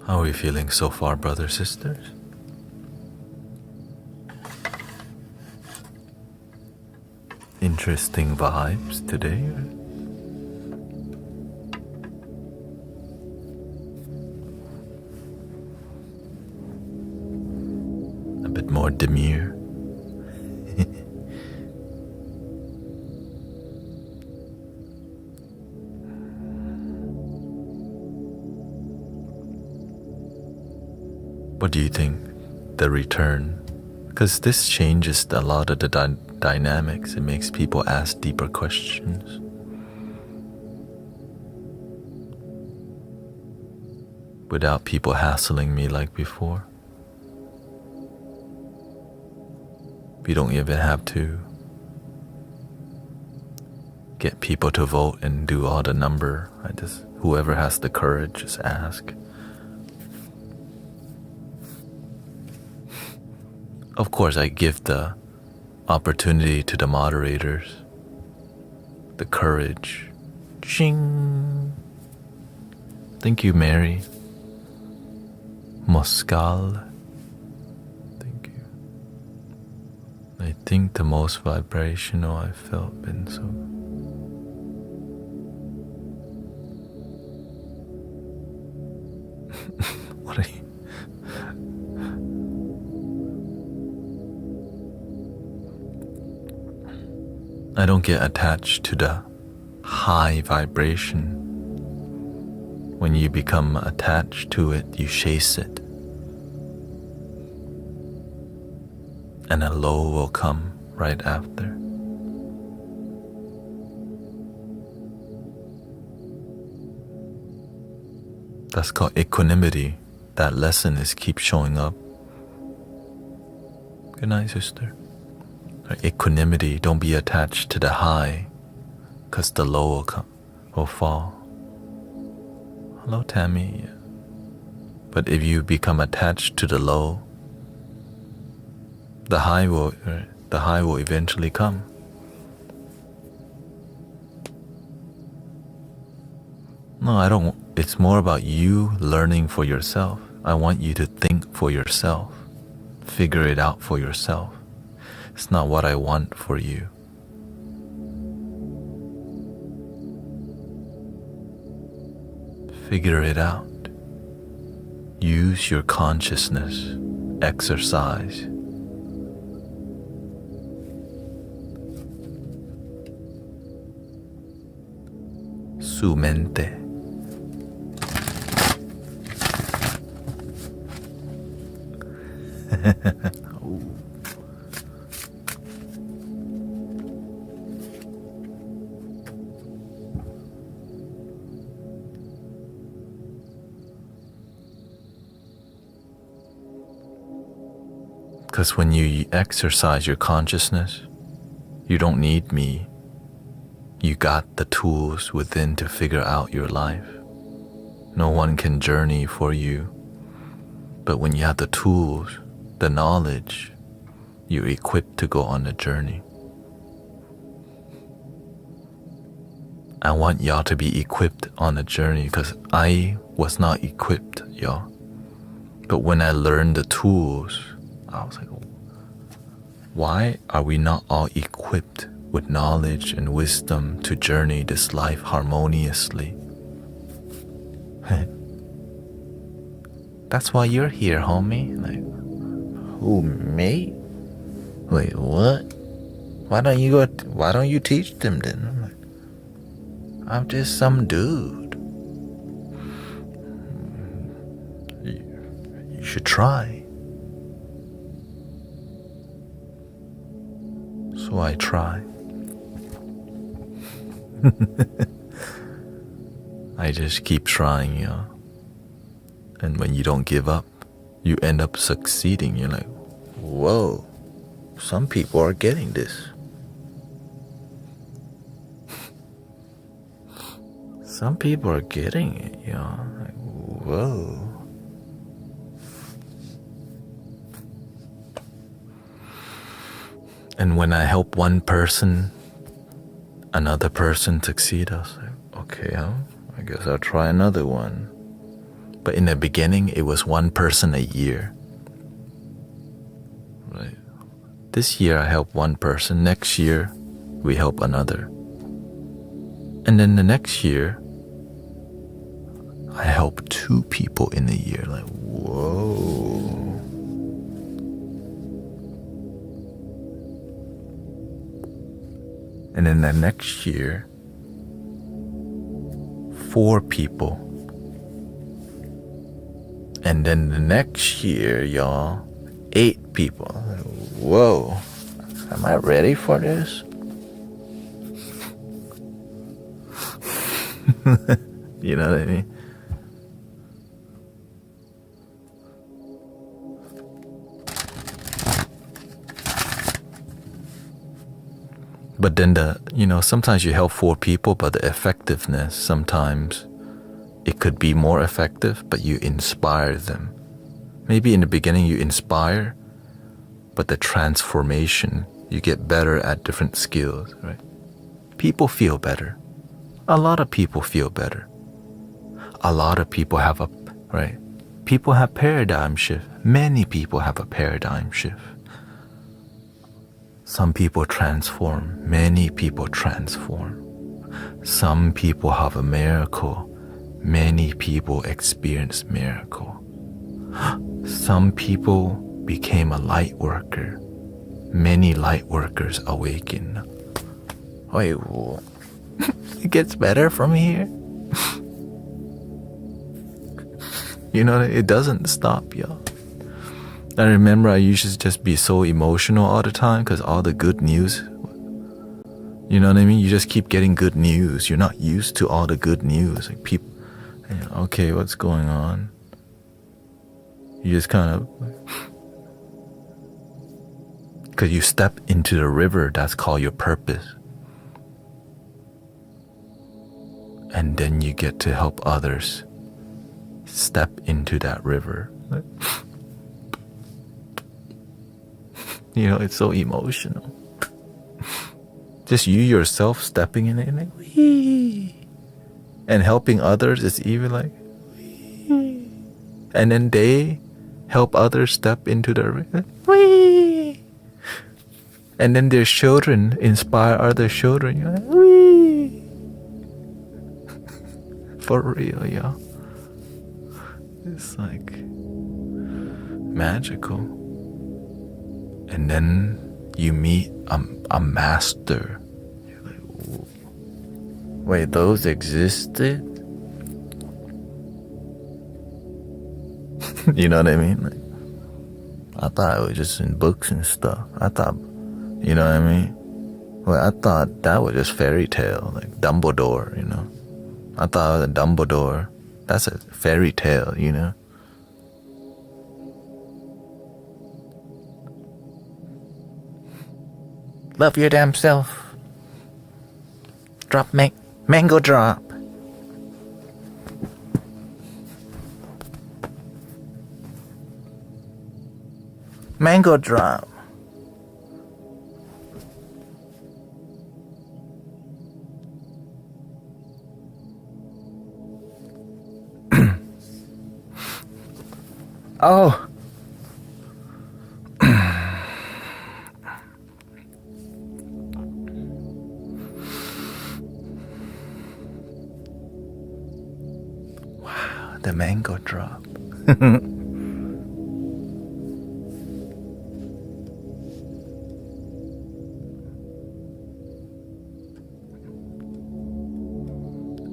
How are we feeling so far, brothers, sisters? Interesting vibes today. A bit more demure. What do you think? The return? Because this changes a lot of the dynamics. It makes people ask deeper questions. Without people hassling me like before. We don't even have to get people to vote and do all the number. Whoever has the courage, just ask. Of course, I give the opportunity to the moderators, the courage. Ching! Thank you, Mary. Moscal. Thank you. I think the most vibrational I felt been so. What are you? I don't get attached to the high vibration. When you become attached to it, you chase it. And a low will come right after. That's called equanimity. That lesson is keep showing up. Good night, sister. Equanimity, don't be attached to the high, because the low will fall. Hello, Tammy. But if you become attached to the low, the high will eventually come. No, I don't. It's more about you learning for yourself. I want you to think for yourself. Figure it out for yourself. It's not what I want for you. Figure it out. Use your consciousness. Exercise. Su mente. Because when you exercise your consciousness, you don't need me. You got the tools within to figure out your life. No one can journey for you. But when you have the tools, the knowledge, you're equipped to go on the journey. I want y'all to be equipped on the journey because I was not equipped, y'all. But when I learned the tools, I was like, why are we not all equipped with knowledge and wisdom to journey this life harmoniously? That's why you're here, homie. Like, who, me? Wait, what? Why don't you teach them then? I'm like, I'm just some dude. You should try. So I try. I just keep trying, you know. And when you don't give up, you end up succeeding. You're like, whoa, some people are getting this. Some people are getting it, you know. Like, whoa. And when I help one person, another person succeed, I was like, okay, I guess I'll try another one. But in the beginning, it was one person a year. Right. This year I help one person. Next year, we help another. And then the next year, I help 2 people in a year. Like, whoa. And then the next year, 4 people. And then the next year, y'all, 8 people. Whoa, am I ready for this? You know what I mean? But then sometimes you help 4 people, but the effectiveness, sometimes it could be more effective, but you inspire them. Maybe in the beginning you inspire, but the transformation, you get better at different skills, right? People feel better. A lot of people feel better. A lot of people have people have paradigm shift. Many people have a paradigm shift. Some people transform. Many people transform. Some people have a miracle. Many people experience miracle. Some people became a light worker. Many light workers awaken. Wait, it gets better from here? You know, it doesn't stop, y'all. I remember I used to just be so emotional all the time because all the good news, you know what I mean? You just keep getting good news. You're not used to all the good news. Like people, okay, what's going on? You just kind of Because you step into the river, that's called your purpose. And then you get to help others step into that river. You know, it's so emotional. Just you yourself stepping in it, like, wee. And helping others is even like, wee. And then they help others step into the river, wee. And then their children inspire other children. You're like, wee. For real, yeah. It's like magical. And then you meet a master. You're like, wait, those existed? You know what I mean? Like, I thought it was just in books and stuff. I thought, you know what I mean? Well, I thought that was just fairy tale, like Dumbledore, you know? I thought it was a Dumbledore. That's a fairy tale, you know? Love your damn self. Drop mango drop. Mango drop. Oh. Wow, the mango drop.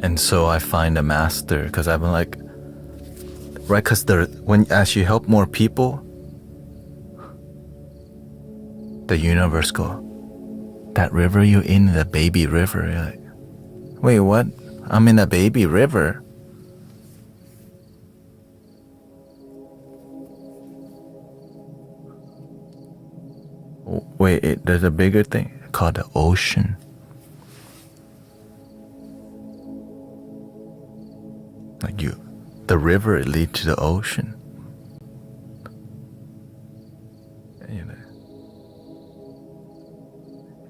And so I find a master because I'm like, right? Because as you help more people, the universe go, that river you're in, the baby river. You're like, wait, what? I'm in a baby river. Wait, there's a bigger thing called the ocean. Like the river leads to the ocean. And you're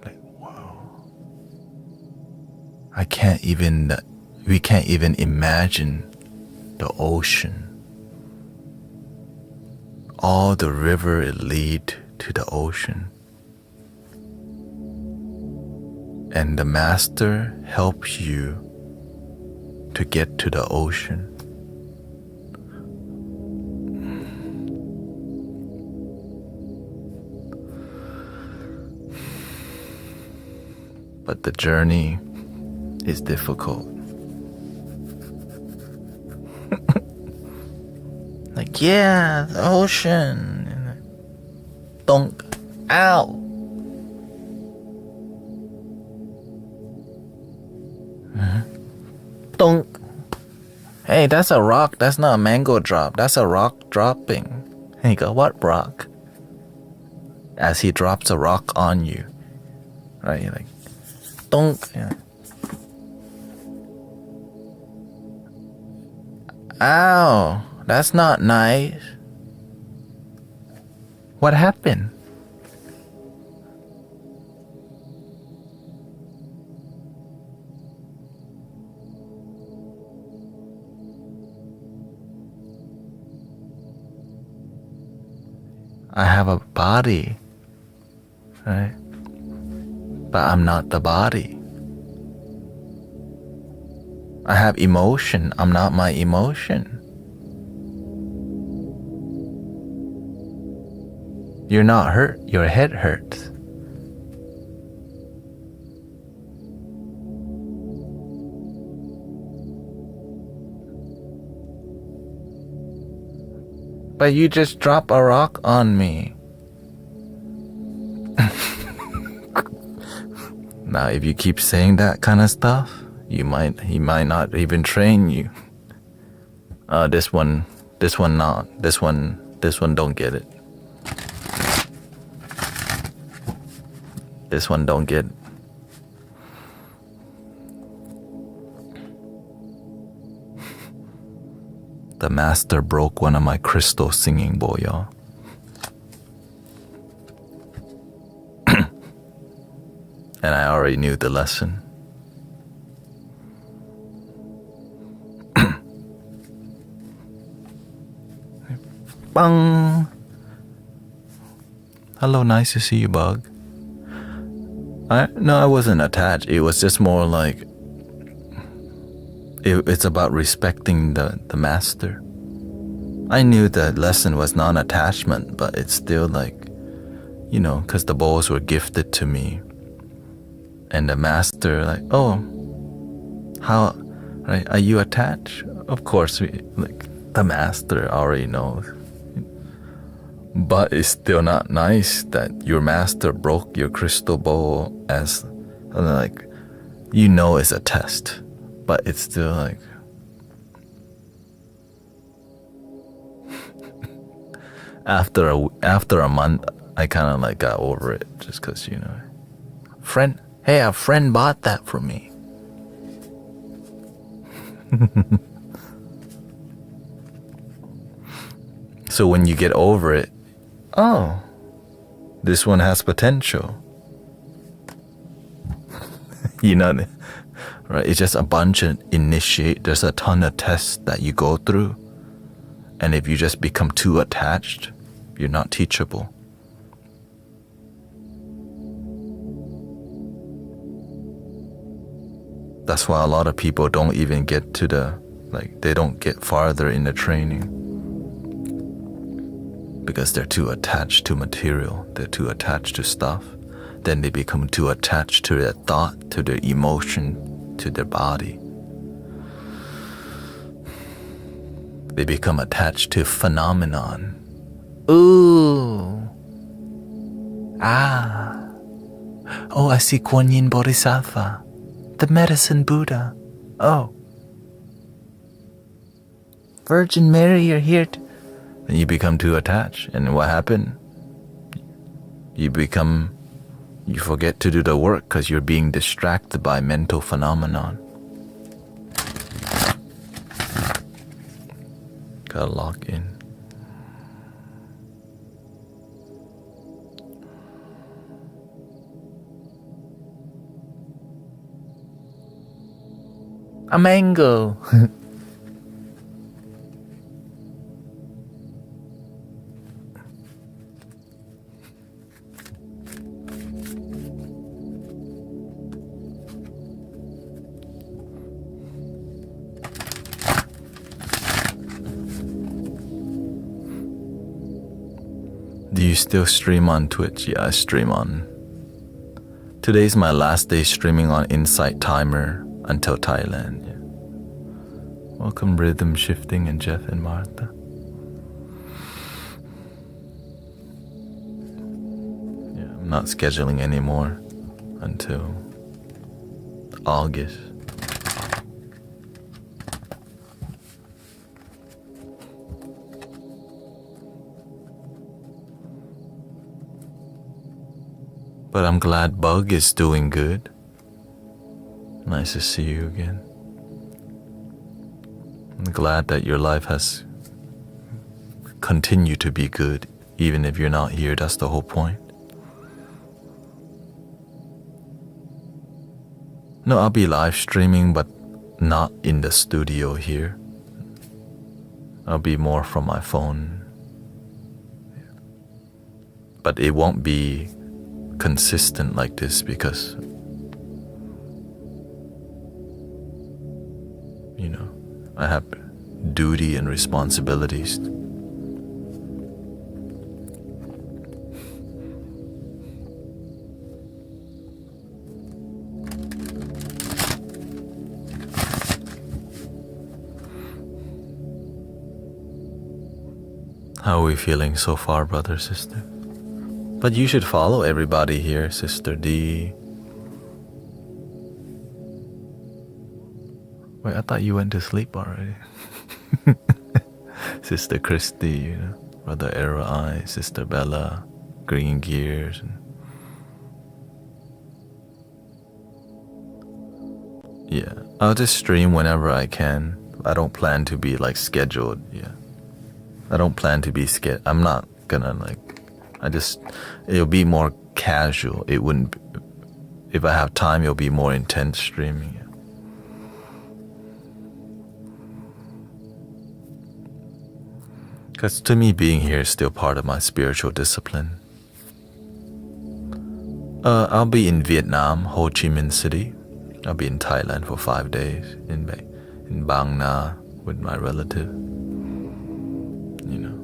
like, whoa. We can't even imagine the ocean. All the river lead to the ocean. And the master helps you to get to the ocean. But the journey is difficult. Like, yeah, the ocean. Donk. Ow. Donk. Hey, that's a rock. That's not a mango drop. That's a rock dropping. And you go, what rock? As he drops a rock on you. Right? You're like, donk. Yeah. Ow. That's not nice. What happened? I have a body, right? But I'm not the body. I have emotion. I'm not my emotion. You're not hurt. Your head hurts. But you just drop a rock on me. Now, if you keep saying that kind of stuff, he might not even train you. This one not. This one don't get it. This one don't get. The master broke one of my crystal singing bowl, y'all. And I already knew the lesson. Bang! Hello, nice to see you, Bug. I wasn't attached. It was just more like it's about respecting the master. I knew the lesson was non-attachment, but it's still like, you know, because the bowls were gifted to me. And the master, like, oh, how, right? Are you attached? Of course, the master already knows. But it's still not nice that your master broke your crystal bowl as, like, you know it's a test. But it's still like, after a month, I kind of like got over it, just because, you know, a friend bought that for me. So when you get over it, oh, this one has potential. You know, right? It's just a bunch of there's a ton of tests that you go through. And if you just become too attached, you're not teachable. That's why a lot of people don't even get to they don't get farther in the training. Because they're too attached to material, they're too attached to stuff. Then they become too attached to their thought, to their emotion, to their body. They become attached to phenomenon. Ooh. Ah. Oh, I see Kuan Yin Bodhisattva, the medicine Buddha. Oh. Virgin Mary, you're here. And you become too attached. And what happened? You forget to do the work because you're being distracted by mental phenomenon. Gotta lock in. A mango. Do you still stream on Twitch? Yeah, I stream on. Today's my last day streaming on Insight Timer until Thailand. Yeah. Welcome Rhythm Shifting and Jeff and Martha. Yeah, I'm not scheduling anymore until August. But I'm glad Bug is doing good. Nice to see you again. I'm glad that your life has continued to be good, even if you're not here. That's the whole point. No, I'll be live streaming, but not in the studio here. I'll be more from my phone. But it won't be consistent like this because, you know, I have duty and responsibilities. How are we feeling so far, brother, sister? But you should follow everybody here, Sister D. Wait, I thought you went to sleep already. Sister Christy, you know, Brother Era Eye, Sister Bella, Green Gears. Yeah, I'll just stream whenever I can. I don't plan to be like scheduled. Yeah, I don't plan to be scheduled. I'm not gonna like. It'll be more casual. It wouldn't. If I have time, it'll be more intense streaming. Yeah. Because to me, being here is still part of my spiritual discipline. I'll be in Vietnam, Ho Chi Minh City. I'll be in Thailand for 5 days in Bang Na with my relative. You know,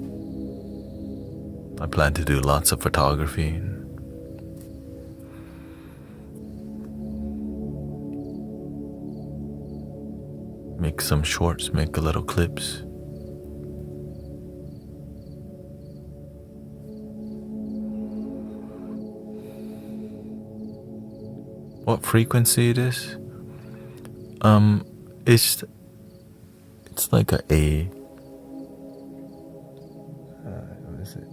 I plan to do lots of photography. Make some shorts, make a little clips. What frequency it is? It's like what is it?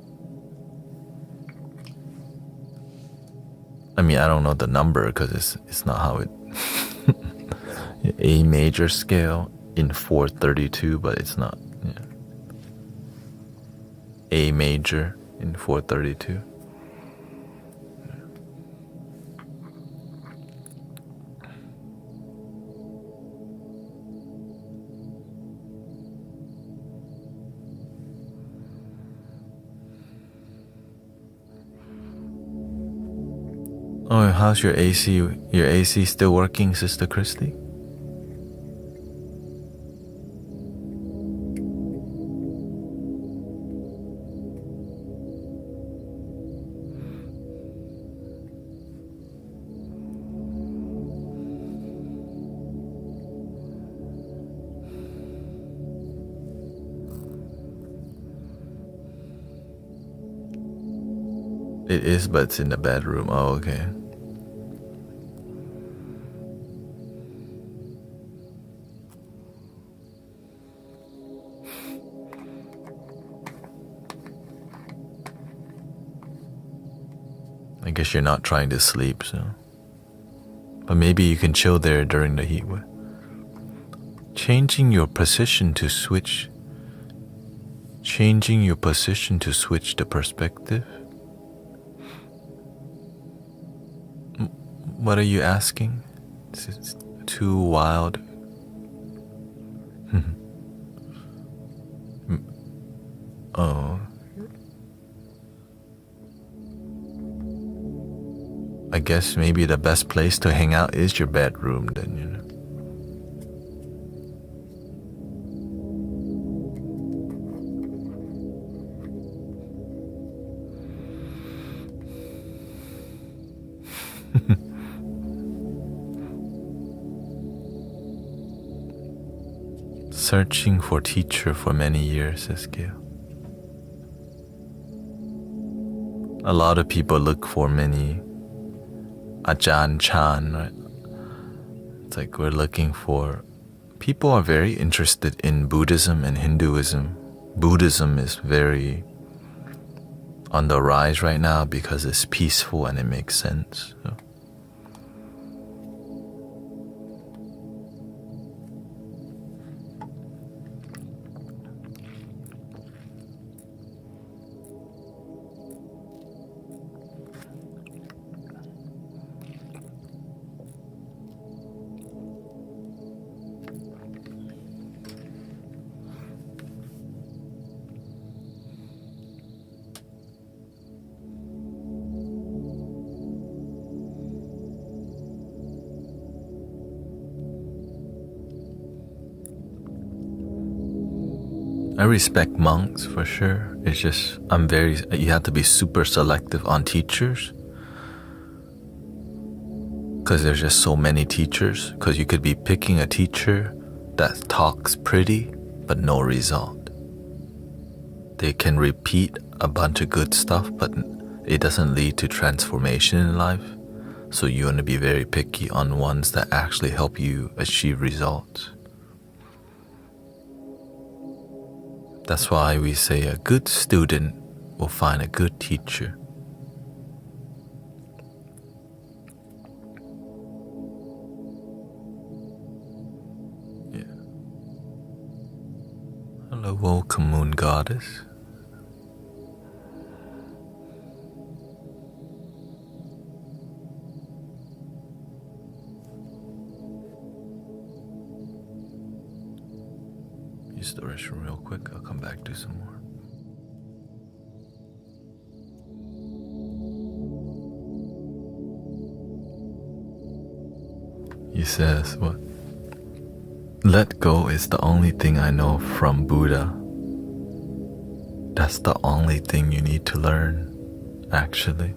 I mean, I don't know the number because it's not how it. A major scale in 432, but it's not. Yeah. A major in 432. Oh, how's your AC? Your AC still working, Sister Christy? It is, but it's in the bedroom. Oh, okay. I guess you're not trying to sleep, so. But maybe you can chill there during the heat wave. Changing your position to switch the perspective. What are you asking? It's too wild. Oh. I guess maybe the best place to hang out is your bedroom then, you know. Searching for teacher for many years, says Gail. A lot of people look for many Ajahn Chan, right? It's like we're looking for... People are very interested in Buddhism and Hinduism. Buddhism is very on the rise right now because it's peaceful and it makes sense. So. I respect monks for sure. It's just, you have to be super selective on teachers. Because there's just so many teachers. Because you could be picking a teacher that talks pretty, but no result. They can repeat a bunch of good stuff, but it doesn't lead to transformation in life. So you want to be very picky on ones that actually help you achieve results. That's why we say a good student will find a good teacher. Welcome, Moon Goddess. Use the restroom real quick. I'll come back, do some more. He says, what? Let go is the only thing I know from Buddha. That's the only thing you need to learn, actually.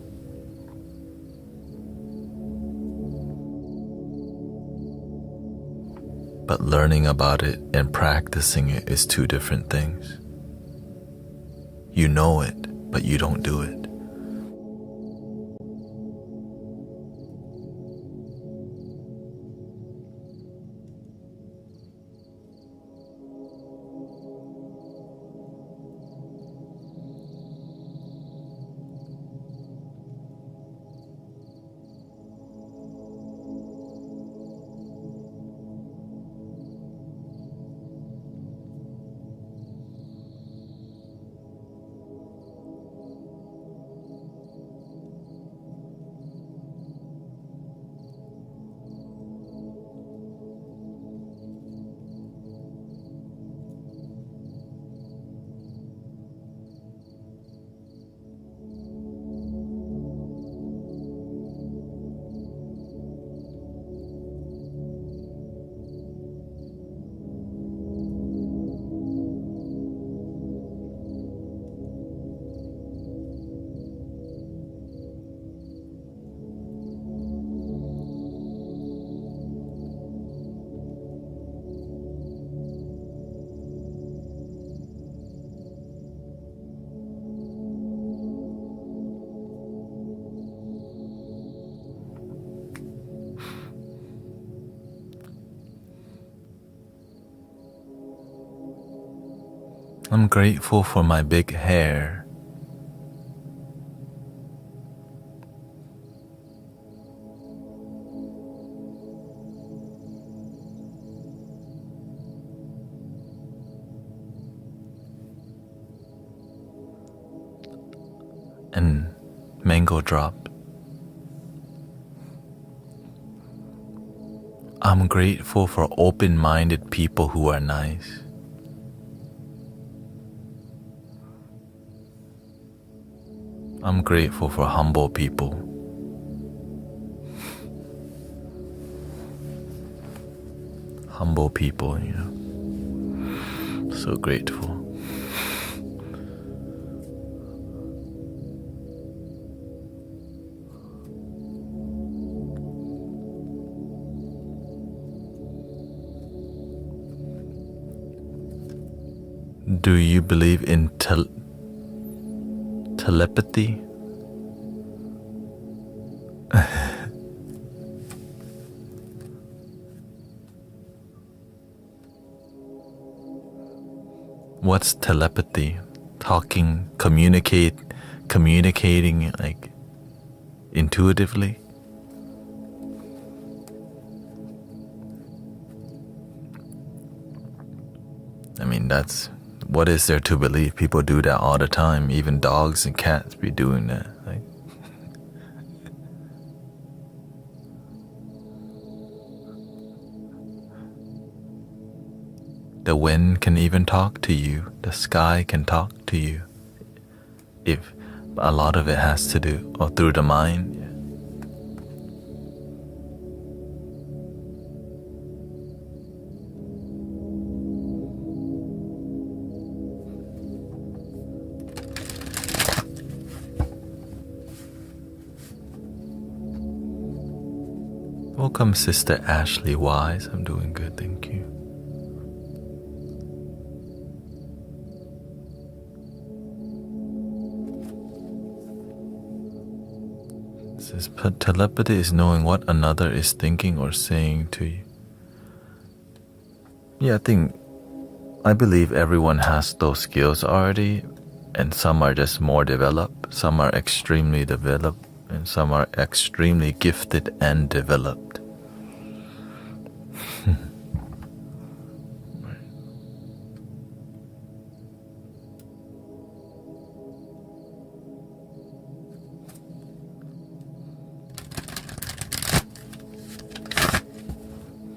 But learning about it and practicing it is two different things. You know it, but you don't do it. I'm grateful for my big hair. And mango drop. I'm grateful for open-minded people who are nice. I'm grateful for humble people. Humble people, you know. So grateful. Do you believe in telepathy? What's telepathy? Communicating like intuitively? I mean, what is there to believe? People do that all the time. Even dogs and cats be doing that. Like, the wind can even talk to you. The sky can talk to you. If a lot of it has to do through the mind. Welcome, Sister Ashley Wise. I'm doing good, thank you. It says, telepathy is knowing what another is thinking or saying to you. Yeah, I believe everyone has those skills already, and some are just more developed, some are extremely developed, and some are extremely gifted and developed.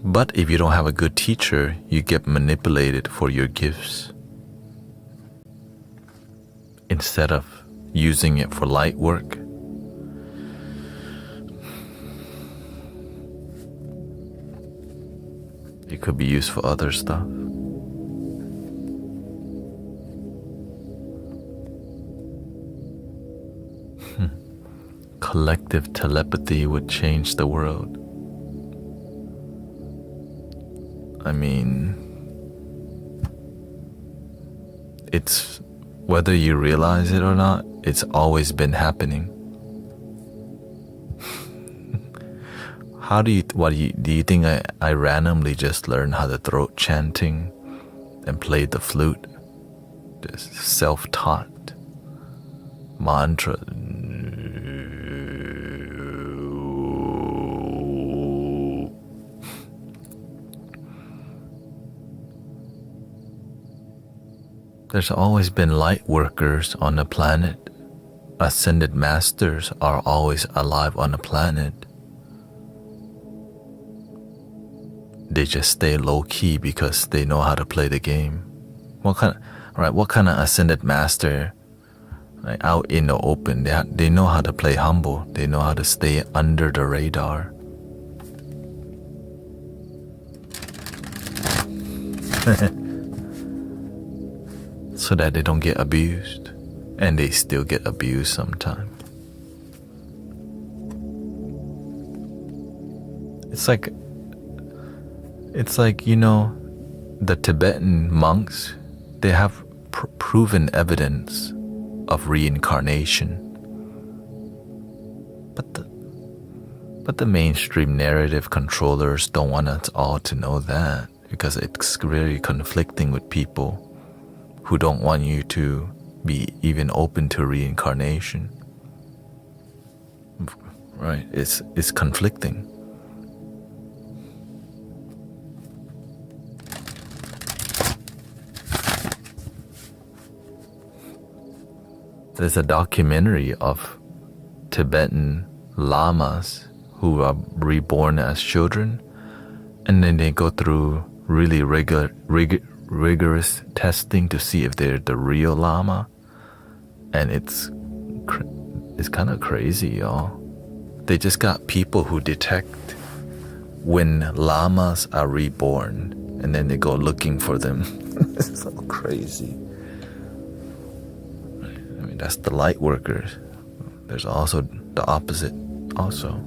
But if you don't have a good teacher, you get manipulated for your gifts. Instead of using it for light work, it could be used for other stuff. Collective telepathy would change the world. I mean, it's whether you realize it or not, it's always been happening. Do you think I randomly just learned how to throat chanting and play the flute? Just self-taught mantra. There's always been light workers on the planet. Ascended masters are always alive on the planet. They just stay low-key because they know how to play the game. What kind of ascended master, out in the open, they know how to play humble. They know how to stay under the radar. So that they don't get abused. And they still get abused sometimes. It's like, you know, the Tibetan monks, they have proven evidence of reincarnation. But the mainstream narrative controllers don't want us all to know that, because it's really conflicting with people who don't want you to be even open to reincarnation. Right? It's conflicting. There's a documentary of Tibetan lamas who are reborn as children, and then they go through really rigorous testing to see if they're the real lama, and it's kind of crazy, y'all. They just got people who detect when lamas are reborn, and then they go looking for them. It's so crazy. I mean, that's the light workers. There's also the opposite also.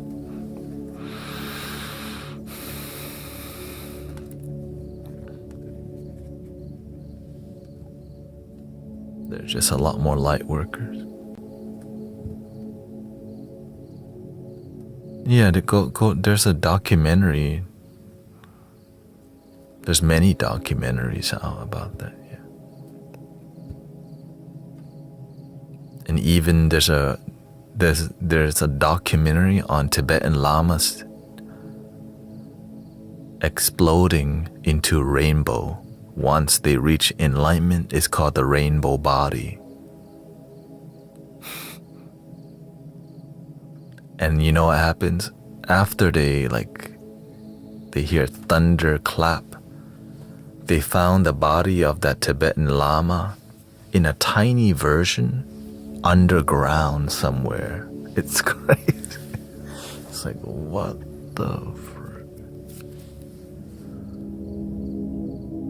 There's just a lot more light workers. Yeah, there's a documentary. There's many documentaries out about that, yeah. And even there's a documentary on Tibetan lamas exploding into rainbow. Once they reach enlightenment, it's called the rainbow body. And you know what happens? After they hear thunder clap, they found the body of that Tibetan lama in a tiny version underground somewhere. It's crazy. It's like, what the frick?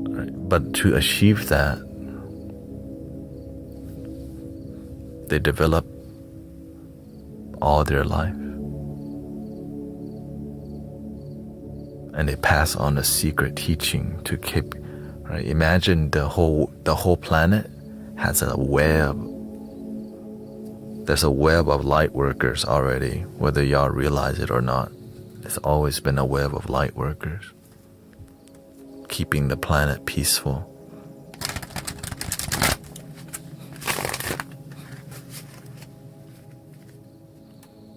Right. But to achieve that, they develop all their life. And they pass on the secret teaching to keep, right? Imagine the whole planet has a web. There's a web of light workers already, whether y'all realize it or not. There's always been a web of light workers keeping the planet peaceful.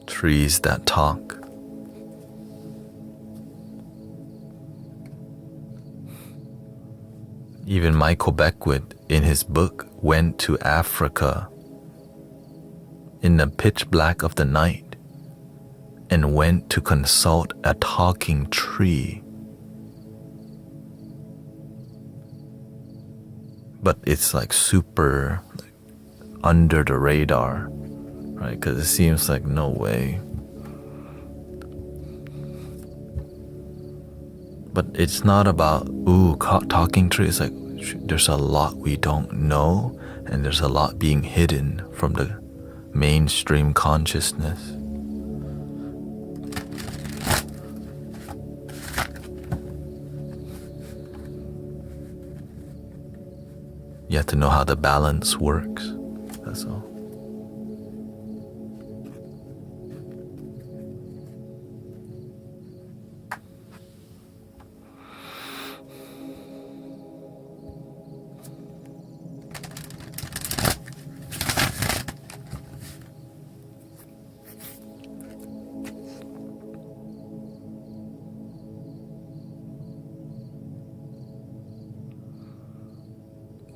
Trees that talk. Even Michael Beckwith, in his book, went to Africa in the pitch black of the night and went to consult a talking tree but it's like super like, under the radar, right? Because it seems like no way. But it's not about talking tree. It's like there's a lot we don't know, and there's a lot being hidden from the mainstream consciousness. You have to know how the balance works. That's all.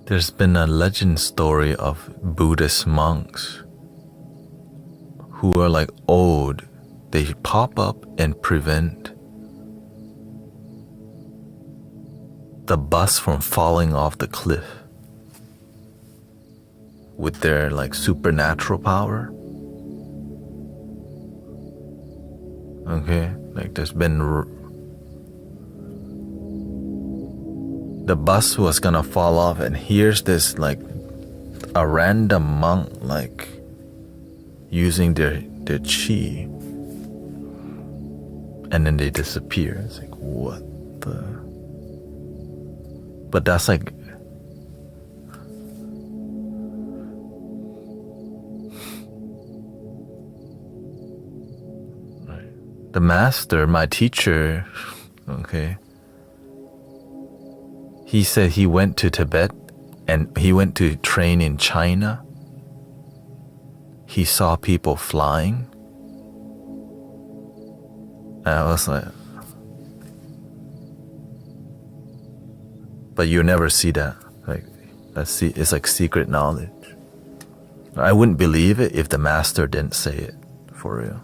There's been a legend story of Buddhist monks who are like old. They pop up and prevent the bus from falling off the cliff with their like supernatural power. Okay, like there's been the bus was gonna fall off, and here's this like a random monk like using their chi, and then they disappear. It's like, what the? But that's like the master, my teacher, okay, he said he went to Tibet and he went to train in China. He saw people flying. And I was like, but you never see that. Like, it's like secret knowledge. I wouldn't believe it if the master didn't say it for real.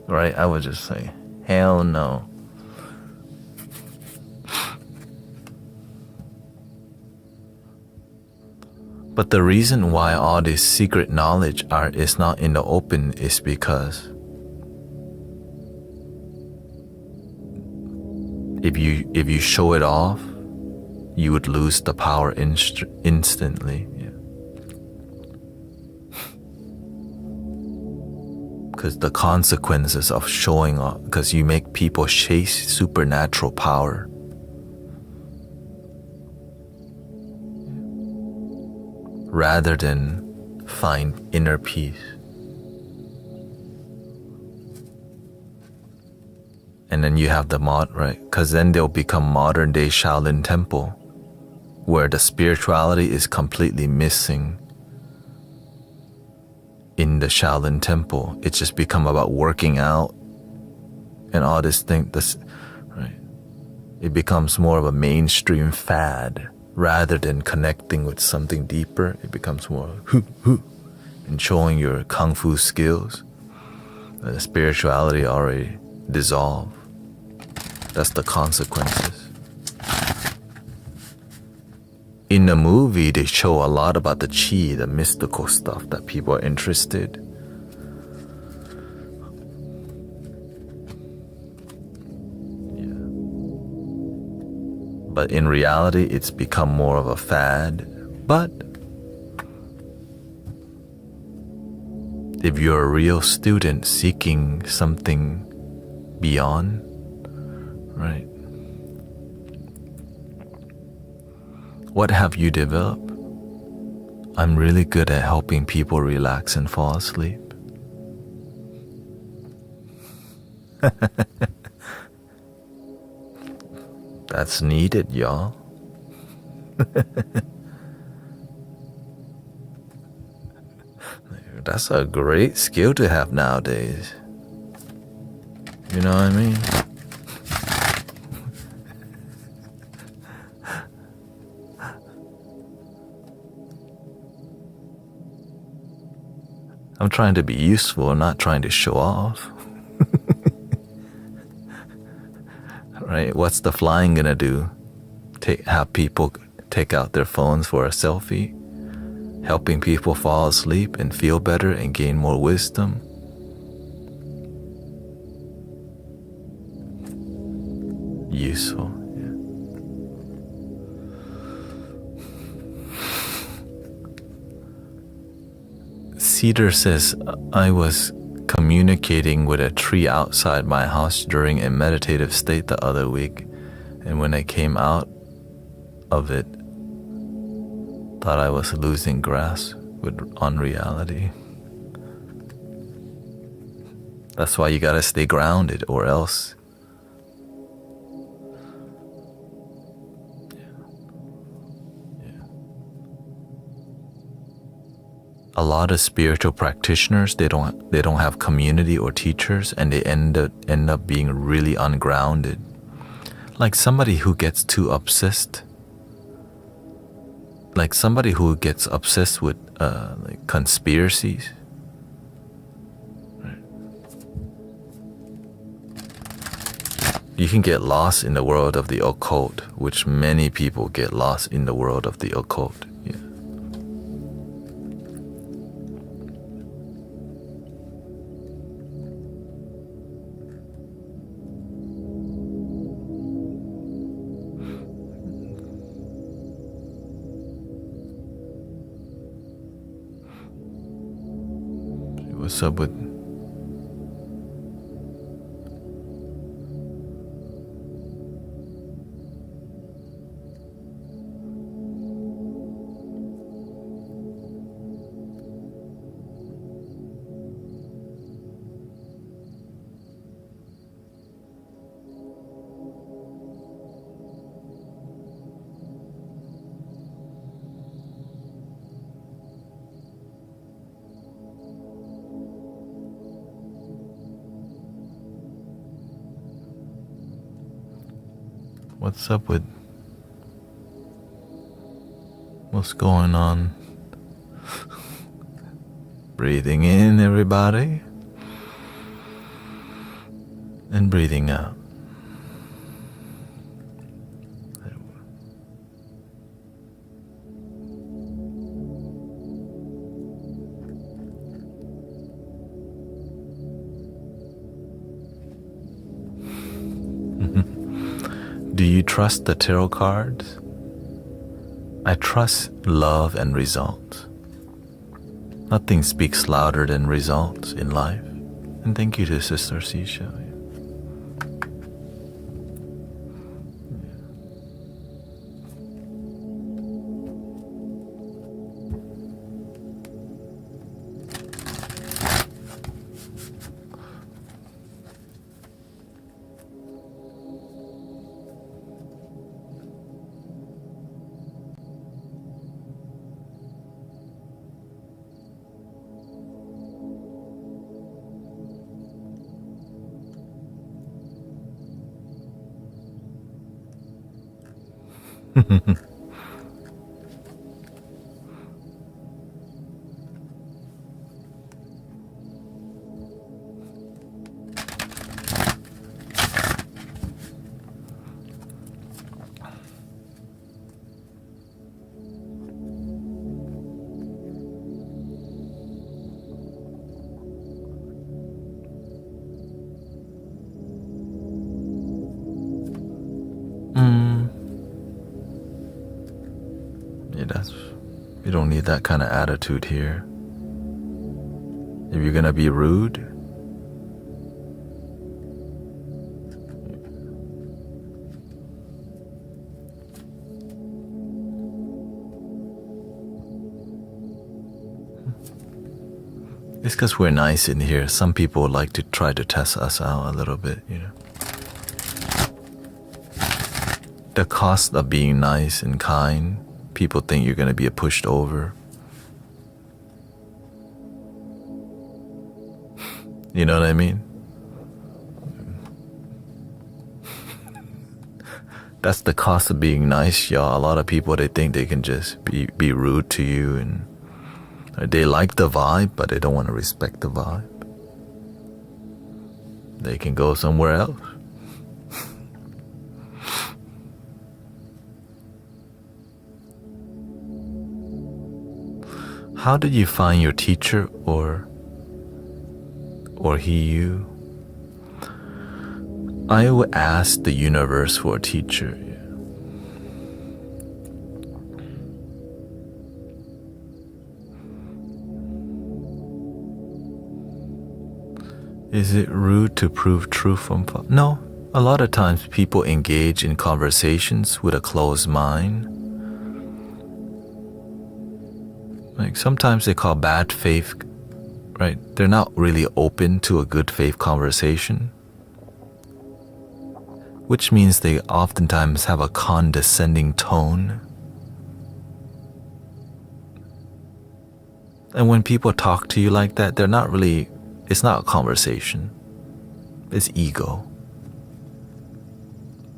Right? I would just say, hell no. But the reason why all this secret knowledge is not in the open is because if you show it off, you would lose the power instantly. Because the consequences of showing off, because you make people chase supernatural power. Rather than find inner peace. And then you have the right? Because then they'll become modern day Shaolin Temple, where the spirituality is completely missing in the Shaolin Temple. It's just become about working out and all this thing. Right? It becomes more of a mainstream fad. Rather than connecting with something deeper, it becomes more and showing your kung fu skills. The spirituality already dissolved. That's the consequences. In the movie, they show a lot about the chi, the mystical stuff that people are interested. But in reality, it's become more of a fad. But if you're a real student seeking something beyond, right? What have you developed? I'm really good at helping people relax and fall asleep. That's needed, y'all. That's a great skill to have nowadays. You know what I mean? I'm trying to be useful, not trying to show off. Right? What's the flying gonna do? Have people take out their phones for a selfie, helping people fall asleep and feel better and gain more wisdom. Useful. Cedar says, I was communicating with a tree outside my house during a meditative state the other week, and when I came out of it, thought I was losing grasp on reality. That's why you gotta stay grounded, or else a lot of spiritual practitioners, they don't have community or teachers, and they end up being really ungrounded. Like somebody who gets too obsessed. Like somebody who gets obsessed with like conspiracies. You can get lost in the world of the occult, which many people get lost in the world of the occult. Yeah. What's up with what's going on? Breathing in, everybody, and breathing out. Do you trust the tarot cards? I trust love and results. Nothing speaks louder than results in life. And thank you to Sister Sisha. You don't need that kind of attitude here. If you're gonna be rude, it's because we're nice in here. Some people like to try to test us out a little bit, you know. The cost of being nice and kind, people think you're going to be pushed over. You know what I mean? That's the cost of being nice, y'all. A lot of people, they think they can just be rude to you, and they like the vibe, but they don't want to respect the vibe. They can go somewhere else. How did you find your teacher or he you? I would ask the universe for a teacher. Is it rude to prove truth from false? No. A lot of times people engage in conversations with a closed mind. Like sometimes they call bad faith, right? They're not really open to a good faith conversation, which means they oftentimes have a condescending tone. And when people talk to you like that, it's not a conversation. It's ego.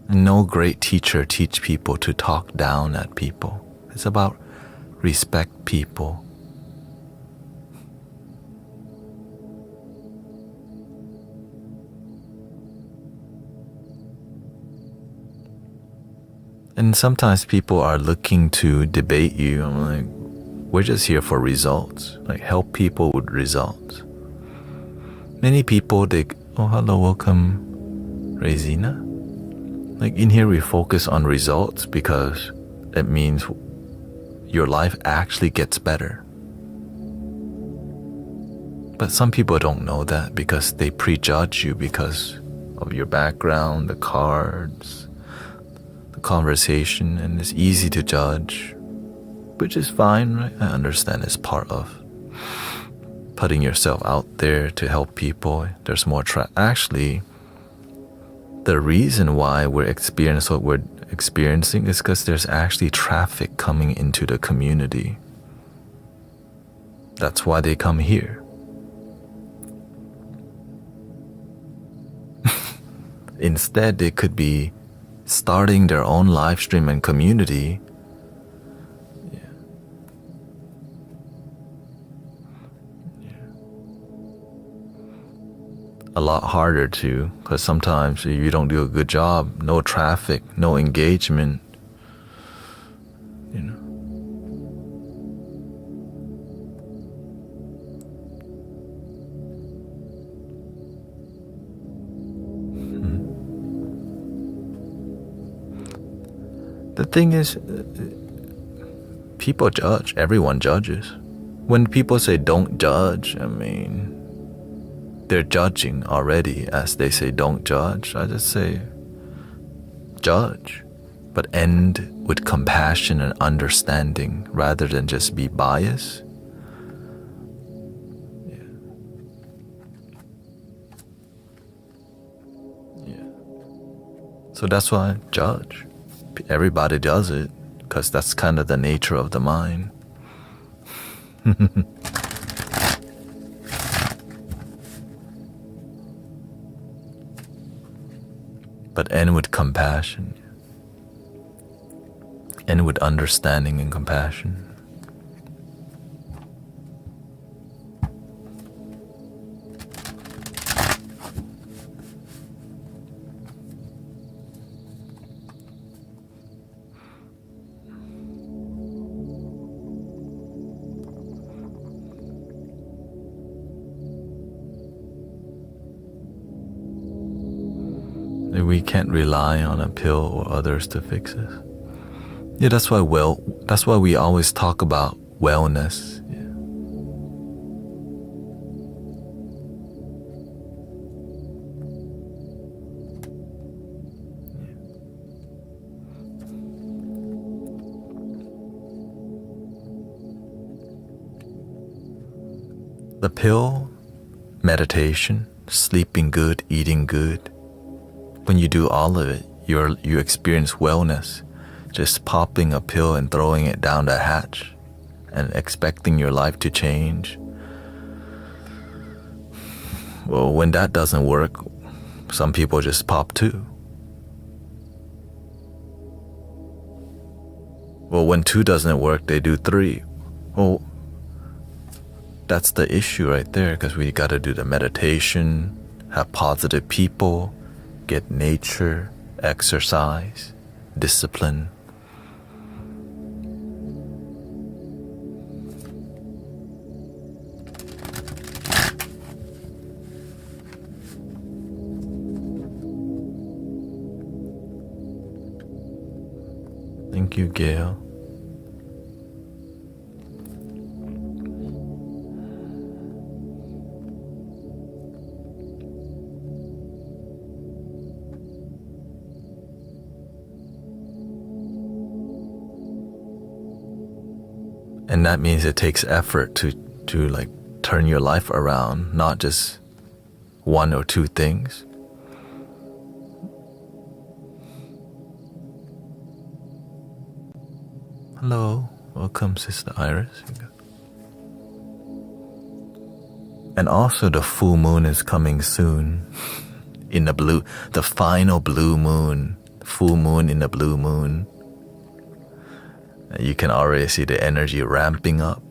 No great teacher teach people to talk down at people. It's about respect people. And sometimes people are looking to debate you. I'm like, we're just here for results. Like help people with results. Many people, oh hello, welcome, Rezina. Like in here we focus on results because it means your life actually gets better. But some people don't know that because they prejudge you because of your background, the cards, the conversation, and it's easy to judge, which is fine, right? I understand it's part of putting yourself out there to help people. There's more actually, the reason why we're experiencing what we're experiencing is because there's actually traffic coming into the community. That's why they come here. Instead, they could be starting their own live stream and community. A lot harder to, because sometimes if you don't do a good job, no traffic, no engagement, The thing is, people judge. Everyone judges. When people say don't judge, I mean, they're judging already as they say don't judge. I just say judge, but end with compassion and understanding rather than just be biased. So that's why I judge. Everybody does it because that's kind of the nature of the mind. But end with compassion. End with understanding and compassion. We can't rely on a pill or others to fix us. Yeah, that's why we always talk about wellness. The pill, meditation, sleeping good, eating good. When you do all of it, you experience wellness. Just popping a pill and throwing it down the hatch and expecting your life to change. Well, when that doesn't work, some people just pop two. Well, when two doesn't work, they do three. Well, that's the issue right there, because we got to do the meditation, have positive people, get nature, exercise, discipline. Thank you, Gail. And that means it takes effort to like turn your life around, not just one or two things. Hello, welcome, Sister Iris. And also the full moon is coming soon. In the final blue moon, full moon in the blue moon. You can already see the energy ramping up.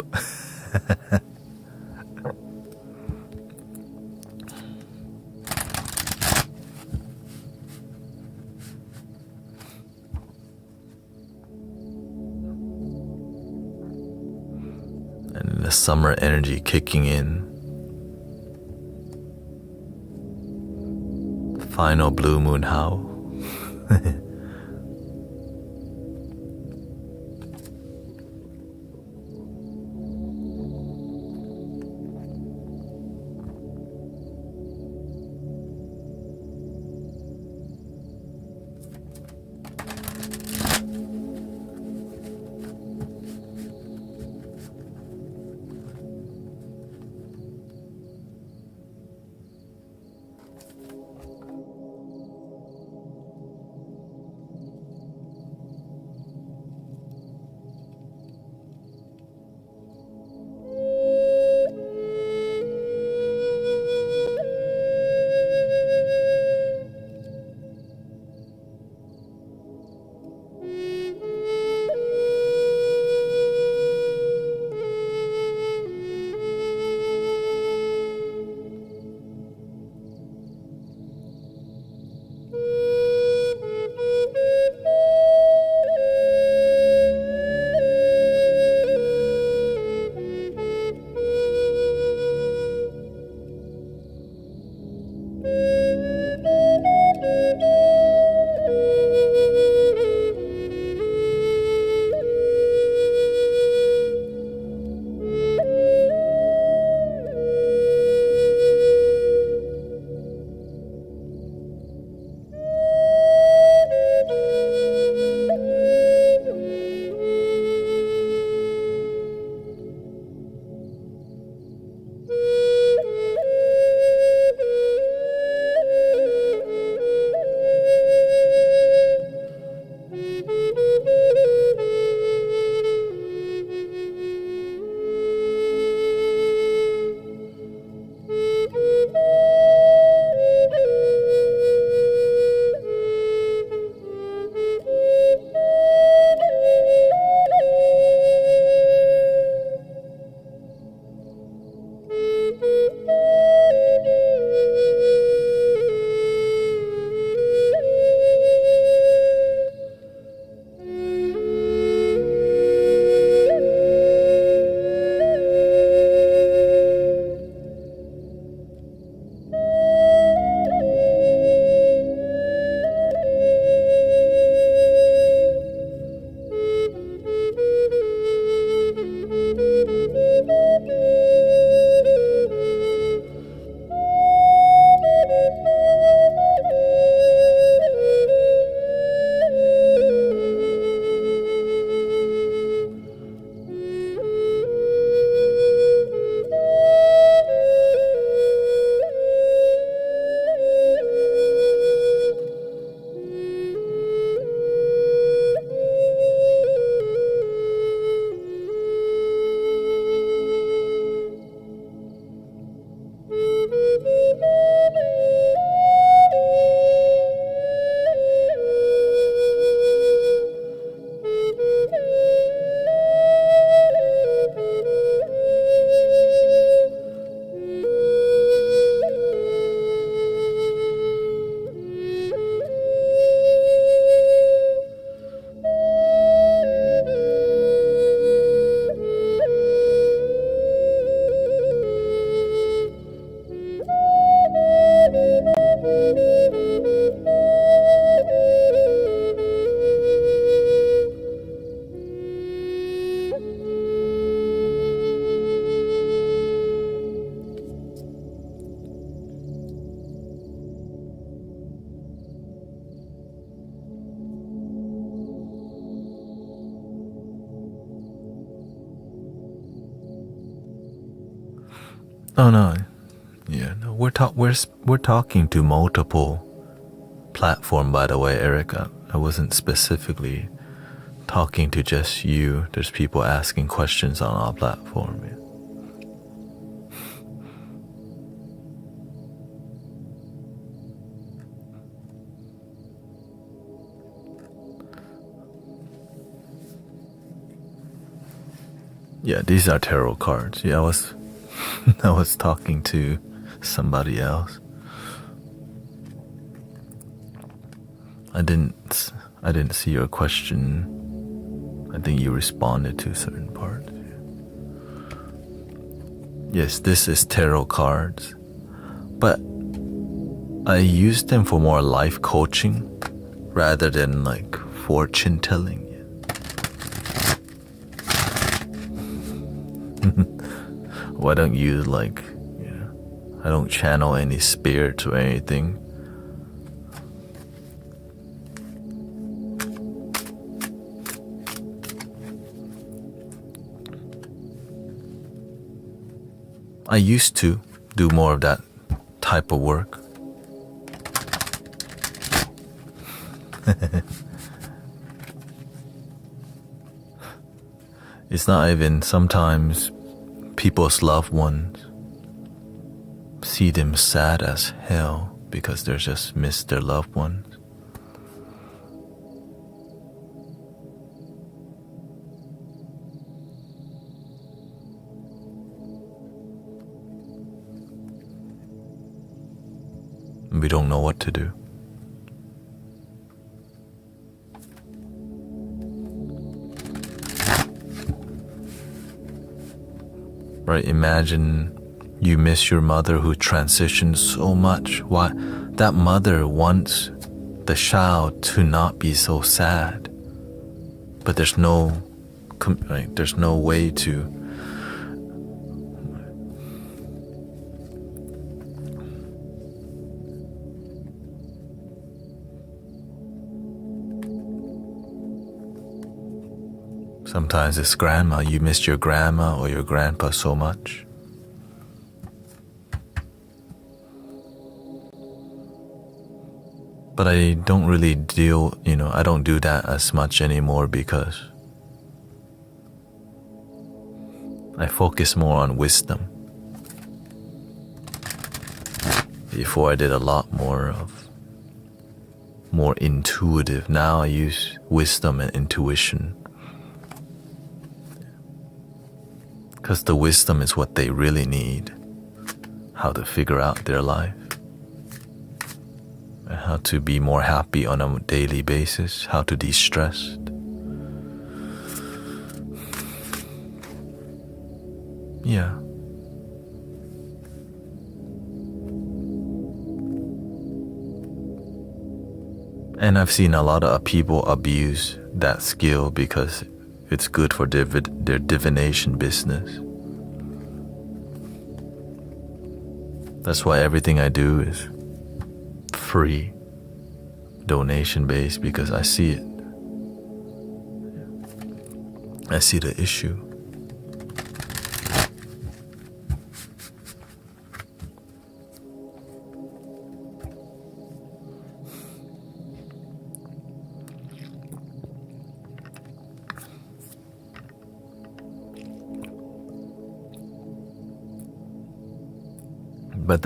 And the summer energy kicking in. Final blue moon howl. Oh no, yeah, no, we're talking to multiple platform. By the way, Eric, I wasn't specifically talking to just you. There's people asking questions on our platform. Yeah, these are tarot cards. Yeah, I was I was talking to somebody else. I didn't see your question. I think you responded to a certain part. Yes, this is tarot cards, but I use them for more life coaching rather than like fortune telling. Why don't you like, I don't channel any spirits or anything. I used to do more of that type of work. It's not even sometimes people's loved ones see them sad as hell because they just missed their loved ones. We don't know what to do. Right? Imagine you miss your mother who transitioned so much. Why? That mother wants the child to not be so sad, but there's no way to. Sometimes it's grandma. You missed your grandma or your grandpa so much. But I don't really I don't do that as much anymore because I focus more on wisdom. Before I did a lot more intuitive. Now I use wisdom and intuition. Because the wisdom is what they really need. How to figure out their life. And how to be more happy on a daily basis. How to de-stress. Yeah. And I've seen a lot of people abuse that skill because it's good for their divination business. That's why everything I do is free, donation based, because I see it. I see the issue. But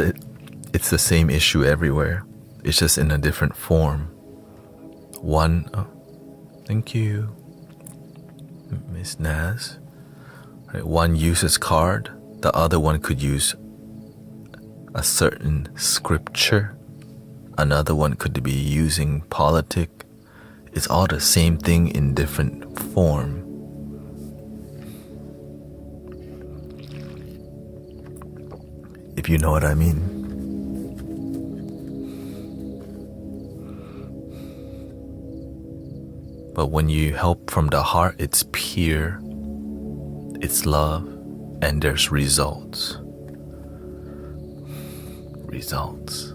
it's the same issue everywhere. It's just in a different form. Thank you, Miss Naz. Right, one uses card, the other one could use a certain scripture. Another one could be using politic. It's all the same thing in different form. If you know what I mean. But when you help from the heart, it's pure, it's love, and there's results. Results.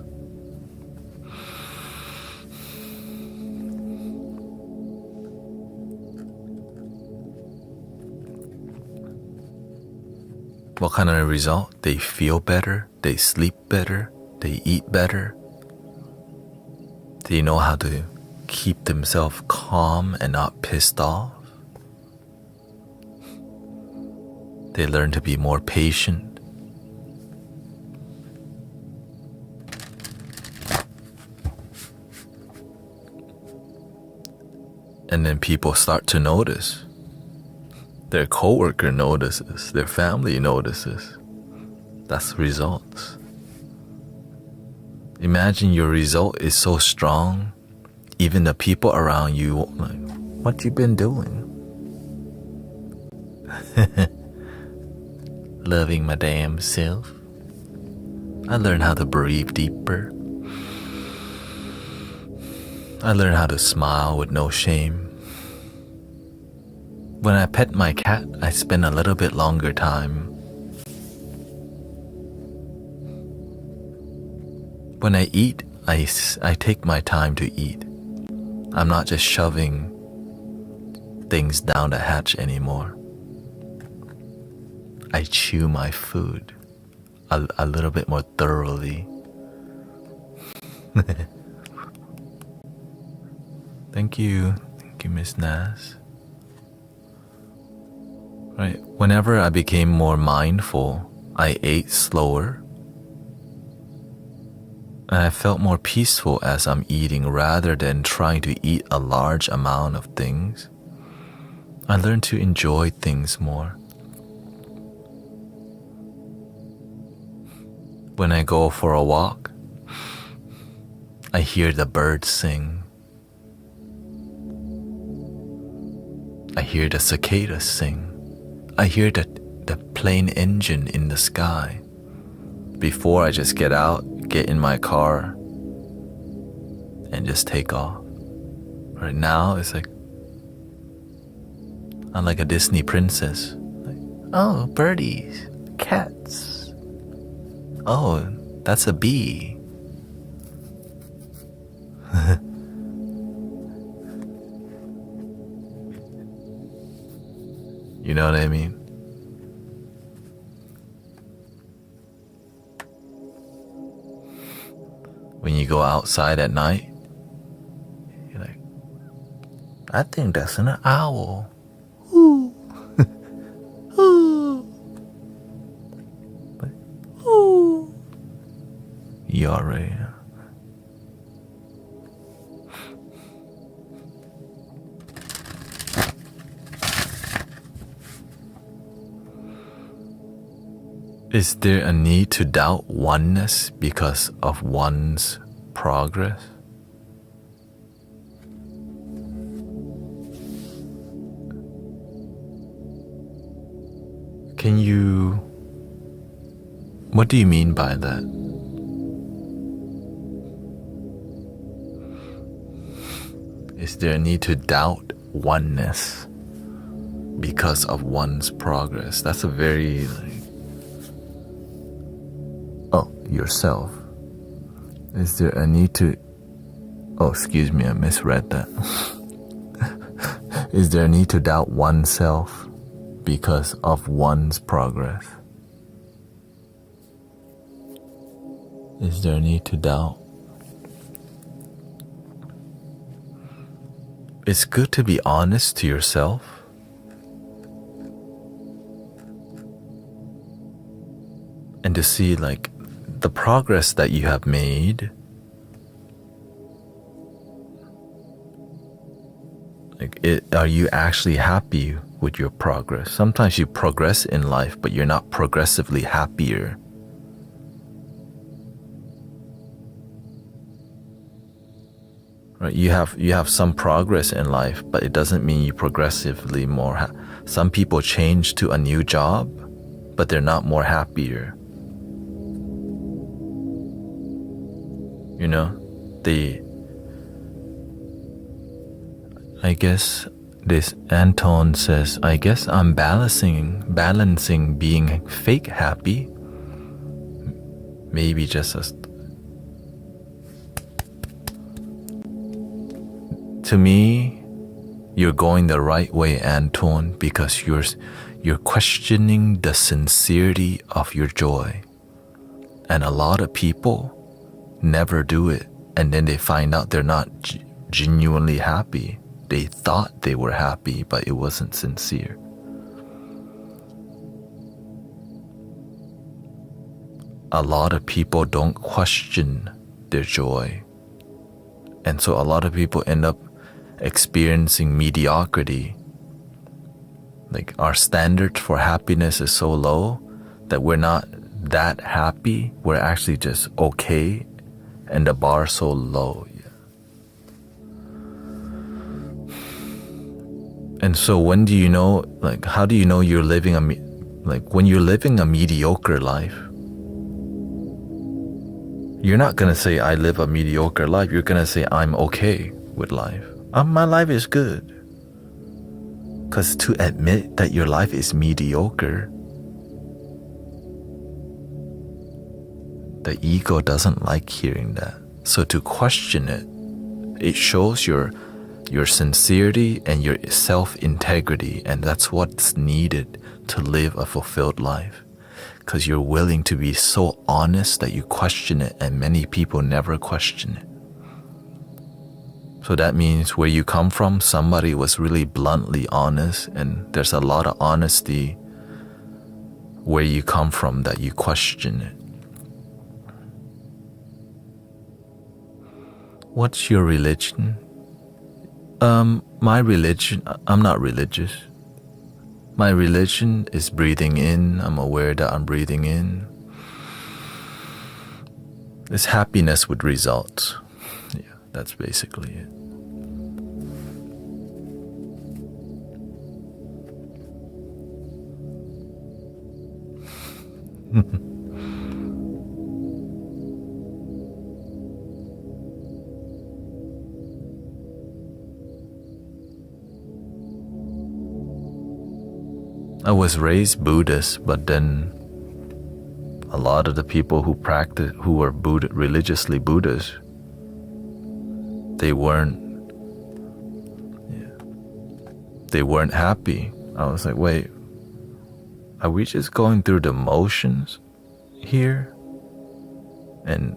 What kind of result? They feel better, they sleep better, they eat better. They know how to keep themselves calm and not pissed off. They learn to be more patient. And then people start to notice. Their coworker notices, their family notices. That's results. Imagine your result is so strong, even the people around you like, what you been doing? Loving my damn self. I learned how to breathe deeper. I learned how to smile with no shame. When I pet my cat, I spend a little bit longer time. When I eat, I take my time to eat. I'm not just shoving things down the hatch anymore. I chew my food a little bit more thoroughly. Thank you, Miss Nas. Right. Whenever I became more mindful, I ate slower. And I felt more peaceful as I'm eating rather than trying to eat a large amount of things. I learned to enjoy things more. When I go for a walk, I hear the birds sing. I hear the cicadas sing. I hear the plane engine in the sky. Before I just get out, get in my car, and just take off. Right now, it's like I'm like a Disney princess. Like, oh, birdies, cats. Oh, that's a bee. You know what I mean? When you go outside at night, you're like, I think that's an owl. Ooh. Ooh. Ooh. You already know. Is there a need to doubt oneness because of one's progress? What do you mean by that? Is there a need to doubt oneness because of one's progress? That's a very yourself. Is there a need to... Oh, excuse me, I misread that. Is there a need to doubt oneself because of one's progress? Is there a need to doubt? It's good to be honest to yourself. And to see the progress that you have made, are you actually happy with your progress? Sometimes you progress in life, but you're not progressively happier. Right? You have some progress in life, but it doesn't mean you progressively more. Some people change to a new job, but they're not more happier. You know, I guess this Anton says, I guess I'm balancing being fake happy. Maybe just to me, you're going the right way, Anton, because You're questioning the sincerity of your joy. And a lot of people never do it. And then they find out they're not genuinely happy. They thought they were happy, but it wasn't sincere. A lot of people don't question their joy. And so a lot of people end up experiencing mediocrity. Like our standard for happiness is so low that we're not that happy. We're actually just okay. And the bar is so low. And so when do you know, like, how do you know you're living when you're living a mediocre life, you're not going to say, I live a mediocre life. You're going to say, I'm okay with life. My life is good. Because to admit that your life is mediocre, the ego doesn't like hearing that. So to question it, it shows your sincerity and your self-integrity, and that's what's needed to live a fulfilled life. Because you're willing to be so honest that you question it, and many people never question it. So that means where you come from, somebody was really bluntly honest, and there's a lot of honesty where you come from that you question it. What's your religion? My religion, I'm not religious. My religion is breathing in. I'm aware that I'm breathing in. It's happiness with results. Yeah, that's basically it. I was raised Buddhist, but then a lot of the people who were religiously Buddhist, they weren't happy. I was like, wait, are we just going through the motions here? And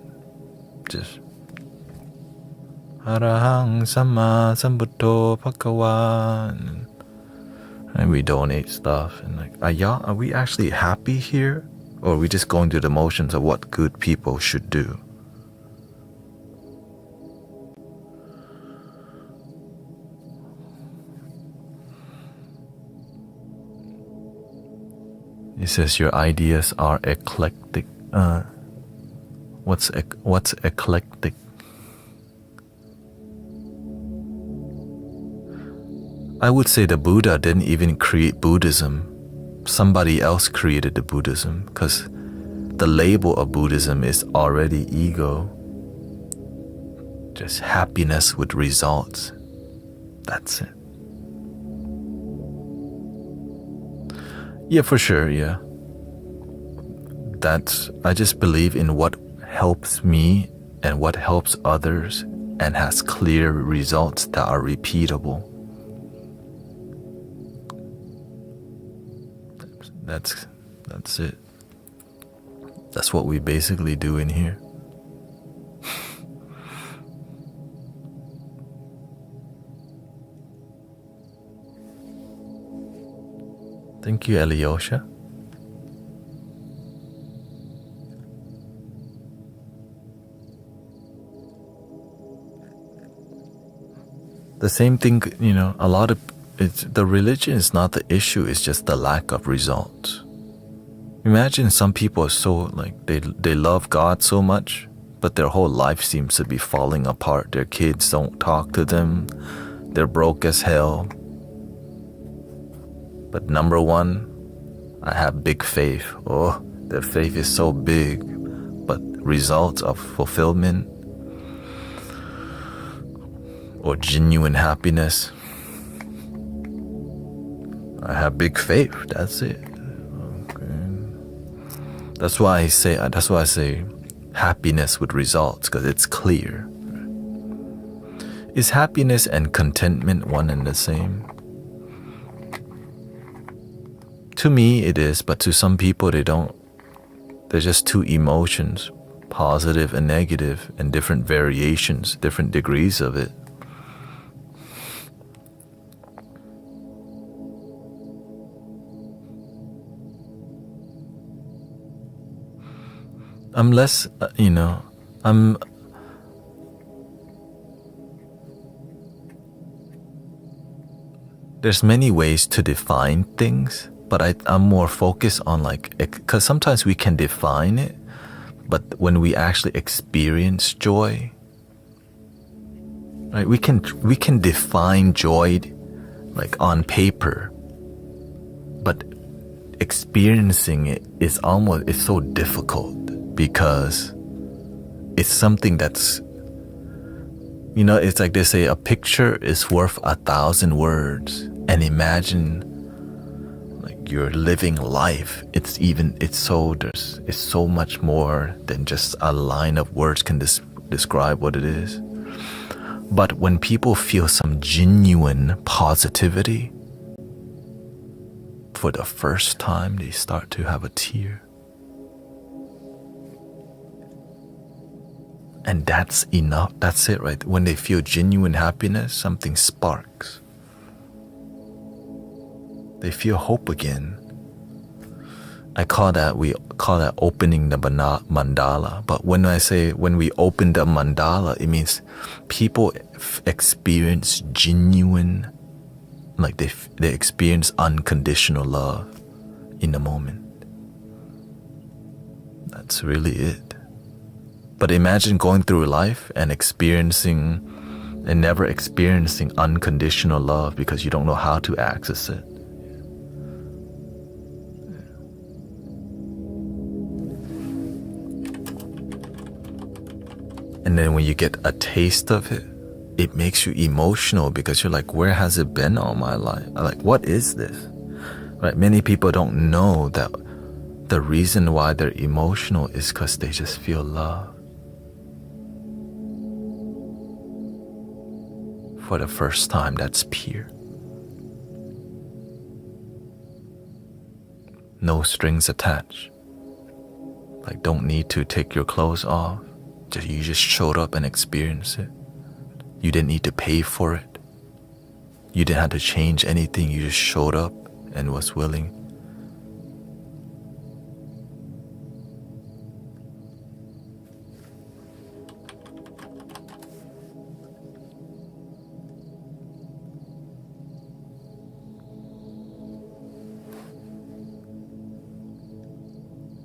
just Arahang Sama Sambuddho Bhagawa, and we donate stuff, and like, are we actually happy here? Or are we just going through the motions of what good people should do? It says your ideas are eclectic. What's eclectic? I would say the Buddha didn't even create Buddhism. Somebody else created the Buddhism, because the label of Buddhism is already ego. Just happiness with results. That's it. Yeah, for sure, yeah. I just believe in what helps me and what helps others and has clear results that are repeatable. That's it. That's what we basically do in here. Thank you, Eliosha. The same thing, the religion is not the issue, it's just the lack of results. Imagine some people are so, they love God so much, but their whole life seems to be falling apart. Their kids don't talk to them. They're broke as hell. But number one, I have big faith. Oh, their faith is so big. But results of fulfillment or genuine happiness, I have big faith. That's it. Okay. That's why I say happiness with results, because it's clear. Is happiness and contentment one and the same? To me it is, but to some people they don't. There's just two emotions, positive and negative, and different variations, different degrees of it. I'm less, there's many ways to define things, but I'm more focused on because sometimes we can define it, but when we actually experience joy, right, we can define joy like on paper, but experiencing it is it's so difficult because it's something that's, it's like they say a picture is worth 1,000 words, and imagine like you're living life. It's so much more than just a line of words can describe what it is. But when people feel some genuine positivity, for the first time they start to have a tear. And that's enough. That's it, right? When they feel genuine happiness, something sparks. They feel hope again. We call that opening the mandala. But when I say when we open the mandala, it means people experience genuine, like they experience unconditional love in the moment. That's really it. But imagine going through life and never experiencing unconditional love because you don't know how to access it. And then when you get a taste of it, it makes you emotional because you're like, where has it been all my life? Like, what is this? Right? Many people don't know that the reason why they're emotional is because they just feel love. For the first time, that's pure. No strings attached. Like, don't need to take your clothes off. You just showed up and experienced it. You didn't need to pay for it. You didn't have to change anything. You just showed up and was willing.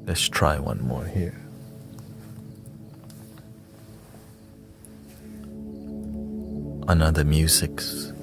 Let's try one more here. Another music's.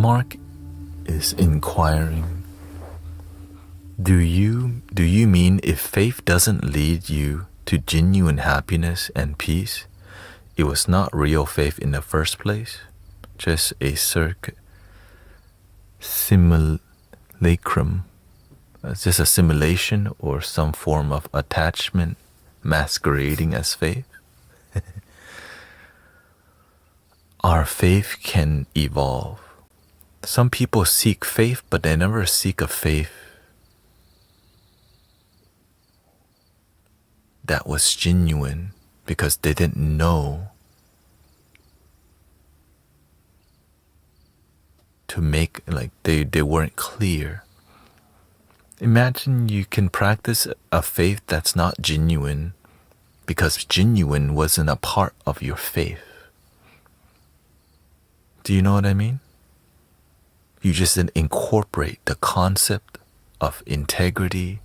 Mark is inquiring, do you mean if faith doesn't lead you to genuine happiness and peace, it was not real faith in the first place? Just a simulacrum? It's just a simulation or some form of attachment masquerading as faith? Our faith can evolve. Some people seek faith, but they never seek a faith that was genuine because they didn't know to make, like they weren't clear. Imagine you can practice a faith that's not genuine because genuine wasn't a part of your faith. Do you know what I mean? You just didn't incorporate the concept of integrity.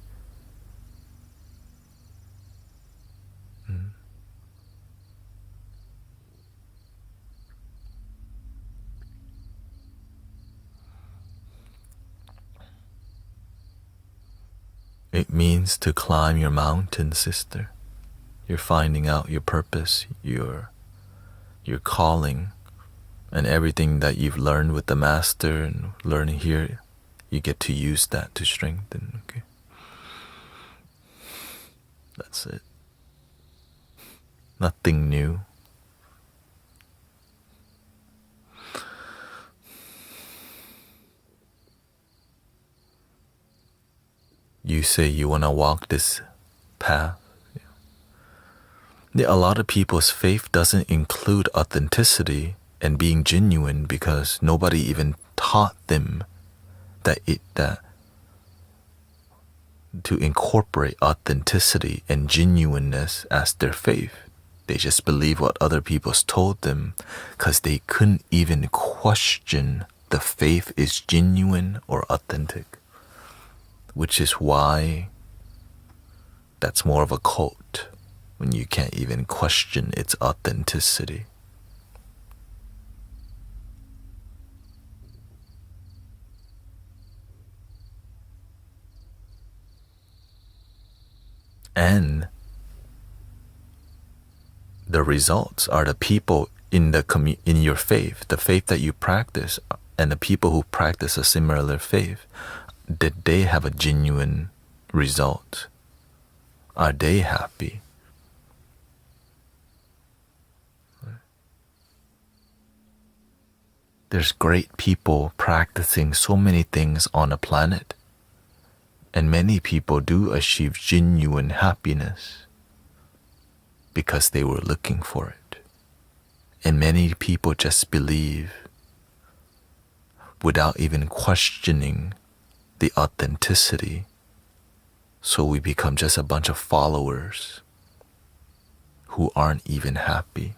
It means to climb your mountain, sister. You're finding out your purpose, your calling, and everything that you've learned with the master and learning here, you get to use that to strengthen. Okay, that's it. Nothing new. You say you want to walk this path. Yeah, a lot of people's faith doesn't include authenticity and being genuine because nobody even taught them that to incorporate authenticity and genuineness as their faith. They just believe what other people's told them because they couldn't even question the faith is genuine or authentic. Which is why that's more of a cult, when you can't even question its authenticity. And the results are the people in your faith, the faith that you practice, and the people who practice a similar faith. Did they have a genuine result? Are they happy? There's great people practicing so many things on the planet, and many people do achieve genuine happiness because they were looking for it. And many people just believe without even questioning the authenticity, so we become just a bunch of followers who aren't even happy.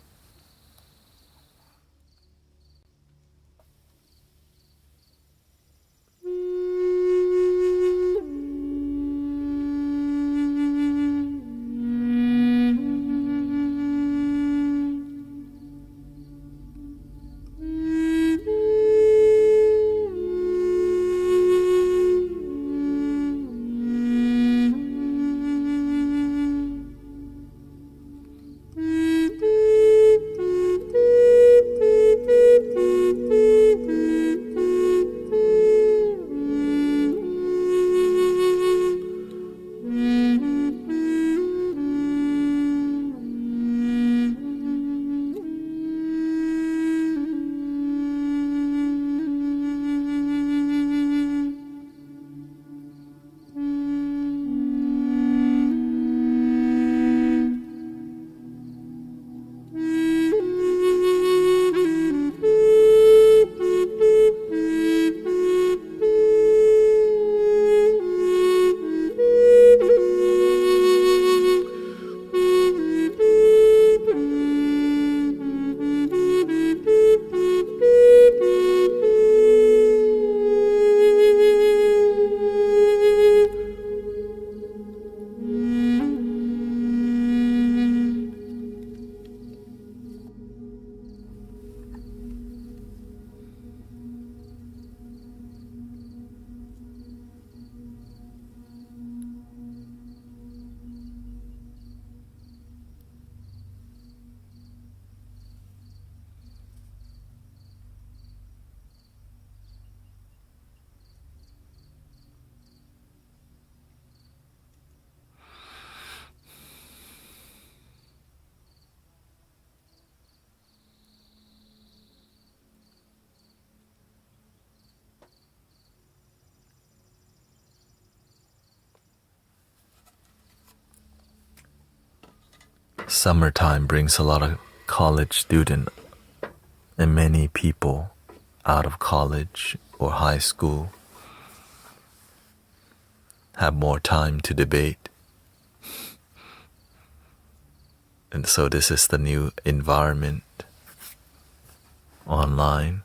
Summertime brings a lot of college students and many people out of college or high school have more time to debate. And so this is the new environment online.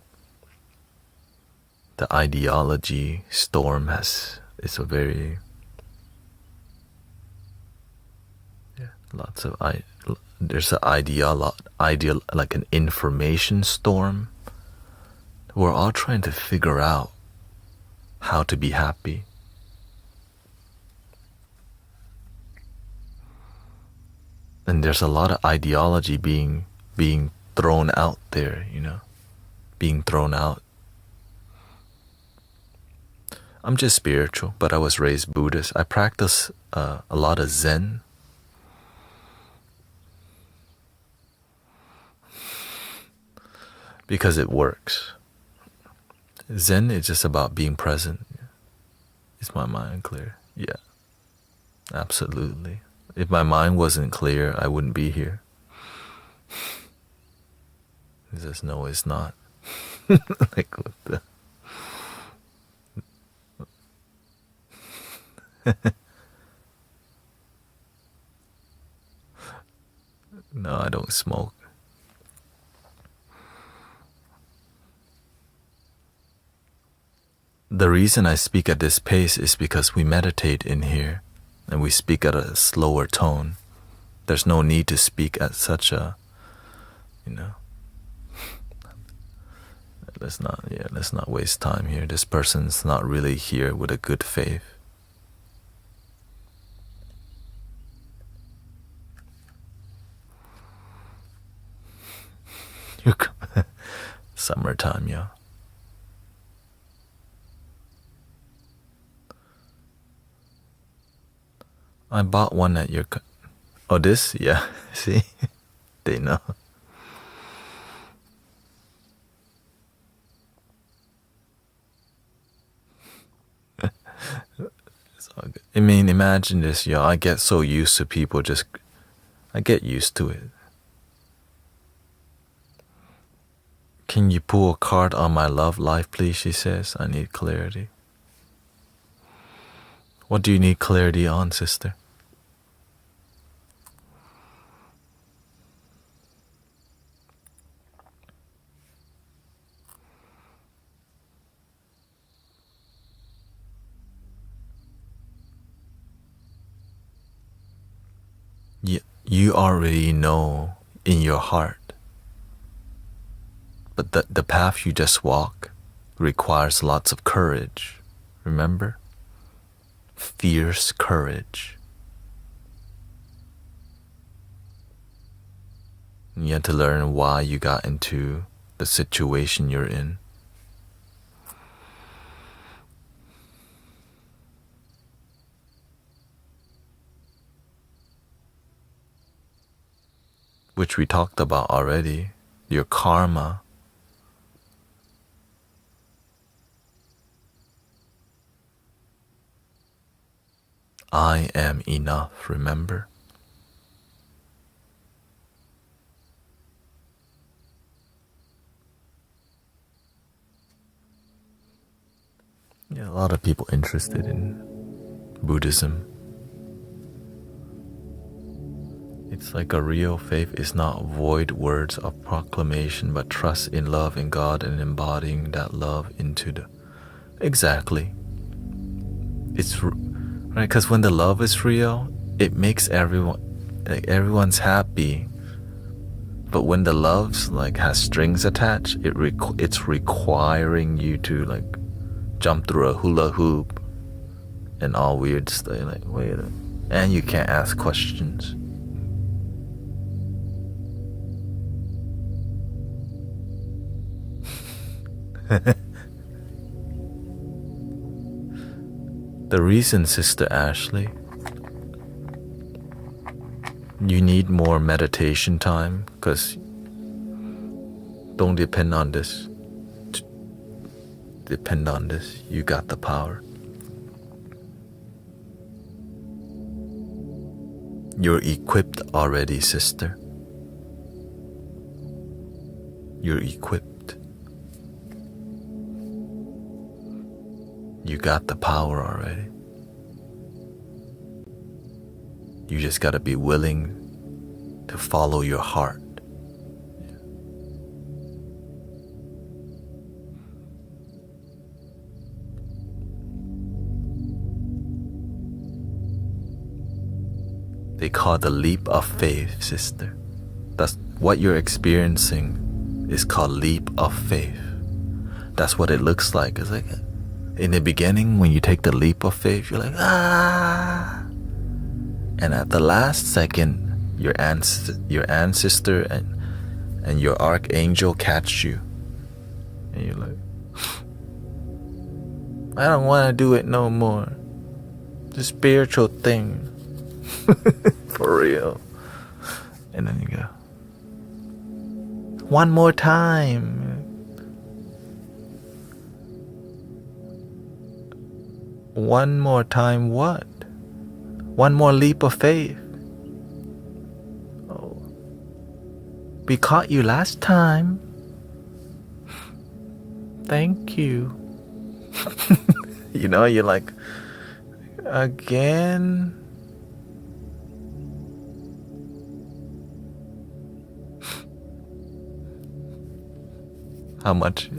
The ideology storm is a very lots of there's an ideal like an information storm. We're all trying to figure out how to be happy. And there's a lot of ideology being thrown out there, being thrown out. I'm just spiritual, but I was raised Buddhist. I practice a lot of Zen. Because it works. Zen is just about being present. Is my mind clear? Yeah, absolutely. If my mind wasn't clear, I wouldn't be here. He says, no, it's not. Like what the... No, I don't smoke. The reason I speak at this pace is because we meditate in here and we speak at a slower tone. There's no need to speak at such a, let's not waste time here. This person's not really here with a good faith. Summertime, yeah. I bought one at your... Oh, this? Yeah. See? They know. It's all good. I mean, imagine this, yo. I get so used to people just... I get used to it. Can you pull a card on my love life, please? She says. I need clarity. What do you need clarity on, sister? You already know in your heart. But the path you just walk requires lots of courage. Remember? Fierce courage. You have to learn why you got into the situation you're in. Which we talked about already. Your karma. I am enough, remember? Yeah, a lot of people interested in Buddhism. It's like a real faith is not void words of proclamation, but trust in love in God and embodying that love into the... Exactly. It's right, because when the love is real, it makes everyone's happy. But when the love's has strings attached, it's requiring you to jump through a hula hoop and all weird stuff. Wait a minute. And you can't ask questions. The reason, Sister Ashley, you need more meditation time, because don't depend on this. Depend on this. You got the power. You're equipped already, sister. You're equipped. You got the power already. You just got to be willing to follow your heart. They call it the leap of faith, sister. That's what you're experiencing is called leap of faith. That's what it looks like. It's like in the beginning, when you take the leap of faith, you're like, ah. And at the last second, your ancestor and your archangel catch you. And you're like, I don't want to do it no more. It's a spiritual thing. For real. And then you go, one more time. One more time what? One more leap of faith. Oh. We caught you last time. Thank you. You know, you're like, again? How much?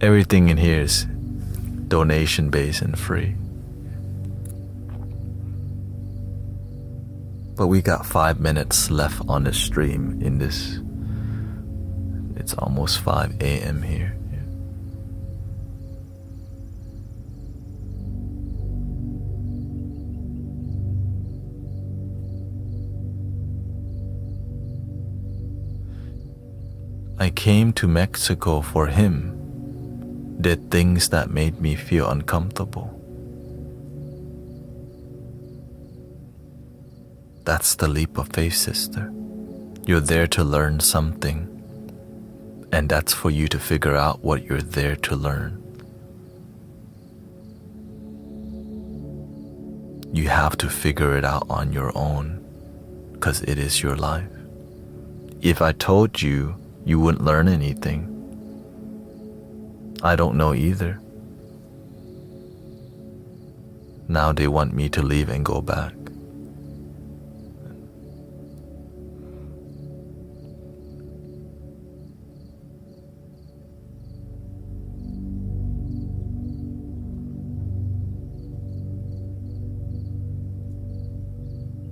Everything in here is donation based and free. But we got 5 minutes left on the stream in this. It's almost 5 a.m. here. I came to Mexico for him, did things that made me feel uncomfortable. That's the leap of faith, sister. You're there to learn something, and that's for you to figure out what you're there to learn. You have to figure it out on your own, because it is your life. If I told you, you wouldn't learn anything. I don't know either. Now they want me to leave and go back.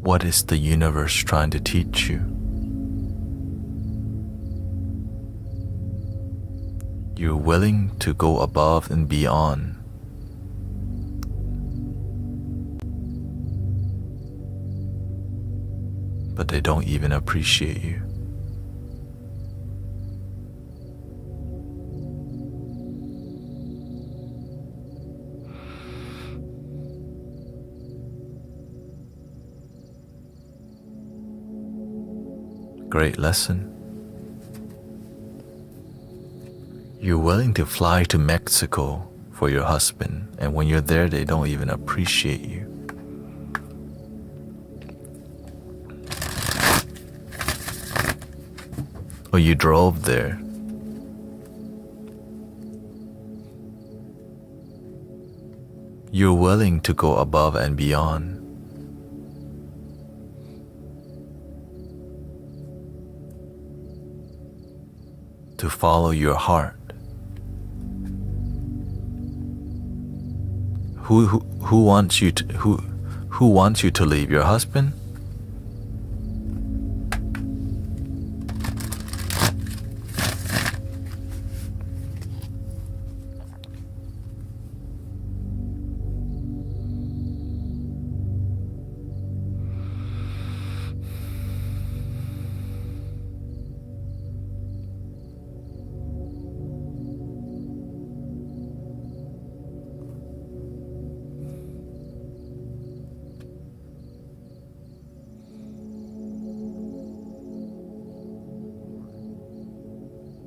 What is the universe trying to teach you? You're willing to go above and beyond. But they don't even appreciate you. Great lesson. You're willing to fly to Mexico for your husband, and when you're there, they don't even appreciate you. Or you drove there. You're willing to go above and beyond. To follow your heart. Who wants you to leave? Your husband?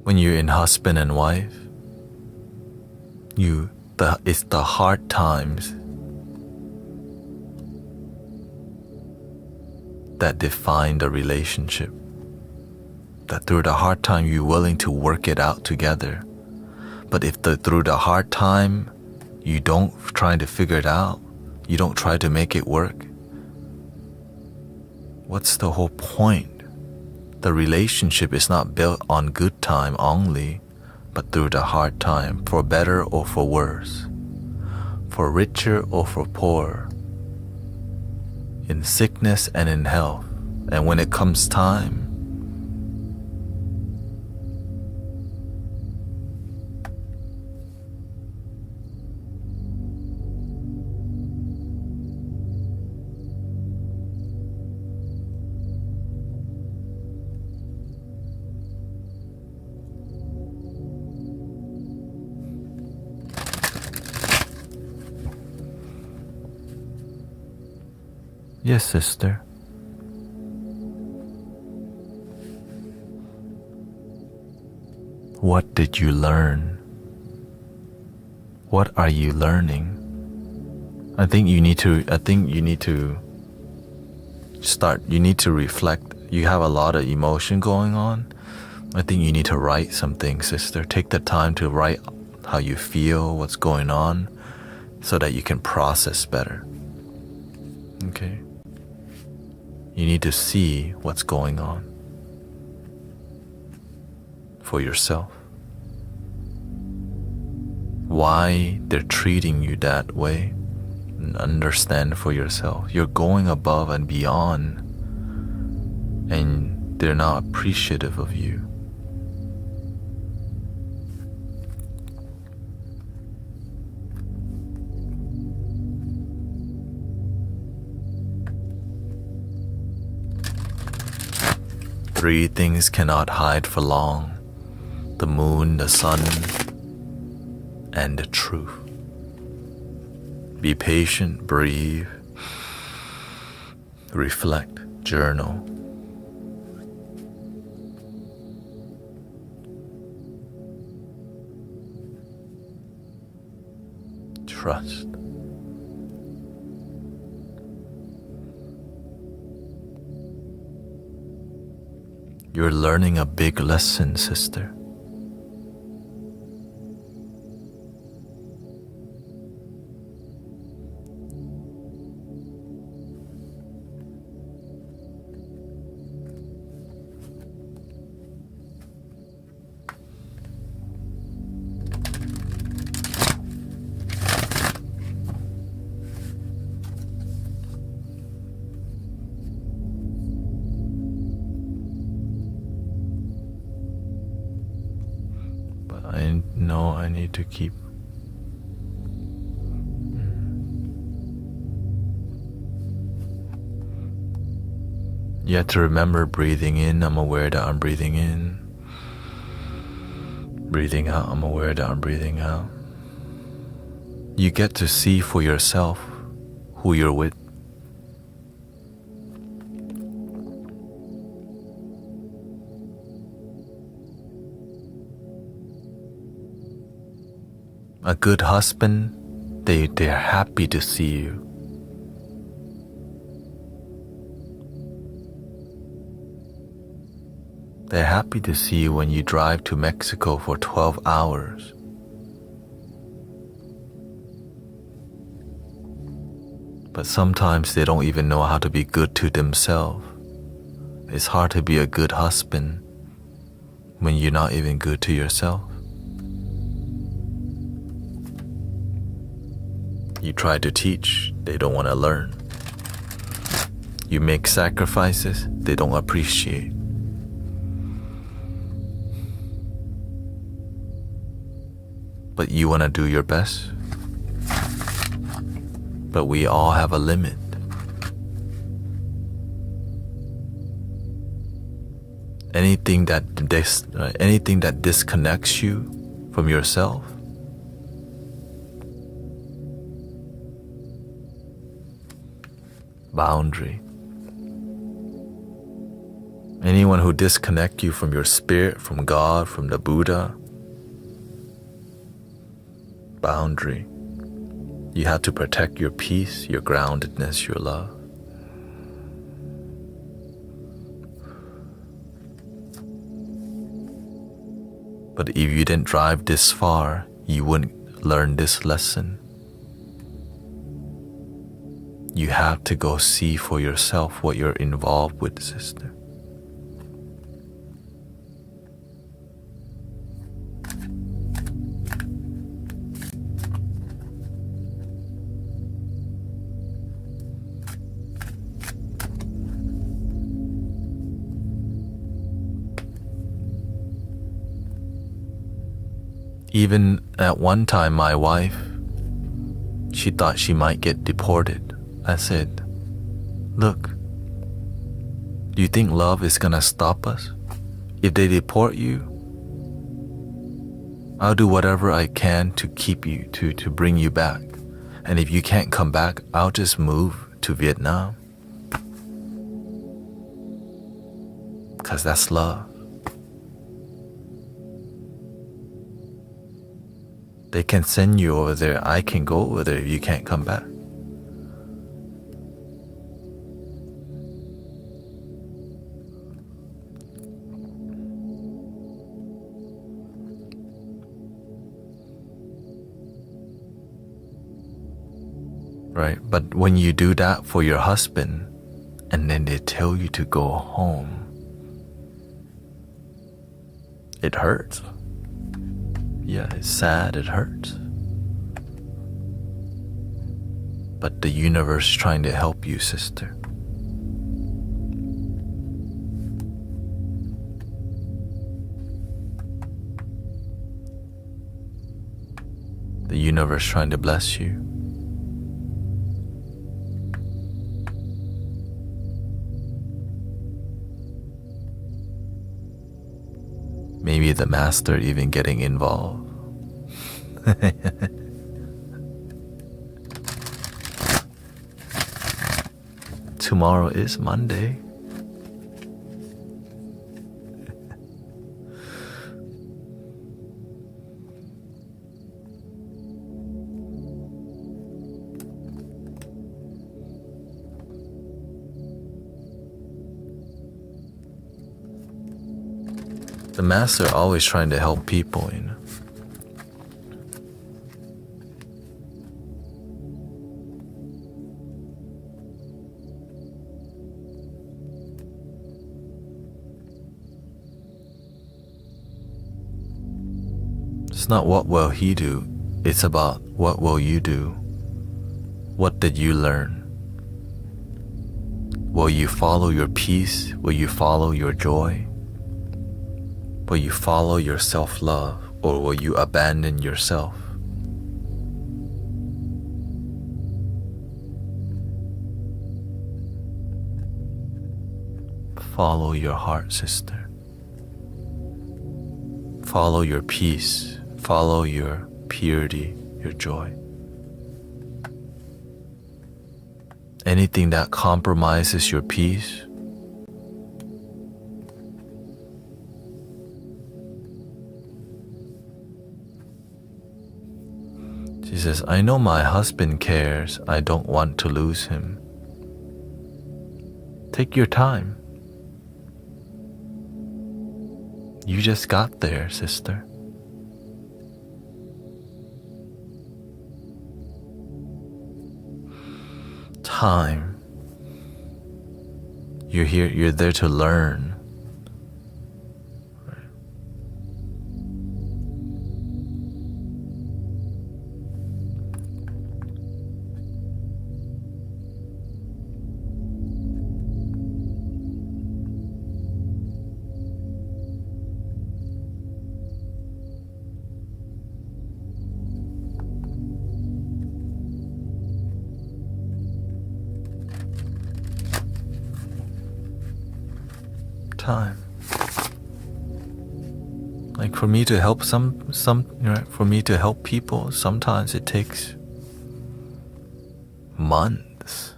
When you're in husband and wife, it's the hard times that define the relationship. That through the hard time you're willing to work it out together. But if through the hard time you don't try to figure it out, you don't try to make it work, what's the whole point? The relationship is not built on good time only, but through the hard time, for better or for worse, for richer or for poorer, in sickness and in health. And when it comes time, yes, sister. What did you learn? What are you learning? I think you need to reflect. You have a lot of emotion going on. I think you need to write something, sister. Take the time to write how you feel, what's going on, so that you can process better. Okay? You need to see what's going on for yourself. Why they're treating you that way, and understand for yourself. You're going above and beyond, and they're not appreciative of you. Three things cannot hide for long: the moon, the sun, and the truth. Be patient, breathe, reflect, journal. Trust. You're learning a big lesson, sister. I know I need to keep. You have to remember breathing in, I'm aware that I'm breathing in. Breathing out, I'm aware that I'm breathing out. You get to see for yourself who you're with. A good husband, they're happy to see you. They're happy to see you when you drive to Mexico for 12 hours. But sometimes they don't even know how to be good to themselves. It's hard to be a good husband when you're not even good to yourself. You try to teach, they don't want to learn. You make sacrifices, they don't appreciate. But you want to do your best. But we all have a limit. Anything that disconnects you from yourself, boundary. Anyone who disconnects you from your spirit, from God, from the Buddha, boundary. You have to protect your peace, your groundedness, your love. But if you didn't drive this far, you wouldn't learn this lesson. You have to go see for yourself what you're involved with, sister. Even at one time, my wife, she thought she might get deported. I said, look, do you think love is gonna stop us? If they deport you, I'll do whatever I can to keep you, to bring you back. And if you can't come back, I'll just move to Vietnam. Because that's love. They can send you over there. I can go over there if you can't come back. Right? But when you do that for your husband, and then they tell you to go home, it hurts. Yeah, it's sad, it hurts. But the universe is trying to help you, sister. The universe is trying to bless you. Maybe the master even getting involved. Tomorrow is Monday. The master always trying to help people, you know. It's not what will he do, it's about what will you do. What did you learn? Will you follow your peace? Will you follow your joy? Will you follow your self-love, or will you abandon yourself? Follow your heart, sister. Follow your peace. Follow your purity, your joy. Anything that compromises your peace, she says, I know my husband cares. I don't want to lose him. Take your time. You just got there, sister. Time. You're here, you're there to learn. Time. Like for me to help for me to help people, sometimes it takes months.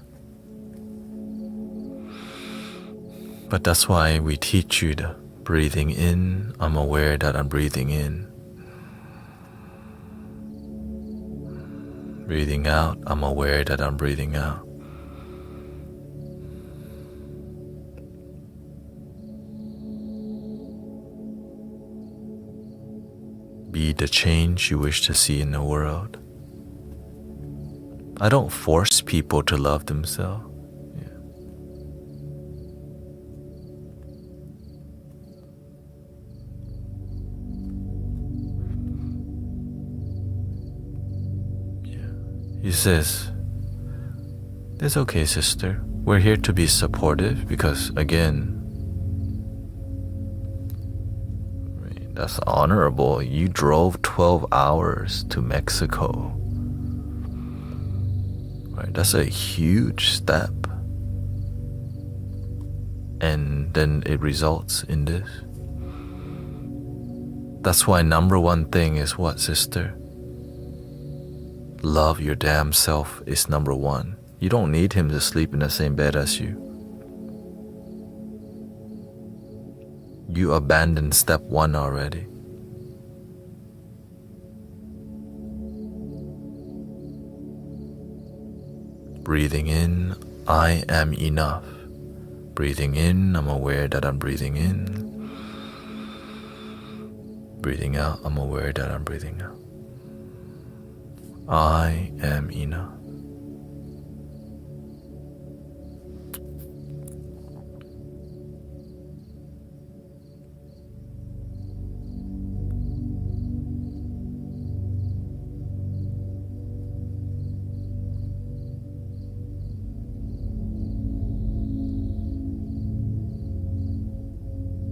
But that's why we teach you the breathing in. I'm aware that I'm breathing in. Breathing out. I'm aware that I'm breathing out. be the change you wish to see in the world. I don't force people to love themselves. He says, "It's okay, sister. We're here to be supportive because, again, that's honorable. You drove 12 hours to Mexico. Right? That's a huge step. And then it results in this. That's why number one thing is what, sister? Love your damn self is number one. You don't need him to sleep in the same bed as you. You abandoned step one already. Breathing in, I am enough. Breathing in, I'm aware that I'm breathing in. Breathing out, I'm aware that I'm breathing out. I am enough.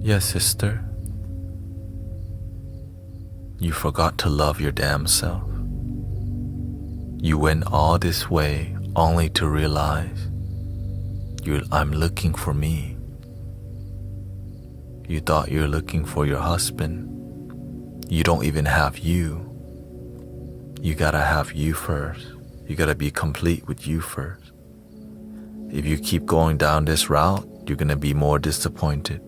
Yes, sister. You forgot to love your damn self. You went all this way only to realize I'm looking for me. You thought you were looking for your husband. You don't even have you. You gotta have you first. You gotta be complete with you first. If you keep going down this route, you're gonna be more disappointed.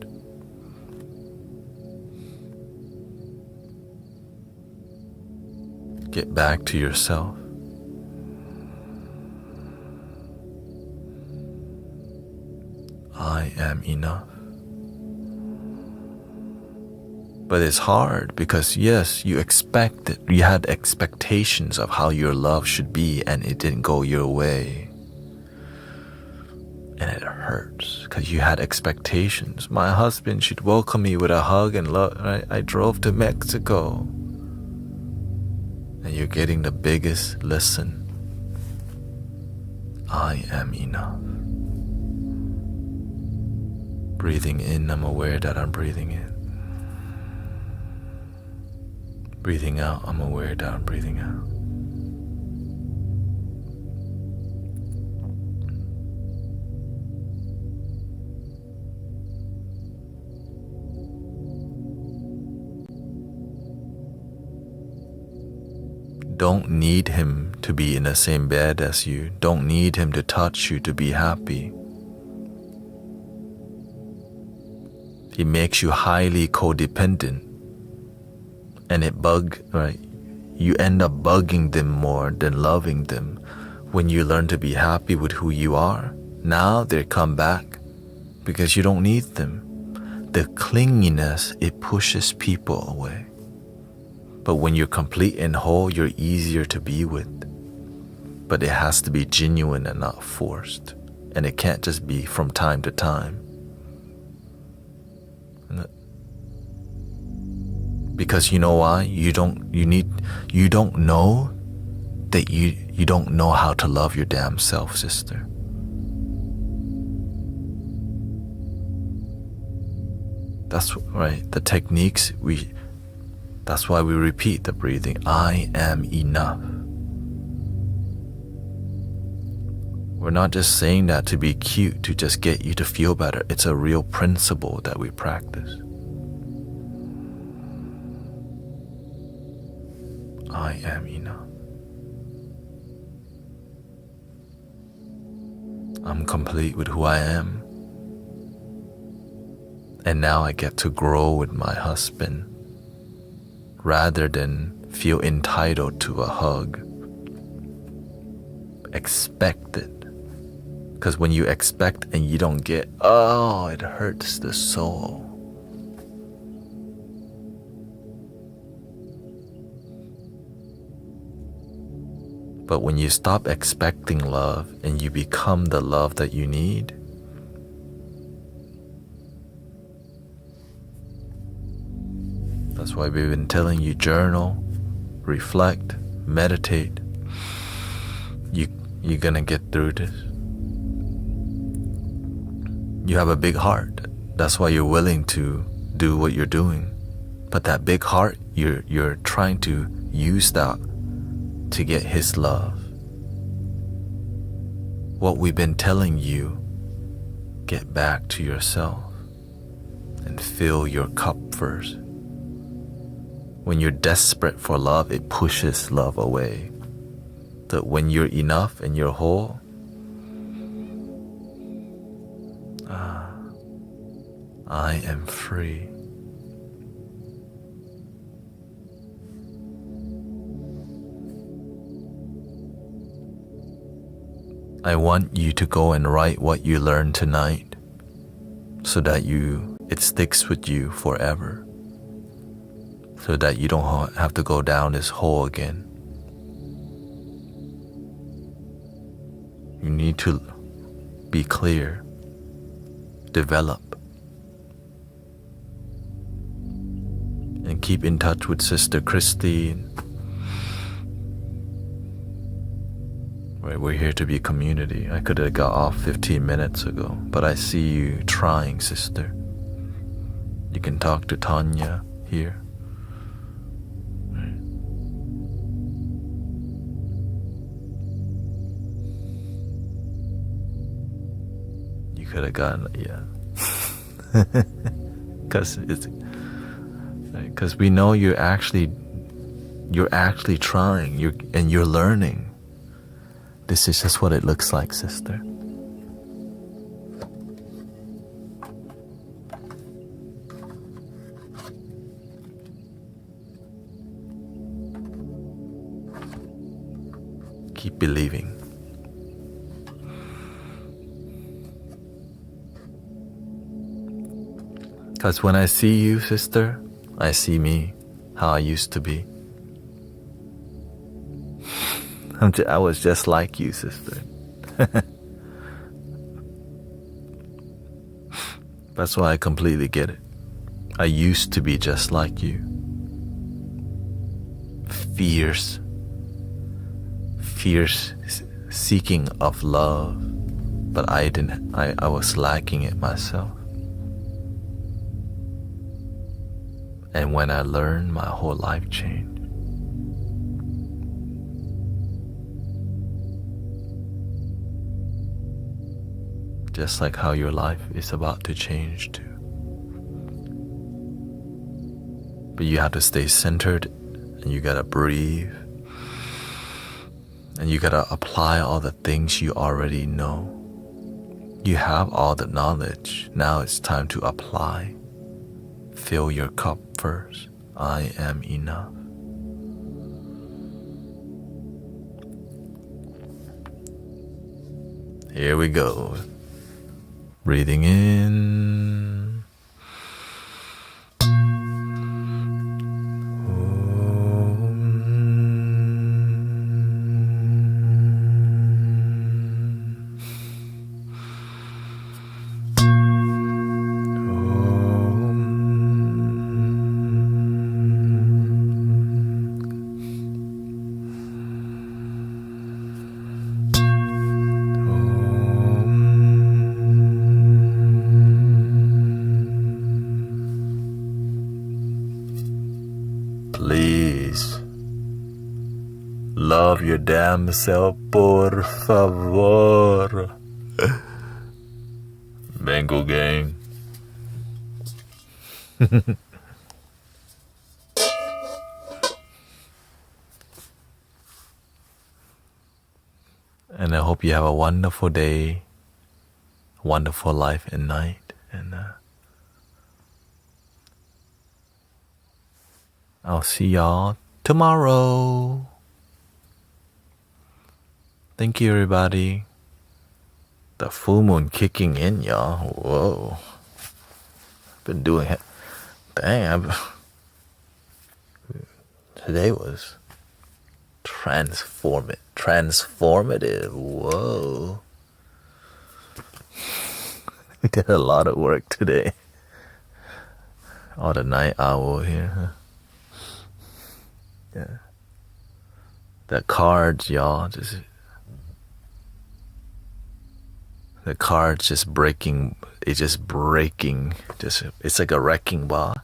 Get back to yourself. I am enough. But it's hard because yes, you had expectations of how your love should be and it didn't go your way. And it hurts because you had expectations. My husband should welcome me with a hug and love. Right? I drove to Mexico. And you're getting the biggest lesson. I am enough. Breathing in, I'm aware that I'm breathing in. Breathing out, I'm aware that I'm breathing out. Don't need him to be in the same bed as you. Don't need him to touch you to be happy. He makes you highly codependent. And right? You end up bugging them more than loving them. When you learn to be happy with who you are, now they come back because you don't need them. The clinginess, it pushes people away. But when you're complete and whole, you're easier to be with. But it has to be genuine and not forced. And it can't just be from time to time. Because you know why? You don't know that you don't know how to love your damn self, sister. That's right. The techniques that's why we repeat the breathing. I am enough. We're not just saying that to be cute, to just get you to feel better. It's a real principle that we practice. I am enough. I'm complete with who I am. And now I get to grow with my husband rather than feel entitled to a hug. Expect it. Because when you expect and you don't get, it hurts the soul. But when you stop expecting love and you become the love that you need, that's why we've been telling you journal, reflect, meditate. You're gonna get through this. You have a big heart. That's why you're willing to do what you're doing. But that big heart, you're trying to use that to get His love. What we've been telling you, get back to yourself and fill your cup first. When you're desperate for love, it pushes love away. That when you're enough and you're whole, I am free. I want you to go and write what you learned tonight so that it sticks with you forever, so that you don't have to go down this hole again. You need to be clear, develop, and keep in touch with Sister Christine. We're here to be community. I could have got off 15 minutes ago, but I see you trying, sister. You can talk to Tanya here. You could have gotten, because we know you're actually trying. You're learning. This is just what it looks like, sister. Keep believing. Because when I see you, sister, I see me, how I used to be. I was just like you, sister. That's why I completely get it. I used to be just like you. Fierce seeking of love, but I was lacking it myself. And when I learned, my whole life changed. Just like how your life is about to change too. But you have to stay centered, and you gotta breathe, and you gotta apply all the things you already know. You have all the knowledge. Now it's time to apply. Fill your cup first. I am enough. Here we go. Breathing in. Please love your damn self, por favor. Bengal gang. And I hope you have a wonderful day, wonderful life and night. And I'll see y'all tomorrow. Thank you, everybody. The full moon kicking in, y'all. Whoa. Been doing it. Dang, today was Transformative. Whoa. We did a lot of work today. Oh, the night owl here, huh? Yeah. The cards, y'all, the cards just breaking. It's just breaking. It's like a wrecking ball.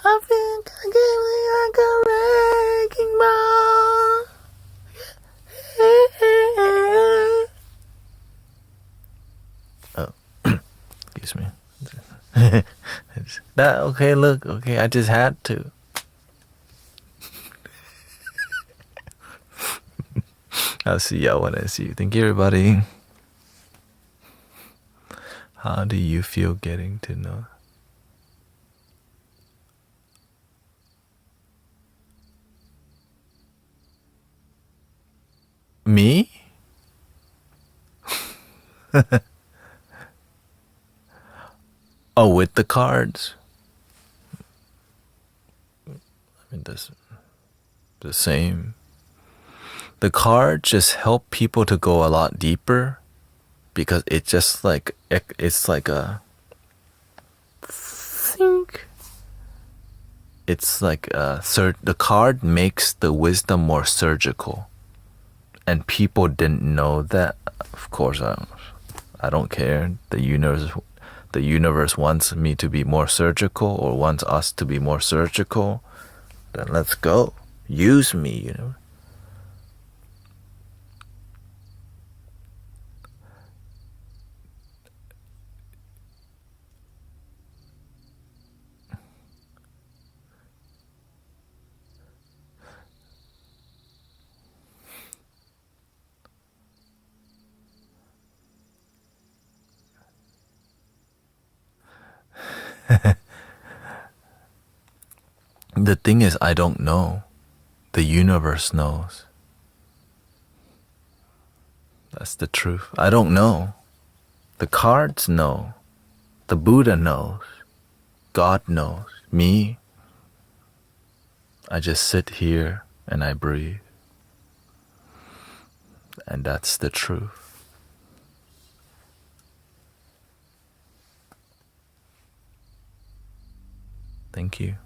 I feel like a wrecking ball. Oh, excuse me. Okay, look. Okay, I just had to. I'll see y'all when I see you. Thank you, everybody. How do you feel getting to know? Me? Oh, with the cards. I mean, that's the same. The cards just help people to go a lot deeper because it's like a think. It's like the card makes the wisdom more surgical, and people didn't know that. Of course, I don't care. The universe wants me to be more surgical, or wants us to be more surgical. Then let's go. Use me, The thing is, I don't know. The universe knows. That's the truth. I don't know. The cards know. The Buddha knows. God knows. Me, I just sit here and I breathe. And that's the truth. Thank you.